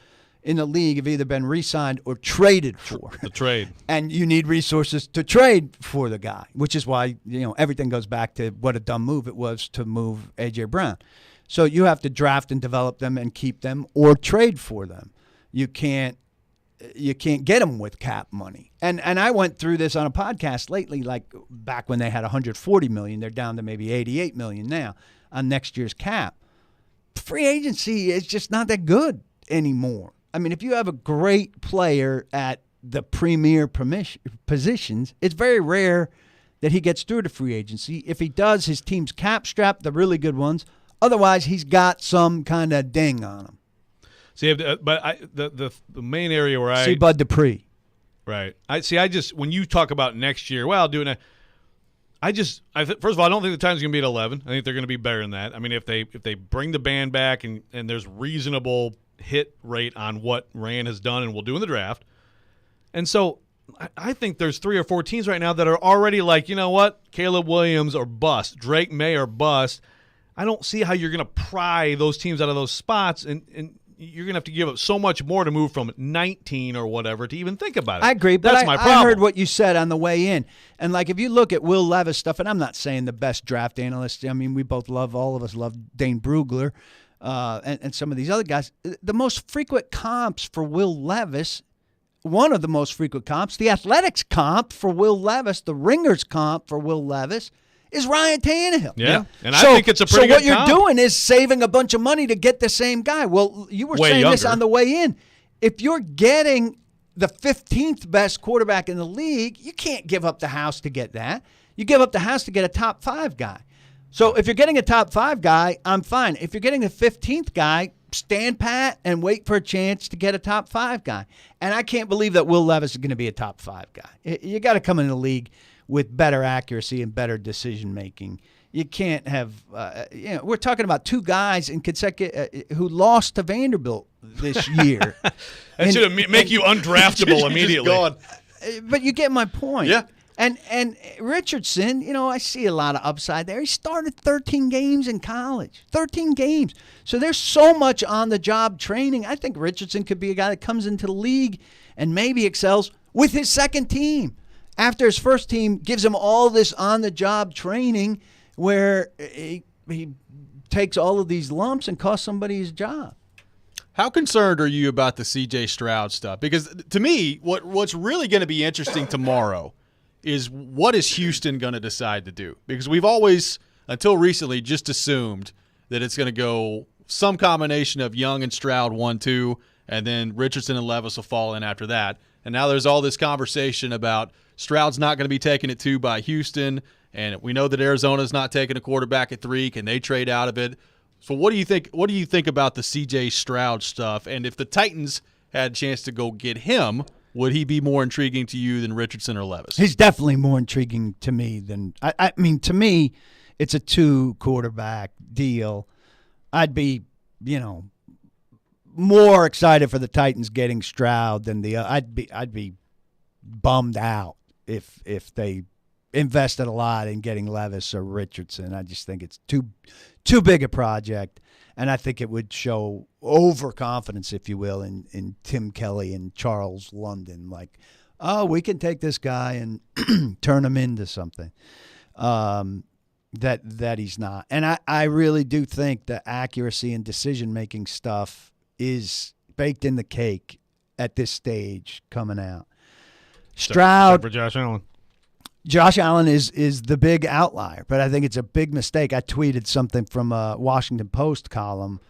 in the league have either been re-signed or traded for. The trade. And you need resources to trade for the guy, which is why, everything goes back to what a dumb move it was to move A.J. Brown. So you have to draft and develop them and keep them or trade for them. You can't get them with cap money. And I went through this on a podcast lately, like back when they had $140 million. They're down to maybe $88 million now on next year's cap. Free agency is just not that good anymore. I mean, if you have a great player at the premier positions, it's very rare that he gets through to free agency. If he does, his team's cap strapped, the really good ones. Otherwise, he's got some kind of ding on him. See, the main area where see Bud Dupree. Right. When you talk about next year, first of all, I don't think the Titans are going to be at 11. I think they're going to be better than that. I mean, if they bring the band back and there's reasonable hit rate on what Rand has done and will do in the draft. And so I think there's 3 or 4 teams right now that are already like, you know what, Caleb Williams or bust, Drake May or bust. I don't see how you're going to pry those teams out of those spots, and you're going to have to give up so much more to move from 19 or whatever to even think about it. I agree, but that's my problem. I heard what you said on the way in. And, if you look at Will Levis stuff, and I'm not saying the best draft analyst. I mean, all of us love Dane Brugler and some of these other guys. The most frequent comps for Will Levis, one of the most frequent comps, the Athletics comp for Will Levis, the Ringers comp for Will Levis, is Ryan Tannehill. Yeah, and I think it's a pretty good So what comp. you're doing is saving a bunch of money to get the same guy. Well, you were saying this on the way in. If you're getting the 15th best quarterback in the league, you can't give up the house to get that. You give up the house to get a top 5 guy. So if you're getting a top 5 guy, I'm fine. If you're getting the 15th guy, stand pat and wait for a chance to get a top 5 guy. And I can't believe that Will Levis is going to be a top 5 guy. You got to come in the league with better accuracy and better decision making. You can't have, we're talking about 2 guys in consecutive who lost to Vanderbilt this year. That should make you undraftable immediately. But you get my point. Yeah. And Richardson, I see a lot of upside there. He started 13 games in college. 13 games. So there's so much on-the-job training. I think Richardson could be a guy that comes into the league and maybe excels with his second team. After his first team gives him all this on-the-job training where he takes all of these lumps and costs somebody his job. How concerned are you about the C.J. Stroud stuff? Because to me, what's really going to be interesting tomorrow is what is Houston going to decide to do? Because we've always, until recently, just assumed that it's going to go some combination of Young and Stroud 1-2, and then Richardson and Levis will fall in after that. And now there's all this conversation about Stroud's not going to be taken at 2 by Houston, and we know that Arizona's not taking a quarterback at 3. Can they trade out of it? So what do you think? What do you think about the C.J. Stroud stuff? And if the Titans had a chance to go get him, would he be more intriguing to you than Richardson or Levis? He's definitely more intriguing to me than I mean, to me, it's a 2-quarterback deal. I'd be, more excited for the Titans getting Stroud than I'd be bummed out if they invested a lot in getting Levis or Richardson. I just think it's too big a project, and I think it would show overconfidence, if you will, in Tim Kelly and Charles London. Like, oh, we can take this guy and turn him into something that he's not. And I really do think the accuracy and decision-making stuff is baked in the cake at this stage coming out. Stroud. Except for Josh Allen. Josh Allen is the big outlier, but I think it's a big mistake. I tweeted something from a Washington Post column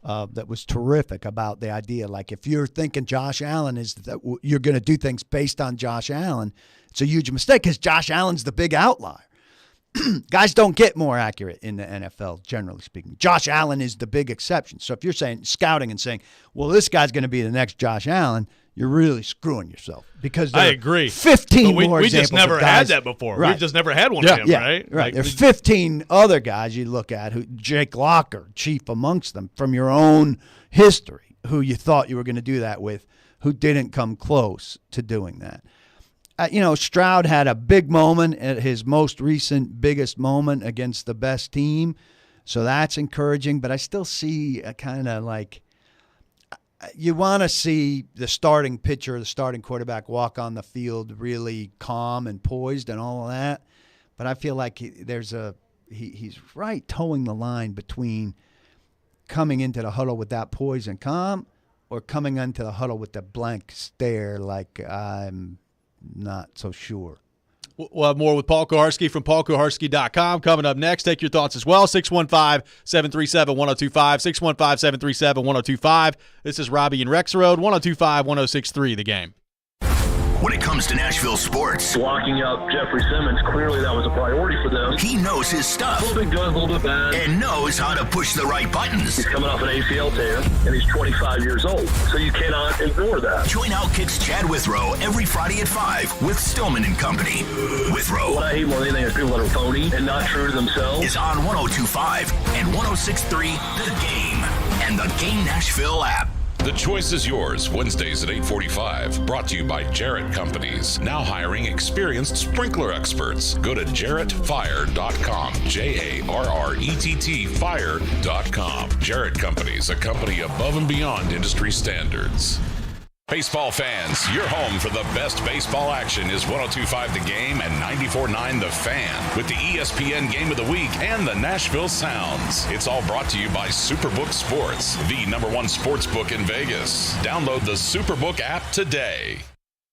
that was terrific about the idea. Like, if you're thinking Josh Allen is that you're going to do things based on Josh Allen, it's a huge mistake because Josh Allen's the big outlier. Guys don't get more accurate in the NFL, generally speaking. Josh Allen is the big exception. So if you're saying scouting and saying, well, this guy's going to be the next Josh Allen, you're really screwing yourself because I agree. 15 but more we just never had that before. Right. We've just never had one of him, right? Right. There's 15 other guys you look at, who Jake Locker, chief amongst them, from your own history, who you thought you were going to do that with, who didn't come close to doing that. Stroud had a big moment at his most recent biggest moment against the best team, so that's encouraging. But I still see a kind of like, you want to see the starting pitcher, the starting quarterback walk on the field really calm and poised and all of that. But I feel like he's right towing the line between coming into the huddle with that poise and calm or coming into the huddle with the blank stare like I'm not so sure. We'll have more with Paul Kuharsky from paulkuharsky.com coming up next. Take your thoughts as well. 615-737-1025, 615-737-1025. This is Robby and Rexrode, 102.5-106.3 The Game. When it comes to Nashville sports, locking up Jeffrey Simmons, clearly that was a priority for them. He knows his stuff. A little bit good, a little bit bad. And knows how to push the right buttons. He's coming off an ACL tear, and he's 25 years old, so you cannot ignore that. Join Outkick's Chad Withrow every Friday at 5 with Stillman and Company. Withrow. What I hate more than anything is people that are phony and not true to themselves. Is on 102.5 and 106.3 The Game and the Game Nashville app. The choice is yours, Wednesdays at 8:45. Brought to you by Jarrett Companies. Now hiring experienced sprinkler experts. Go to jarrettfire.com. JARRETT fire.com. Jarrett Companies, a company above and beyond industry standards. Baseball fans, your home for the best baseball action is 102.5 The Game and 94.9 The Fan with the ESPN Game of the Week and the Nashville Sounds. It's all brought to you by Superbook Sports, the #1 sports book in Vegas. Download the Superbook app today.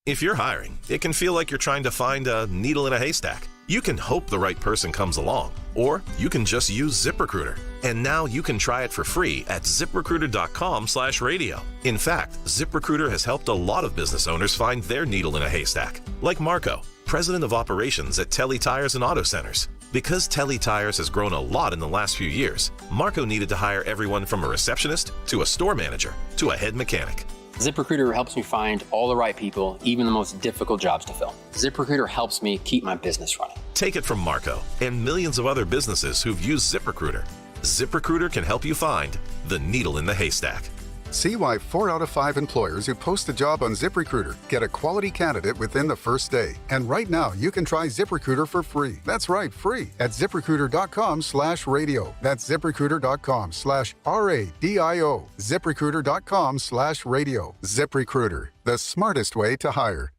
If you're hiring, it can feel like you're trying to find a needle in a haystack. You can hope the right person comes along, or you can just use ZipRecruiter. And now you can try it for free at ZipRecruiter.com/radio. In fact, ZipRecruiter has helped a lot of business owners find their needle in a haystack, like Marco, president of operations at Telly Tires and Auto Centers. Because Telly Tires has grown a lot in the last few years, Marco needed to hire everyone from a receptionist to a store manager to a head mechanic. ZipRecruiter helps me find all the right people, even the most difficult jobs to fill. ZipRecruiter helps me keep my business running. Take it from Marco and millions of other businesses who've used ZipRecruiter. ZipRecruiter can help you find the needle in the haystack. See why 4 out of 5 employers who post a job on ZipRecruiter get a quality candidate within the first day. And right now, you can try ZipRecruiter for free. That's right, free at ZipRecruiter.com/radio. That's ZipRecruiter.com/RADIO. ZipRecruiter.com/radio. ZipRecruiter, the smartest way to hire.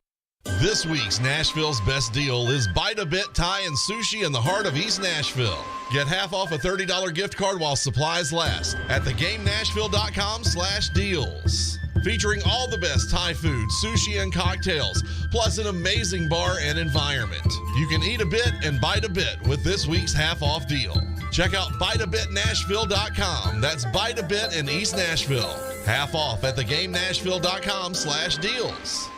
This week's Nashville's best deal is Bite a Bit Thai and Sushi in the heart of East Nashville. Get half off a $30 gift card while supplies last at thegamenashville.com/deals. Featuring all the best Thai food, sushi, and cocktails, plus an amazing bar and environment. You can eat a bit and bite a bit with this week's half-off deal. Check out biteabitnashville.com. That's Bite a Bit in East Nashville. Half off at thegamenashville.com/deals.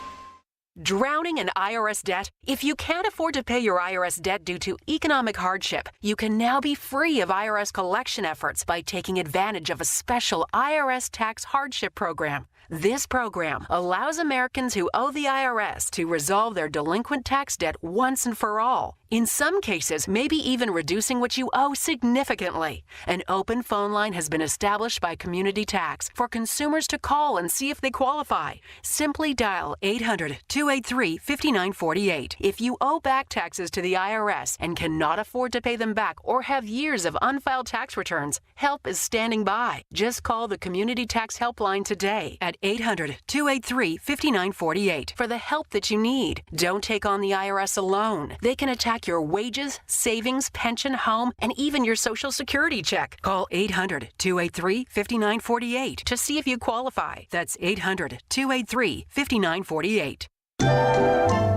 Drowning in IRS debt? If you can't afford to pay your IRS debt due to economic hardship, you can now be free of IRS collection efforts by taking advantage of a special IRS tax hardship program. This program allows Americans who owe the IRS to resolve their delinquent tax debt once and for all. In some cases, maybe even reducing what you owe significantly. An open phone line has been established by Community Tax for consumers to call and see if they qualify. Simply dial 800-283-5948. If you owe back taxes to the IRS and cannot afford to pay them back or have years of unfiled tax returns, help is standing by. Just call the Community Tax Helpline today at 800-283-5948 for the help that you need. Don't take on the IRS alone. They can attack your wages, savings, pension, home, and even your Social Security check. Call 800-283-5948 to see if you qualify. That's 800-283-5948.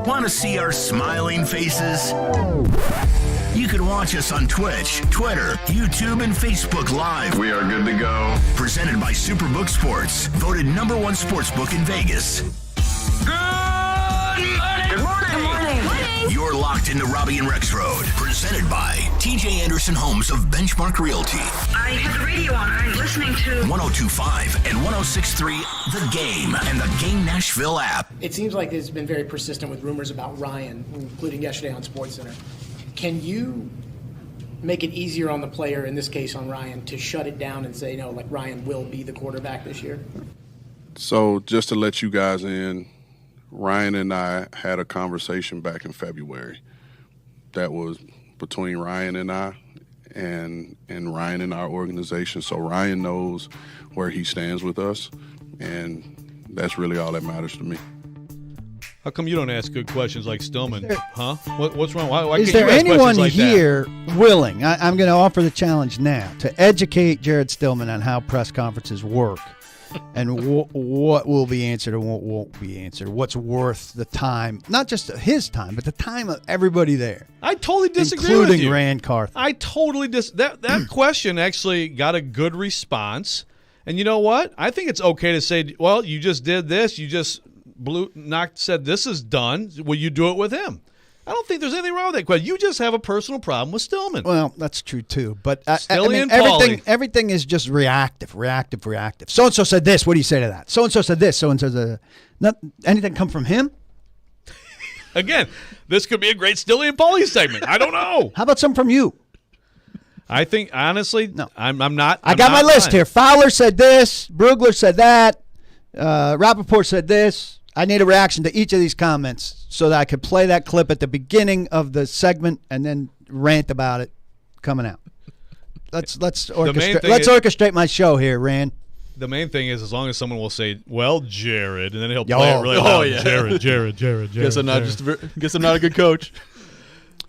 Want to see our smiling faces? You can watch us on Twitch, Twitter, YouTube, and Facebook Live. We are good to go. Presented by Superbook Sports, voted #1 sportsbook in Vegas. Good morning. You're locked into Robby and Rexrode, presented by TJ Anderson Homes of Benchmark Realty. I had the radio on. I'm listening to 102.5 and 106.3 The Game and the Game Nashville app. It seems like it's been very persistent with rumors about Ryan, including yesterday on SportsCenter. Can you make it easier on the player, in this case on Ryan, to shut it down and say, no, like Ryan will be the quarterback this year? So just to let you guys in, Ryan and I had a conversation back in February that was between Ryan and I and Ryan and our organization. So Ryan knows where he stands with us, and that's really all that matters to me. How come you don't ask good questions like Stillman? Huh? What's wrong? Why Is can't there you ask anyone questions like here willing, I'm going to offer the challenge now, to educate Jared Stillman on how press conferences work and what will be answered and what won't be answered, what's worth the time, not just his time, but the time of everybody there. I totally disagree including with you. Rand Carth. I totally that question actually got a good response. And you know what? I think it's okay to say, well, you just did this, you just said this is done. Will you do it with him? I don't think there's anything wrong with that question. You just have a personal problem with Stillman. Well, that's true too. But everything is just reactive. So and so said this. What do you say to that? So and so said this. So and so said not anything come from him. Again, this could be a great Stilly and Paulie segment. I don't know. How about some from you? I think honestly, no. I'm not. I got my list here. Fowler said this. Brugler said that. Rappaport said this. I need a reaction to each of these comments so that I could play that clip at the beginning of the segment and then rant about it coming out. Let's orchestrate my show here, Rand. The main thing is, as long as someone will say, "Well, Jared," and then he'll play it really loud. Yeah. Jared. Guess I'm not a good coach.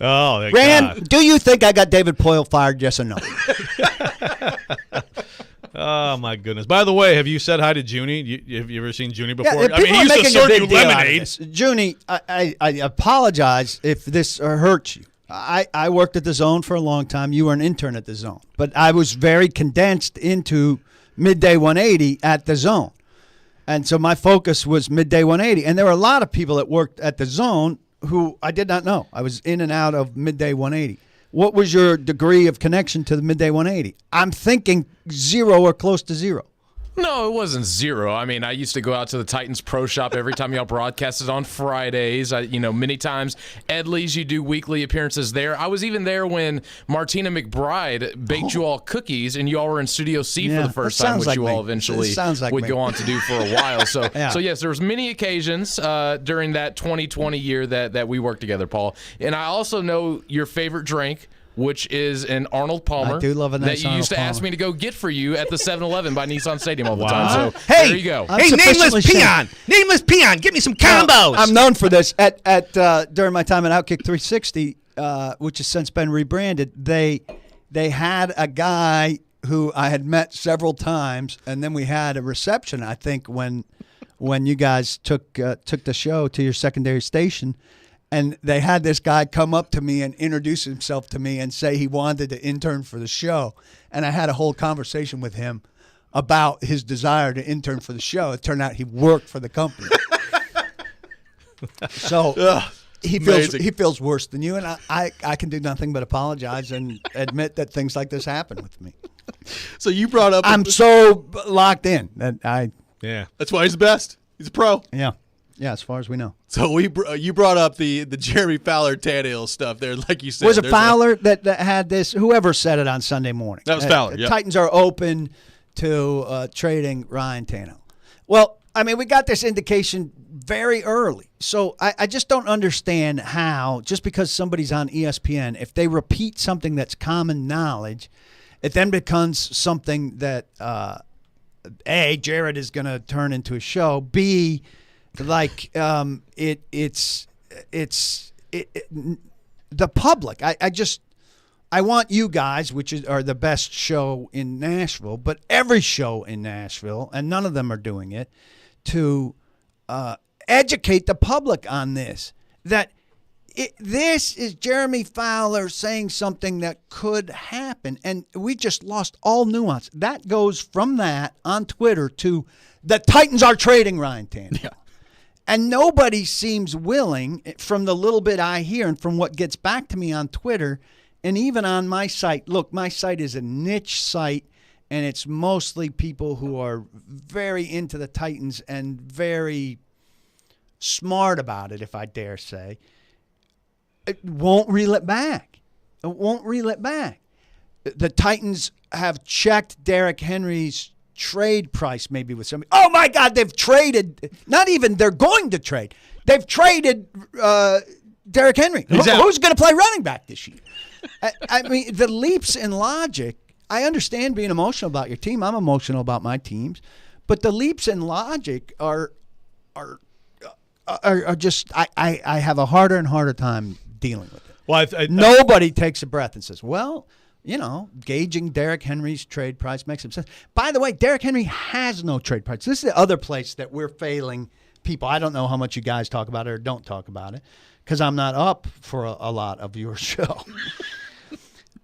Oh, thank Rand, God. do you think I got David Poyle fired? Yes or no? Oh, my goodness. By the way, have you said hi to Junnie? Have you ever seen Junnie before? Yeah, I mean, he used to serve you lemonade. Junnie, I apologize if this hurts you. I worked at the Zone for a long time. You were an intern at the Zone. But I was very condensed into Midday 180 at the Zone. And so my focus was Midday 180. And there were a lot of people that worked at the Zone who I did not know. I was in and out of Midday 180. What was your degree of connection to the Midday 180? I'm thinking 0 or close to 0. No, it wasn't 0. I mean, I used to go out to the Titans Pro Shop every time y'all broadcasted on Fridays. Many times. Edley's, you do weekly appearances there. I was even there when Martina McBride baked you all cookies, and you all were in Studio C for the first time, which you all eventually would go on to do for a while. So, so yes, there was many occasions during that 2020 year that we worked together, Paul. And I also know your favorite drink, which is an Arnold Palmer. I do love a nice that you used to Arnold ask Palmer. me to go get for you at the 7-Eleven by Nissan Stadium all the time. So Hey, there you go. Hey, nameless peon! Nameless peon, give me some combos. I'm known for this. At during my time at Outkick 360, which has since been rebranded, they had a guy who I had met several times, and then we had a reception. I think when you guys took the show to your secondary station. And they had this guy come up to me and introduce himself to me and say he wanted to intern for the show. And I had a whole conversation with him about his desire to intern for the show. It turned out he worked for the company. So he amazing. feels worse than you, and I can do nothing but apologize and admit that things like this happen with me. So you brought up. I'm so locked in that Yeah, that's why he's the best. He's a pro. Yeah, as far as we know. So you brought up the Jeremy Fowler Tannehill stuff there, like you said. Was it Fowler that had this? Whoever said it on Sunday morning. That was Fowler. The Titans are open to trading Ryan Tannehill. Well, I mean, we got this indication very early. So I just don't understand how, just because somebody's on ESPN, if they repeat something that's common knowledge, it then becomes something that, A, Jared is going to turn into a show, B, like it's the public. I want you guys, which are the best show in Nashville, but every show in Nashville, and none of them are doing it, to educate the public on this. That this is Jeremy Fowler saying something that could happen, and we just lost all nuance. That goes from that on Twitter to the Titans are trading Ryan Tannehill. Yeah. And nobody seems willing, from the little bit I hear and from what gets back to me on Twitter, and even on my site. Look, my site is a niche site, and it's mostly people who are very into the Titans and very smart about it, if I dare say. It won't reel it back. It won't reel it back. The Titans have checked Derrick Henry's trade price maybe with somebody. Oh, my God, they've traded. Not even they're going to trade. They've traded Derrick Henry. Who's going to play running back this year? I mean, the leaps in logic, I understand being emotional about your team. I'm emotional about my teams. But the leaps in logic are just, I have a harder and harder time dealing with it. Well, nobody takes a breath and says, well, you know, gauging Derrick Henry's trade price makes some sense. By the way, Derrick Henry has no trade price. This is the other place that we're failing people. I don't know how much you guys talk about it or don't talk about it because I'm not up for a lot of your show.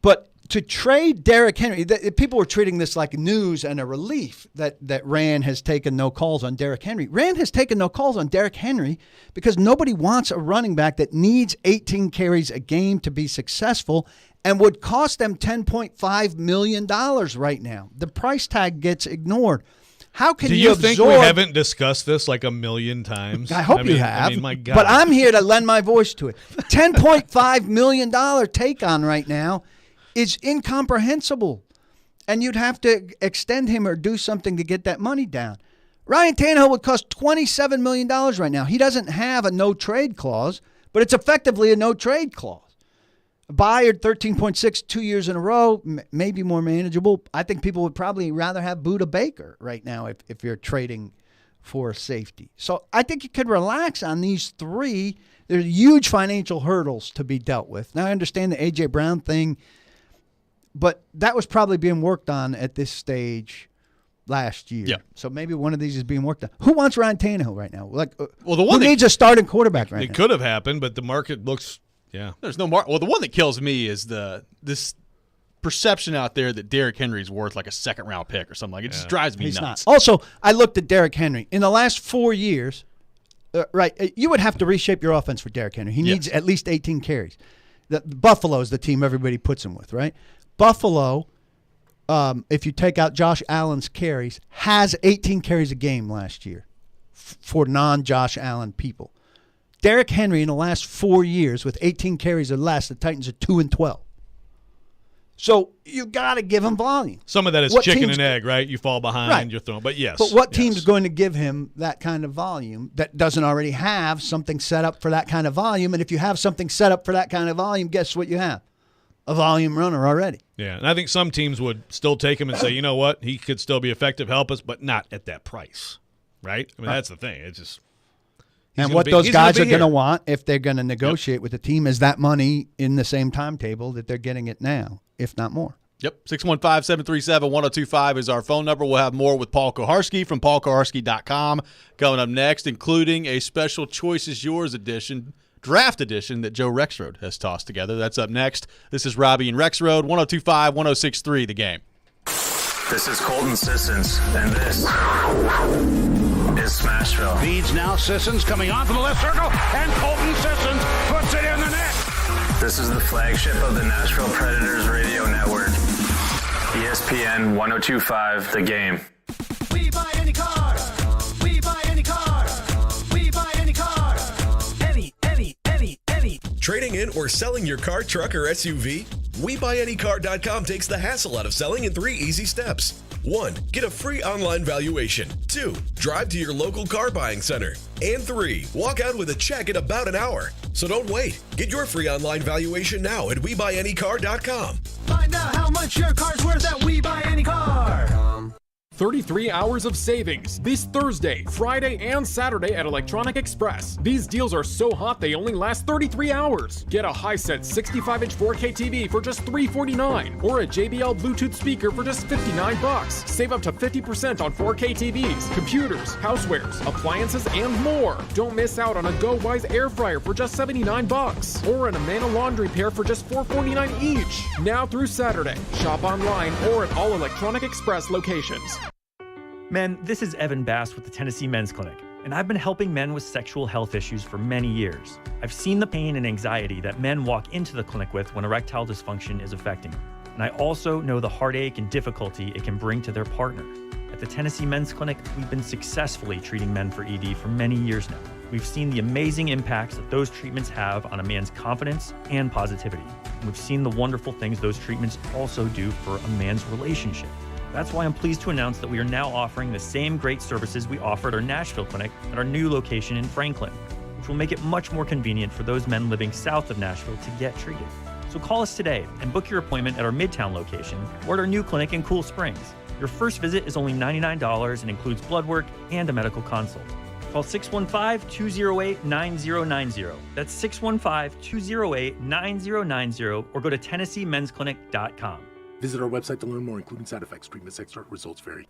But to trade Derrick Henry, people were treating this like news and a relief that Rand has taken no calls on Derrick Henry. Rand has taken no calls on Derrick Henry because nobody wants a running back that needs 18 carries a game to be successful and would cost them $10.5 million right now. The price tag gets ignored. How can you absorb? Do you think we haven't discussed this like a million times? I hope you have. I mean, my God. But I'm here to lend my voice to it. $10.5 million take on right now is incomprehensible. And you'd have to extend him or do something to get that money down. Ryan Tannehill would cost $27 million right now. He doesn't have a no-trade clause, but it's effectively a no-trade clause. Bayard, 13.6, 2 years in a row, maybe more manageable. I think people would probably rather have Buda Baker right now if you're trading for safety. So I think you could relax on these three. There's huge financial hurdles to be dealt with. Now, I understand the A.J. Brown thing, but that was probably being worked on at this stage last year. Yeah. So maybe one of these is being worked on. Who wants Ryan Tannehill right now? Well, the one who needs a starting quarterback right now? It could have happened, but the market looks... Yeah, there's no Well, the one that kills me is this perception out there that Derrick Henry's worth like a second-round pick or something. Like it just drives me He's nuts. Not. Also, I looked at Derrick Henry in the last 4 years. You would have to reshape your offense for Derrick Henry. He needs at least 18 carries. The Buffalo is the team everybody puts him with, right? Buffalo, if you take out Josh Allen's carries, has 18 carries a game last year for non-Josh Allen people. Derrick Henry in the last 4 years with 18 carries or less, the Titans are 2-12. So you got to give him volume. Some of that is chicken and egg, right? You fall behind, you're thrown. But yes. But what team's going to give him that kind of volume that doesn't already have something set up for that kind of volume? And if you have something set up for that kind of volume, guess what you have? A volume runner already. Yeah, and I think some teams would still take him and say, you know what, he could still be effective, help us, but not at that price, right? I mean, that's the thing. It's just. And what those guys are going to want if they're going to negotiate with the team is that money in the same timetable that they're getting it now, if not more. Yep. 615-737-1025 is our phone number. We'll have more with Paul Koharski from paulkoharski.com coming up next, including a special Choice is Yours edition, draft edition that Joe Rexrode has tossed together. That's up next. This is Robby and Rexrode, 102.5, 106.3, The Game. This is Colton Sissons, and this is Smashville. Feeds now Sissons coming onto the left circle, and Colton Sissons puts it in the net. This is the flagship of the Nashville Predators radio network. ESPN 1025, The Game. We buy any car. We buy any car. We buy any car. Any. Trading in or selling your car, truck, or SUV? WeBuyAnyCar.com takes the hassle out of selling in 3 easy steps. 1. Get a free online valuation. 2. Drive to your local car buying center. And 3. Walk out with a check in about an hour. So don't wait. Get your free online valuation now at WeBuyAnyCar.com. Find out how much your car's worth at WeBuyAnyCar. 33 hours of savings this Thursday, Friday, and Saturday at Electronic Express. These deals are so hot they only last 33 hours. Get a Hisense 65-inch 4K TV for just $349, or a JBL Bluetooth speaker for just $59. Save up to 50% on 4K TVs, computers, housewares, appliances, and more. Don't miss out on a Go Wise air fryer for just $79, or an Amana laundry pair for just $449 each. Now through Saturday. Shop online or at all Electronic Express locations. Men, this is Evan Bass with the Tennessee Men's Clinic, and I've been helping men with sexual health issues for many years. I've seen the pain and anxiety that men walk into the clinic with when erectile dysfunction is affecting them. And I also know the heartache and difficulty it can bring to their partner. At the Tennessee Men's Clinic, we've been successfully treating men for ED for many years now. We've seen the amazing impacts that those treatments have on a man's confidence and positivity. And we've seen the wonderful things those treatments also do for a man's relationship. That's why I'm pleased to announce that we are now offering the same great services we offer at our Nashville clinic at our new location in Franklin, which will make it much more convenient for those men living south of Nashville to get treated. So call us today and book your appointment at our Midtown location or at our new clinic in Cool Springs. Your first visit is only $99 and includes blood work and a medical consult. Call 615-208-9090. That's 615-208-9090 or go to TennesseeMen'sClinic.com. Visit our website to learn more, including side effects. Treatments, extra results vary.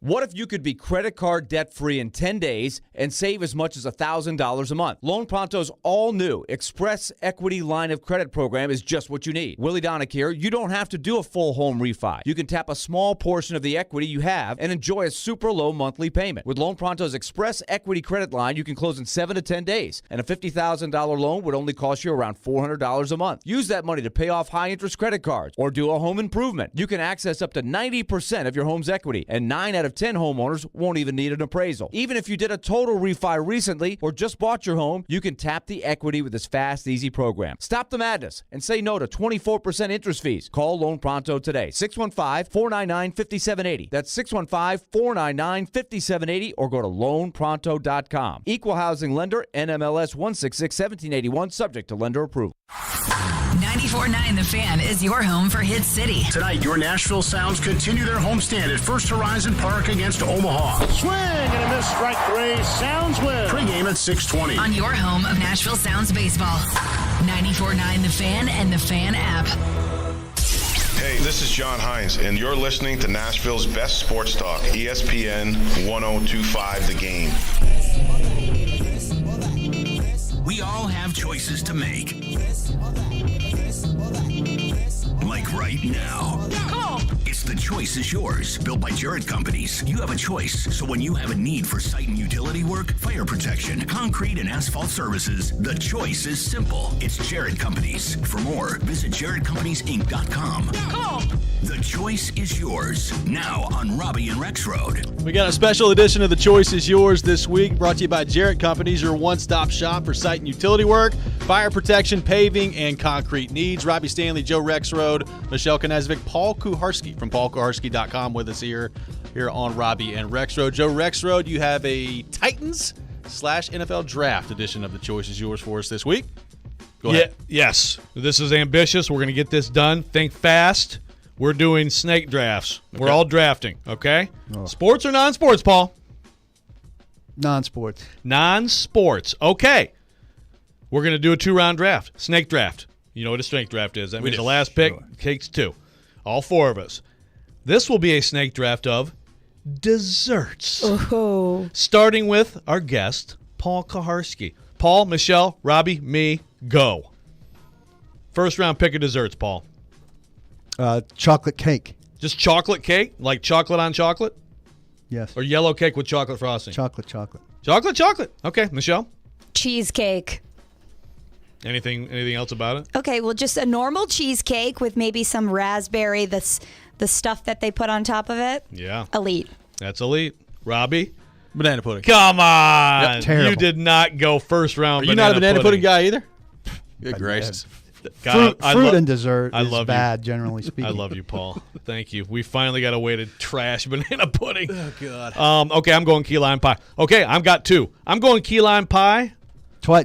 What if you could be credit card debt-free in 10 days and save as much as $1,000 a month? Loan Pronto's all-new Express Equity Line of Credit program is just what you need. Willie Donick here. You don't have to do a full home refi. You can tap a small portion of the equity you have and enjoy a super low monthly payment. With Loan Pronto's Express Equity Credit Line, you can close in 7 to 10 days, and a $50,000 loan would only cost you around $400 a month. Use that money to pay off high-interest credit cards or do a home improvement. You can access up to 90% of your home's equity, and 9 out of 10 homeowners won't even need an appraisal. Even if you did a total refi recently or just bought your home, you can tap the equity with this fast, easy program. Stop the madness and say no to 24% interest fees. Call Loan Pronto today. 615-499-5780. That's 615-499-5780 or go to loanpronto.com. Equal housing lender, NMLS 166-1781, subject to lender approval. 94.9 The Fan is your home for Hit City. Tonight, your Nashville Sounds continue their homestand at First Horizon Park against Omaha. Swing and a miss, strike 3. Sounds win. Pre-game at 6:20. On your home of Nashville Sounds baseball. 94.9 The Fan and the Fan app. Hey, this is John Hines, and you're listening to Nashville's best sports talk, ESPN 1025 The Game. We all have choices to make. Like right now. It's The Choice is Yours, built by Jarrett Companies. You have a choice, so when you have a need for site and utility work, fire protection, concrete, and asphalt services, the choice is simple. It's Jarrett Companies. For more, visit JarrettCompaniesInc.com. The Choice is Yours, now on Robby and Rexrode. We got a special edition of The Choice is Yours this week, brought to you by Jarrett Companies, your one-stop shop for site and utility work, fire protection, paving, and concrete needs. Robby Stanley, Joe Rexrode, Michelle Konezvic, Paul Kuharski from PaulKuharski.com with us here on Robby and Rexrode. Joe Rexrode, you have a Titans/NFL Draft edition of The Choice is Yours for us this week. Go ahead. Yes. This is ambitious. We're going to get this done. Think fast. We're doing snake drafts. Okay. We're all drafting, okay? Oh. Sports or non-sports, Paul? Non-sports. Non-sports. Okay. We're going to do a 2-round draft. Snake draft. You know what a snake draft is. That means the last pick takes 2. All 4 of us. This will be a snake draft of desserts. Oh. Starting with our guest, Paul Kuharski. Paul, Michelle, Robby, me, go. First round pick of desserts, Paul. Chocolate cake. Just chocolate cake? Like chocolate on chocolate? Yes. Or yellow cake with chocolate frosting? Chocolate. Chocolate. Okay, Michelle? Cheesecake. Anything else about it? Okay, well, just a normal cheesecake with maybe some raspberry, the stuff that they put on top of it. Yeah. Elite. That's elite. Robbie? Banana pudding. Come on. Yep, terrible. You did not go first round. Are you not a banana pudding guy either? Good gracious. Fruit and dessert I is love bad, you. generally speaking. I love you, Paul. Thank you. We finally got a way to trash banana pudding. Oh, God. Okay, I'm going key lime pie. Okay, I've got two. I'm going key lime pie.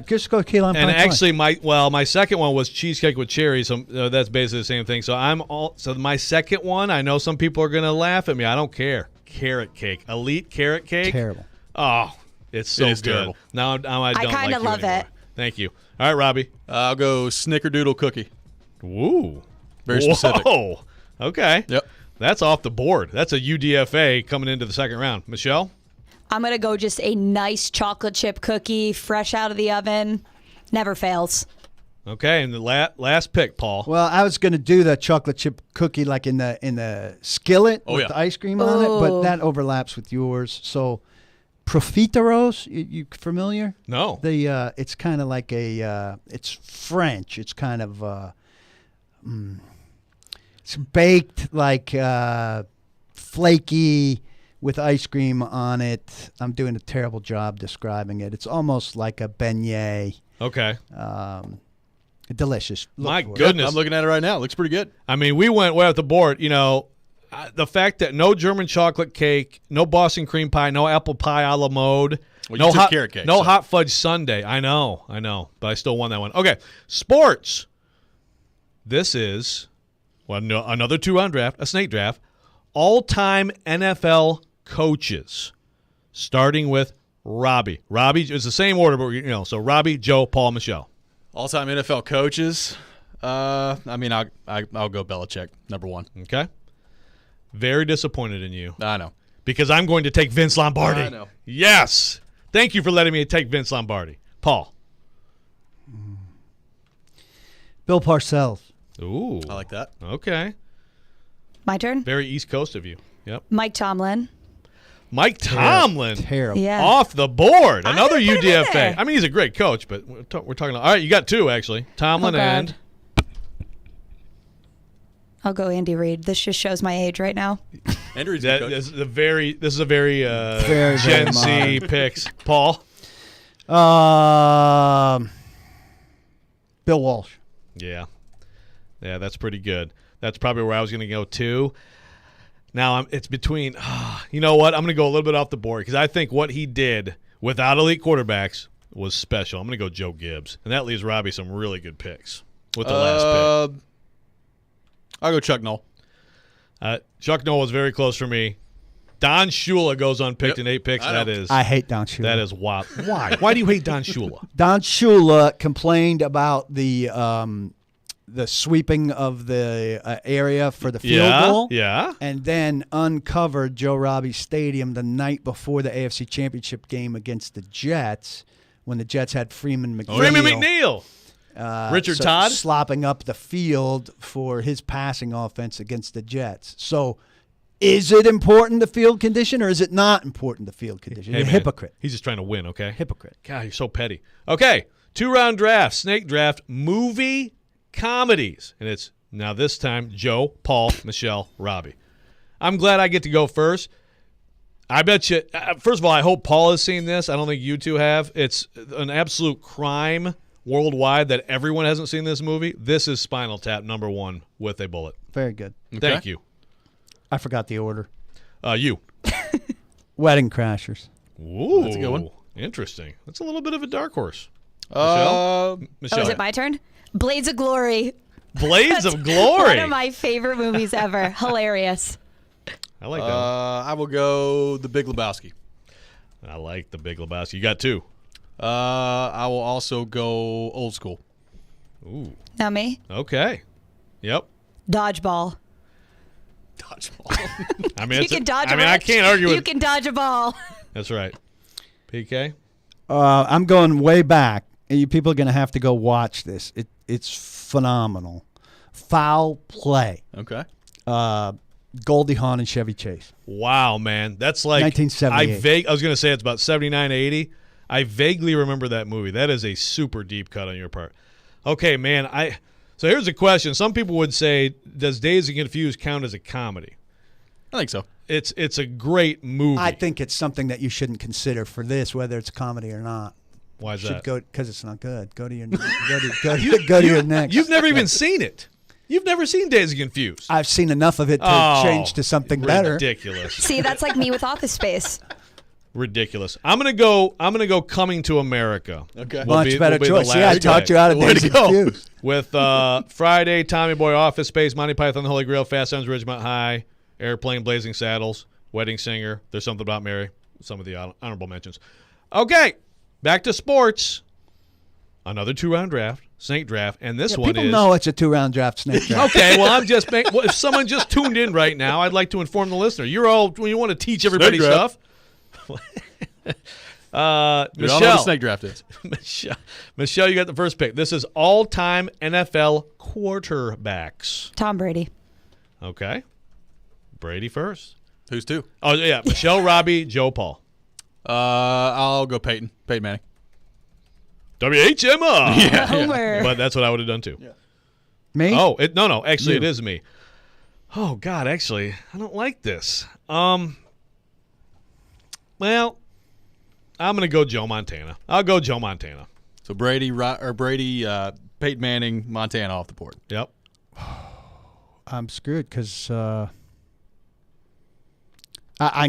Just go key lime pie. And actually, twice. my second one was cheesecake with cherries. So that's basically the same thing. So my second one, I know some people are going to laugh at me. I don't care. Carrot cake. Elite carrot cake. Terrible. Oh, it's so good. Terrible. Now I don't like kind you of love anymore. it. Thank you. All right, Robbie. I'll go snickerdoodle cookie. Woo. Very specific. Whoa. Okay. Yep. That's off the board. That's a UDFA coming into the second round. Michelle? I'm going to go just a nice chocolate chip cookie, fresh out of the oven. Never fails. Okay, and the last pick, Paul. Well, I was going to do the chocolate chip cookie like in the skillet with the ice cream on it, but that overlaps with yours. So, profiteroles, you familiar? No. It's kind of like it's French. It's kind of it's baked like flaky with ice cream on it. I'm doing a terrible job describing it. It's almost like a beignet. Okay. Delicious. My goodness. I'm looking at it right now. It looks pretty good. I mean, we went way off the board. You know, the fact that no German chocolate cake, no Boston cream pie, no apple pie a la mode, Well, no you took hot carrot cake, no so. hot fudge sundae. I know, but I still won that one. Okay, sports. This is another 2-round draft, a snake draft. All-time NFL coaches, starting with Robbie. Robbie is the same order, but so Robbie, Joe, Paul, Michelle. All-time NFL coaches. I'll go Belichick, number one. Okay. Very disappointed in you. I know. Because I'm going to take Vince Lombardi. I know. Yes. Thank you for letting me take Vince Lombardi. Paul. Bill Parcells. Ooh. I like that. Okay. My turn? Very East Coast of you. Yep. Mike Tomlin. Mike Tomlin. Terrible. Yeah. Off the board. I Another didn't put him in UDFA. there. I mean, he's a great coach, but we're talking. All right, you got two, actually. Tomlin Oh, God. and. I'll go Andy Reid. This just shows my age right now. Andrew's This is a very Very, Gen very Z modern. picks. Paul. Bill Walsh. Yeah, that's pretty good. That's probably where I was going to go too. Now it's between. You know what? I'm going to go a little bit off the board because I think what he did without elite quarterbacks was special. I'm going to go Joe Gibbs, and that leaves Robbie some really good picks with the last pick. I'll go Chuck Noll. Chuck Noll was very close for me. Don Shula goes unpicked in 8 picks. I hate Don Shula. That is wild. Why? Why do you hate Don Shula? Don Shula complained about the sweeping of the area for the field goal. Yeah. And then uncovered Joe Robbie Stadium the night before the AFC Championship game against the Jets when the Jets had Freeman McNeil. Freeman McNeil. Richard Todd? Slopping up the field for his passing offense against the Jets. So is it important, the field condition, or is it not important, the field condition? Hey, You're a man, hypocrite. He's just trying to win, okay? Hypocrite. God, you're so petty. Okay, 2-round draft, snake draft, movie comedies. And it's now this time Joe, Paul, Michelle, Robbie. I'm glad I get to go first. I bet you, first of all, I hope Paul has seen this. I don't think you two have. It's an absolute crime worldwide that everyone hasn't seen this movie. This is Spinal Tap #1 with a bullet. Very good. Thank you. I forgot the order. You. Wedding Crashers. Ooh, that's a good one. Interesting. That's a little bit of a dark horse. Oh, Michelle? is it my turn? Blades of Glory. Blades of Glory. One of my favorite movies ever. Hilarious. I like that. I will go The Big Lebowski. I like The Big Lebowski. You got 2. I will also go Old School. Ooh. Now me? Okay. Yep. Dodgeball. Dodgeball. I mean, You can dodge a I wrench. can't argue with. You can dodge a ball. That's right. PK. I'm going way back. You people are going to have to go watch this. It's phenomenal. Foul Play. Okay. Goldie Hawn and Chevy Chase. Wow, man. That's like 1978. I was going to say it's about 79 to 80. I vaguely remember that movie. That is a super deep cut on your part. Okay, man. So here's a question. Some people would say, does Dazed and Confused count as a comedy? I think so. It's a great movie. I think it's something that you shouldn't consider for this, whether it's a comedy or not. Why is that? Because it's not good. Go to your your next. You've never even seen it. You've never seen Dazed and Confused. I've seen enough of it to change to something better. Ridiculous. See, that's like me with Office Space. Ridiculous. I'm gonna go Coming to America. Okay. Much better choice. See, I talked you out of Dazed and Confused. With Friday, Tommy Boy, Office Space, Monty Python, The Holy Grail, Fast Times, Ridgemont High, Airplane, Blazing Saddles, Wedding Singer, There's Something About Mary, some of the honorable mentions. Okay, back to sports. Another 2-round draft, snake draft, and this one people is... know it's a 2-round draft, snake draft. Okay, well, if someone just tuned in right now, I'd like to inform the listener. You want to teach everybody stuff. Michelle, all know what the snake draft is. Michelle, you got the first pick. This is all-time NFL quarterbacks. Tom Brady. Okay. Brady first. Who's two? Oh, yeah. Michelle, Robby, Joe, Paul. I'll go Peyton Manning. WHMR. Yeah. Homer. But that's what I would have done too. Yeah. Me? Oh, no. Actually, You. it is me. Oh, God, actually, I don't like this. Well, I'm going to go Joe Montana. I'll go Joe Montana. So Brady, Peyton Manning, Montana off the board. Yep. I'm screwed because I'm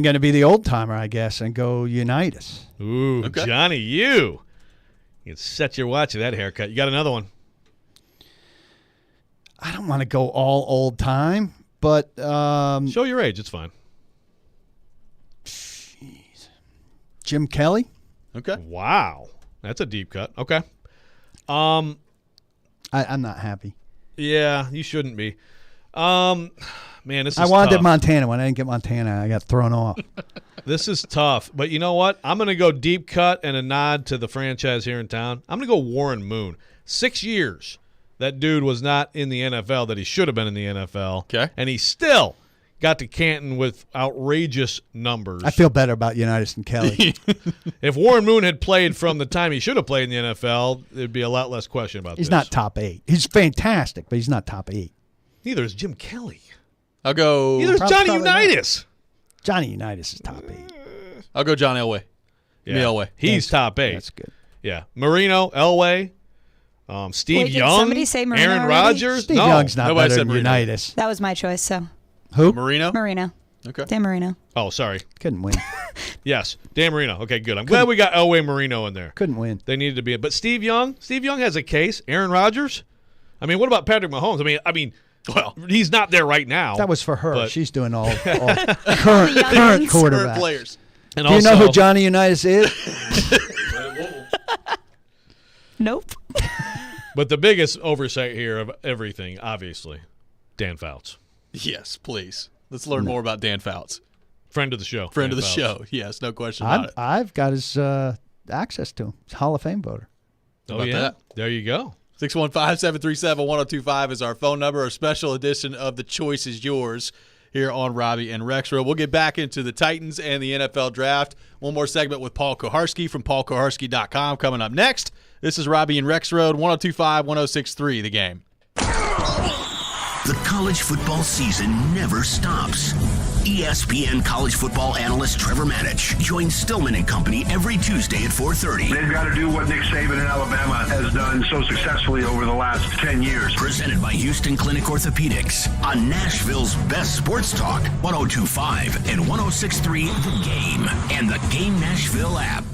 going to be the old timer, I guess, and go Unitas. Ooh, Okay. Johnny, you can set your watch at that haircut. You got another one. I don't want to go all old time, but Show your age. It's fine. Jim Kelly. Okay. Wow. That's a deep cut. Okay. I'm not happy. Yeah, you shouldn't be. Man, this is I wanted tough. Montana. When I didn't get Montana, I got thrown off. This is tough. But you know what? I'm going to go deep cut and a nod to the franchise here in town. I'm going to go Warren Moon. 6 years that dude was not in the NFL that he should have been in the NFL. Okay. And he still got to Canton with outrageous numbers. I feel better about Unitas and Kelly. If Warren Moon had played from the time he should have played in the NFL, there'd be a lot less question about He's this. not top 8. He's fantastic, but he's not top 8. Neither is Jim Kelly. I'll go. Neither is Johnny probably Unitas. Johnny Unitas is top 8. I'll go John Elway. Yeah. Me Elway. He's top 8. That's good. Yeah. Marino, Elway, Steve Wait, did Young, somebody say Marino Aaron already? Rodgers. Steve No. Young's not nobody better said than Marino. Unitas. That was my choice, so. Who? Marino. Marino. Okay. Dan Marino. Oh, sorry. Couldn't win. Yes, Dan Marino. Okay, good. I'm glad we got Elway Marino in there. Couldn't win. They needed to be. But Steve Young has a case. Aaron Rodgers. I mean, what about Patrick Mahomes? I mean, well, he's not there right now. That was for her. but- She's doing all current quarterbacks. Current players. And Do you know who Johnny Unitas is? Nope. But the biggest oversight here of everything, obviously, Dan Fouts. Yes, please. Let's learn more about Dan Fouts. Friend of the show. Friend Dan of the Fouts. show. Yes, no question about it. I've got his access to him. He's a Hall of Fame voter. Oh, about yeah. that? There you go. 615-737-1025 is our phone number. A special edition of The Choice is Yours here on Robby and Rexrode. We'll get back into the Titans and the NFL draft. One more segment with Paul Koharski from paulkoharski.com coming up next. This is Robby and Rexrode, 102.5, 106.3, The Game. The college football season never stops. ESPN college football analyst Trevor Manich joins Stillman and Company every Tuesday at 4:30. They've got to do what Nick Saban in Alabama has done so successfully over the last 10 years. Presented by Houston Clinic Orthopedics on Nashville's best sports talk, 102.5 and 106.3 The Game and the Game Nashville app.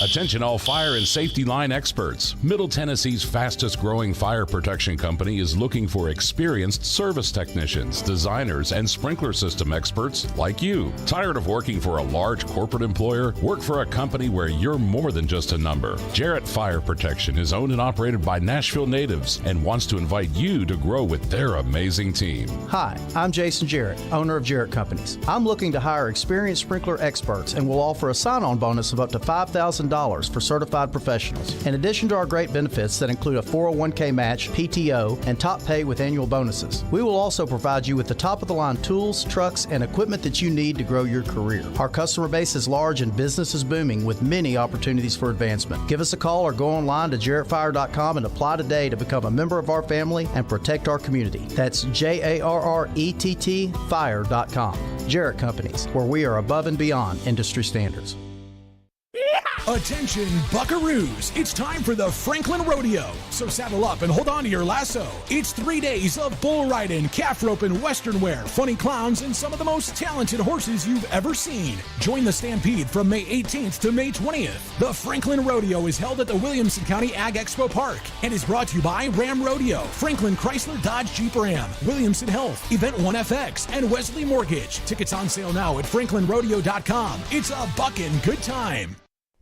Attention all fire and safety line experts. Middle Tennessee's fastest growing fire protection company is looking for experienced service technicians, designers, and sprinkler system experts like you. Tired of working for a large corporate employer? Work for a company where you're more than just a number. Jarrett Fire Protection is owned and operated by Nashville natives and wants to invite you to grow with their amazing team. Hi, I'm Jason Jarrett, owner of Jarrett Companies. I'm looking to hire experienced sprinkler experts and will offer a sign-on bonus of up to $5,000 $1,000 for certified professionals. In addition to our great benefits that include a 401k match, PTO, and top pay with annual bonuses, we will also provide you with the top-of-the-line tools, trucks, and equipment that you need to grow your career. Our customer base is large and business is booming with many opportunities for advancement. Give us a call or go online to jarrettfire.com and apply today to become a member of our family and protect our community. That's JARRETT fire.com. Jarrett Companies, where we are above and beyond industry standards. Attention, buckaroos. It's time for the Franklin Rodeo. So saddle up and hold on to your lasso. It's 3 days of bull riding, calf roping, western wear, funny clowns, and some of the most talented horses you've ever seen. Join the Stampede from May 18th to May 20th. The Franklin Rodeo is held at the Williamson County Ag Expo Park and is brought to you by Ram Rodeo, Franklin Chrysler Dodge Jeep Ram, Williamson Health, Event 1FX, and Wesley Mortgage. Tickets on sale now at franklinrodeo.com. It's a buckin' good time.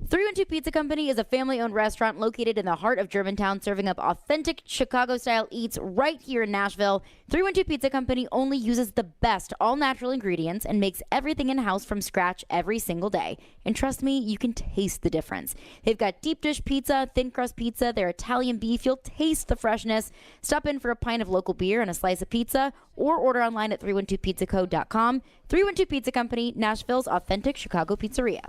312 Pizza Company is a family-owned restaurant located in the heart of Germantown, serving up authentic Chicago-style eats right here in Nashville. 312 Pizza Company only uses the best all-natural ingredients and makes everything in-house from scratch every single day. And trust me, you can taste the difference. They've got deep dish pizza, thin crust pizza, their Italian beef. You'll taste the freshness. Stop in for a pint of local beer and a slice of pizza, or order online at 312pizzacode.com. 312 Pizza Company, Nashville's authentic Chicago pizzeria.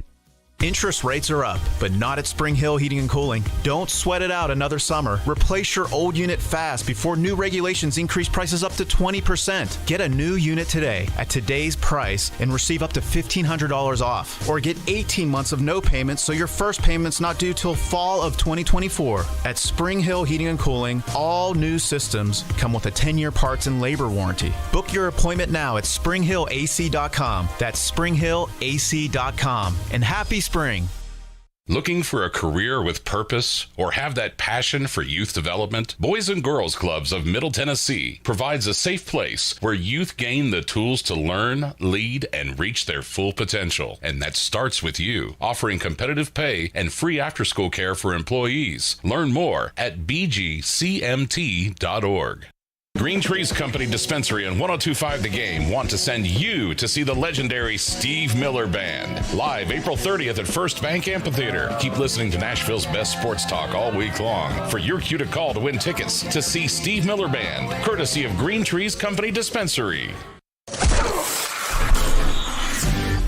Interest rates are up, but not at Spring Hill Heating and Cooling. Don't sweat it out another summer. Replace your old unit fast before new regulations increase prices up to 20%. Get a new unit today at today's price and receive up to $1,500 off. Or get 18 months of no payments so your first payment's not due till fall of 2024. At Spring Hill Heating and Cooling, all new systems come with a 10-year parts and labor warranty. Book your appointment now at springhillac.com. That's springhillac.com. And happy spring. Looking for a career with purpose or have that passion for youth development? Boys and Girls Clubs of Middle Tennessee provides a safe place where youth gain the tools to learn, lead, and reach their full potential. And that starts with you, offering competitive pay and free after-school care for employees. Learn more at bgcmt.org. Green Trees Company Dispensary and 102.5 The Game want to send you to see the legendary Steve Miller Band live April 30th at First Bank Amphitheater. Keep listening to Nashville's best sports talk all week long for your cue to call to win tickets to see Steve Miller Band, courtesy of Green Trees Company Dispensary.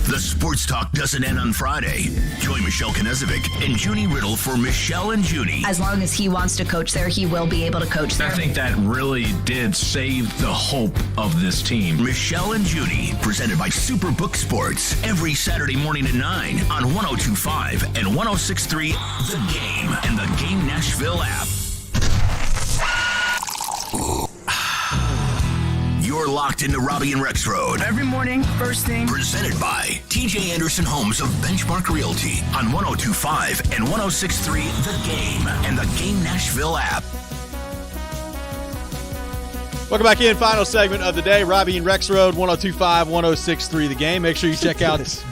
The sports talk doesn't end on Friday. Join Michelle Knezovic and Junnie Riddle for Michelle and Junnie. As long as he wants to coach there, he will be able to coach there. I think that really did save the hope of this team. Michelle and Junnie, presented by Superbook Sports, every Saturday morning at 9 on 102.5 and 106.3 The Game and the Game Nashville app. You're locked into Robby and Rexrode. Every morning, first thing. Presented by TJ Anderson Homes of Benchmark Realty on 102.5 and 106.3 The Game and the Game Nashville app. Welcome back in. Final segment of the day. Robby and Rexrode, 102.5, 106.3 The Game. Make sure you check out this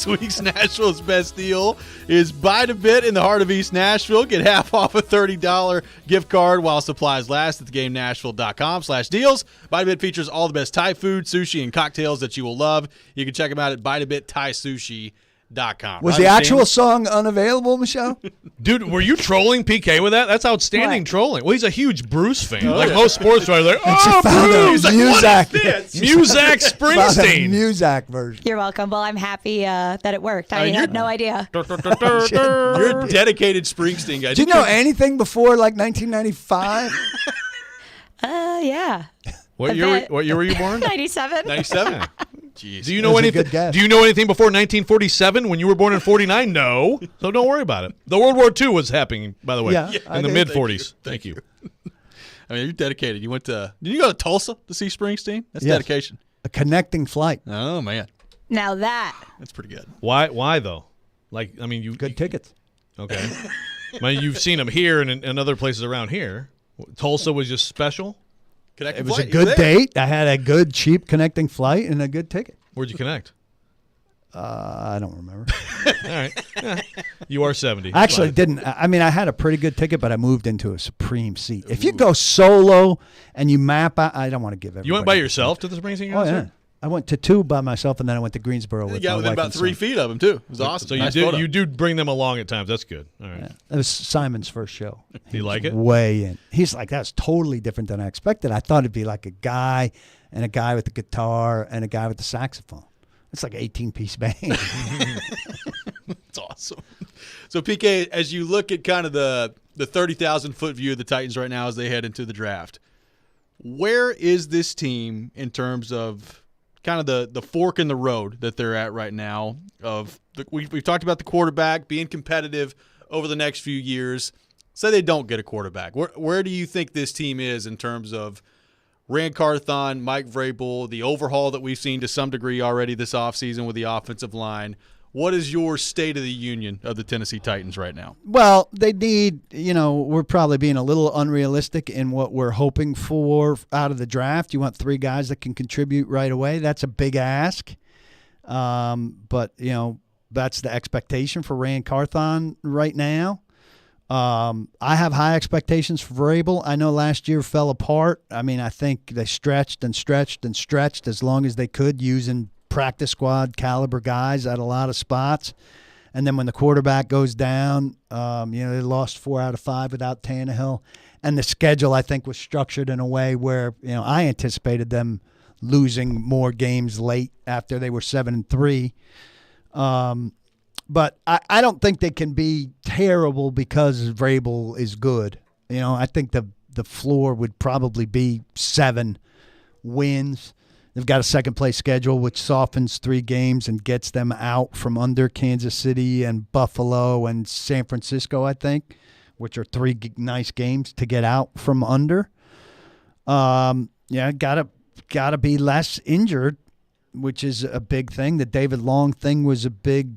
week's Nashville's Best Deal is Buy to Bit in the heart of East Nashville. Get half off a $30 gift card while supplies last at theGameNashville.com/deals. Buy to Bit features all the best Thai food, sushi, and cocktails that you will love. You can check them out at BuyToBitThaiSushi.com. Was the actual song unavailable, Michelle? Dude, were you trolling PK with that? That's outstanding trolling. Well, he's a huge Bruce fan. Most sports writers are like, oh, Bruce! Like, Muzak. Muzak Springsteen. Muzak version. You're welcome. Well, I'm happy that it worked. I had no idea. You're a dedicated Springsteen guy. Do you know anything before like 1995? Yeah. What year were you born? 97. 97. Jeez. Do you know anything? Do you know anything before 1947 when you were born in 49? No. So don't worry about it. The World War II was happening, by the way, in the mid 40s. Thank you. I mean, you're dedicated. You did you go to Tulsa to see Springsteen? That's dedication. A connecting flight. Oh man. Now that's pretty good. Why though? Like, I mean, good tickets. Okay. I mean, you've seen them here and other places around here. Tulsa was just special. It was a good date. I had a good, cheap connecting flight and a good ticket. Where'd you connect? I don't remember. All right. Yeah. You are 70. I actually didn't. I mean, I had a pretty good ticket, but I moved into a supreme seat. If you go solo and you map out, I don't want to give everybody. You went by yourself to the Springsteen concert? Oh, yeah. I went to 2 by myself, and then I went to Greensboro with You got my within wife about and 3 son. feet of him, too. It was awesome. So Nice photo. you do bring them along at times. That's good. All right. Yeah. It was Simon's first show. Do you like it? Way in. He's like, that's totally different than I expected. I thought it'd be like a guy and a guy with the guitar and a guy with the saxophone. It's like an 18-piece band. It's awesome. So, PK, as you look at kind of the 30,000-foot view of the Titans right now as they head into the draft, where is this team in terms of kind of the fork in the road that they're at right now? We've talked about the quarterback being competitive over the next few years. Say they don't get a quarterback. Where do you think this team is in terms of Rand Carthon, Mike Vrabel, the overhaul that we've seen to some degree already this offseason with the offensive line? What is your state of the union of the Tennessee Titans right now? Well, they need, we're probably being a little unrealistic in what we're hoping for out of the draft. You want 3 guys that can contribute right away. That's a big ask. But, that's the expectation for Rand Carthon right now. I have high expectations for Vrabel. I know last year fell apart. I mean, I think they stretched and stretched and stretched as long as they could using practice squad caliber guys at a lot of spots. And then when the quarterback goes down, they lost 4 out of 5 without Tannehill. And the schedule, I think, was structured in a way where, I anticipated them losing more games late after they were 7-3. But I don't think they can be terrible because Vrabel is good. I think the floor would probably be 7 wins. They've got a second-place schedule, which softens 3 games and gets them out from under Kansas City and Buffalo and San Francisco, I think, which are 3 nice games to get out from under. Gotta be less injured, which is a big thing. The David Long thing was a big,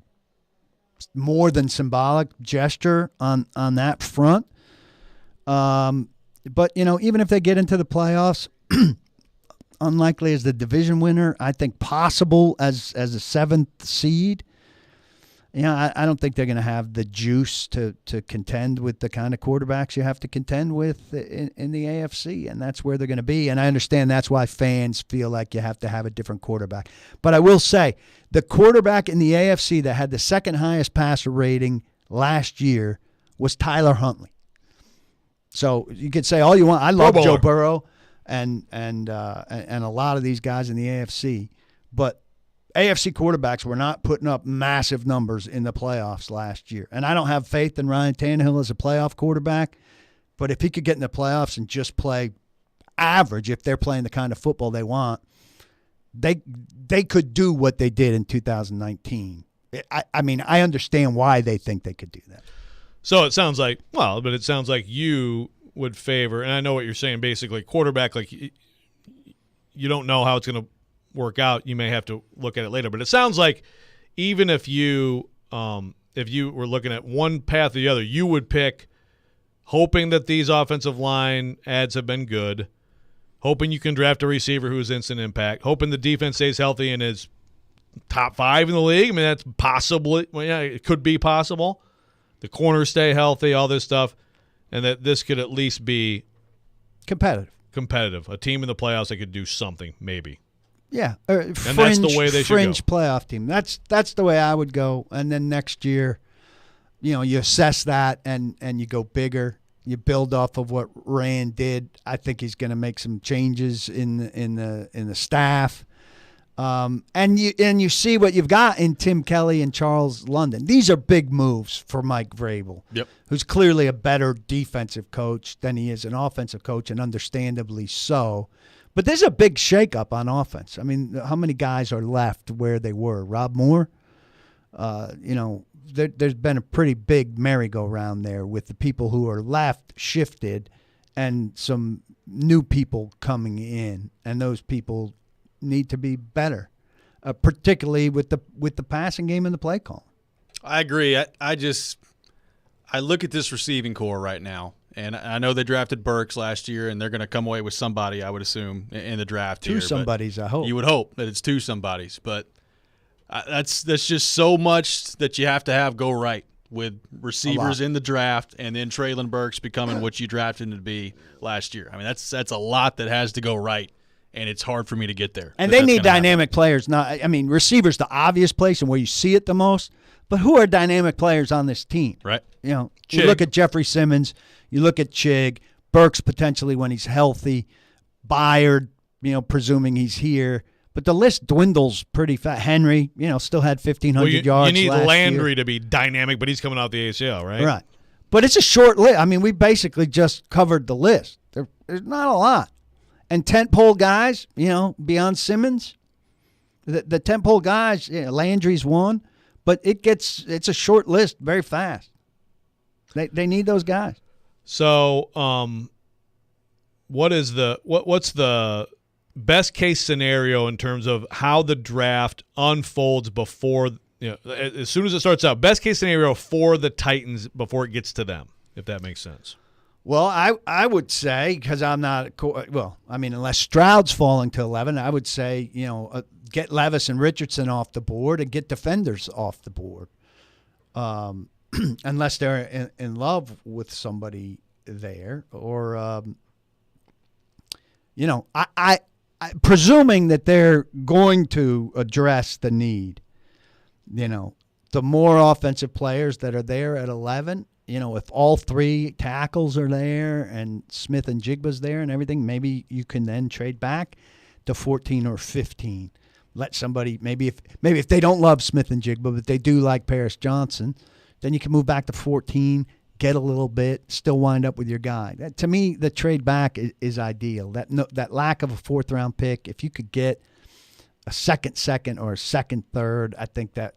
more than symbolic gesture on that front. But, even if they get into the playoffs, unlikely as the division winner, I think possible as a 7th seed. I don't think they're going to have the juice to contend with the kind of quarterbacks you have to contend with in the AFC, and that's where they're going to be. And I understand that's why fans feel like you have to have a different quarterback. But I will say, the quarterback in the AFC that had the second highest passer rating last year was Tyler Huntley. So you could say all you want. I love Joe Burrow and a lot of these guys in the AFC, but AFC quarterbacks were not putting up massive numbers in the playoffs last year. And I don't have faith in Ryan Tannehill as a playoff quarterback, but if he could get in the playoffs and just play average, if they're playing the kind of football they want, they could do what they did in 2019. I mean, I understand why they think they could do that. So it sounds like, you would favor, and I know what you're saying, basically, quarterback, like you don't know how it's going to work out. You may have to look at it later. But it sounds like even if you were looking at one path or the other, you would pick hoping that these offensive line ads have been good, hoping you can draft a receiver who's instant impact, hoping the defense stays healthy and is top 5 in the league. I mean, that's possibly, it could be possible. The corners stay healthy, all this stuff, and that this could at least be competitive. A team in the playoffs that could do something, maybe. Yeah, and that's the way they should go. Fringe playoff team. That's the way I would go. And then next year, you assess that and you go bigger. You build off of what Rand did. I think he's going to make some changes in the staff. And you see what you've got in Tim Kelly and Charles London. These are big moves for Mike Vrabel, who's clearly a better defensive coach than he is an offensive coach, and understandably so. But there's a big shakeup on offense. I mean, how many guys are left where they were? Rob Moore? There's been a pretty big merry-go-round there with the people who are left shifted and some new people coming in, and those people need to be better, particularly with the passing game and the play call. I agree. I look at this receiving core right now, and I know they drafted Burks last year, and they're going to come away with somebody, I would assume, in the draft here. 2 somebodies, I hope. You would hope that it's 2 somebodies, but that's just so much that you have to have go right with receivers in the draft, and then Traylon Burks becoming what you drafted him to be last year. I mean, that's a lot that has to go right and it's hard for me to get there. And they need dynamic players. Receivers, the obvious place and where you see it the most. But who are dynamic players on this team? Right. You Chig. look at Jeffrey Simmons, you look at Chig, Burks potentially when he's healthy, Byard, presuming he's here. But the list dwindles pretty fast. Henry, still had 1,500 yards. You need last Landry year. to be dynamic, but he's coming out the ACL, right? Right. But it's a short list. We basically just covered the list. There's not a lot. And tentpole guys, beyond Simmons, the tentpole guys, Landry's one, but it's a short list very fast. They need those guys. So, what's the best case scenario in terms of how the draft unfolds before, as soon as it starts out, best case scenario for the Titans before it gets to them, if that makes sense? Well, I would say, because I'm not unless Stroud's falling to 11, I would say, get Levis and Richardson off the board and get defenders off the board, unless they're in love with somebody there, or I presuming that they're going to address the need. The more offensive players that are there at 11. If all three tackles are there and Smith and Jigba's there and everything, maybe you can then trade back to 14 or 15. Let somebody maybe if they don't love Smith and Jigba, but they do like Paris Johnson, then you can move back to 14, get a little bit, still wind up with your guy. To me, the trade back is ideal. That lack of a fourth-round pick, if you could get a second or a second, third, I think that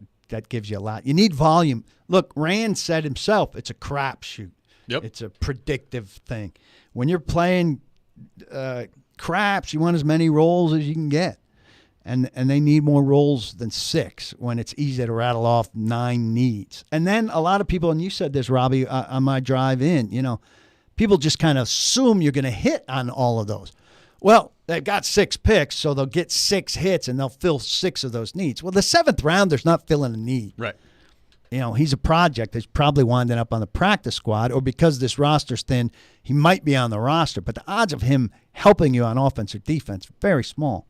gives you a lot. You need volume. Look, Rand said himself, it's a crapshoot. Yep. It's a predictive thing. When you're playing craps, you want as many rolls as you can get. And they need more rolls than 6 when it's easy to rattle off 9 needs. And then a lot of people, and you said this, Robby, on my drive in, people just kind of assume you're going to hit on all of those. Well, they've got 6 picks, so they'll get 6 hits, and they'll fill 6 of those needs. Well, the 7th rounder's not filling a need. Right. He's a project that's probably winding up on the practice squad, or because this roster's thin, he might be on the roster. But the odds of him helping you on offense or defense are very small.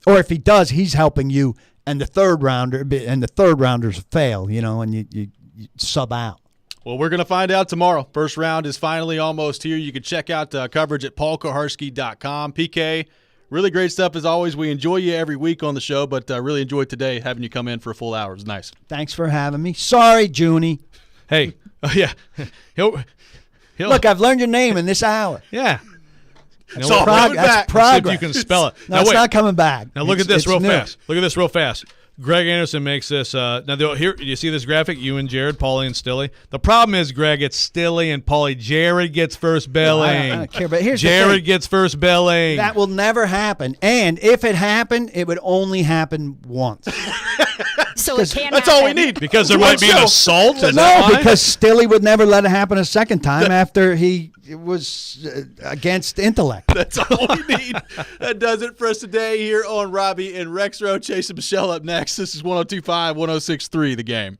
Or if he does, he's helping you, and the third rounders fail, and you sub out. Well, we're going to find out tomorrow. First round is finally almost here. You can check out coverage at paulkoharski.com. PK, really great stuff as always. We enjoy you every week on the show, but really enjoyed today having you come in for a full hour. It was nice. Thanks for having me. Sorry, Junnie. Hey, yeah. He'll Look, I've learned your name in this hour. Yeah. That's progress. See if you can spell it. No, it's not coming back. Now look at this real fast. Look at this real fast. Greg Anderson makes this. Now, here, you see this graphic? You and Jared, Paulie and Stilly. The problem is, Greg, it's Stilly and Paulie. Jared gets first billing. I don't care, but here's Jared the thing. gets first billing. That will never happen. And if it happened, it would only happen once. So it can't That's happen. all we need. Because there might be an assault? Is No, that why? because Stilly would never let it happen a second time after he was against intellect. That's all we need. That does it for us today here on Robby and Rexrode. Chase and Michelle up next. This is 102.5, 106.3 The Game.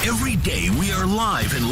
Every day we are live and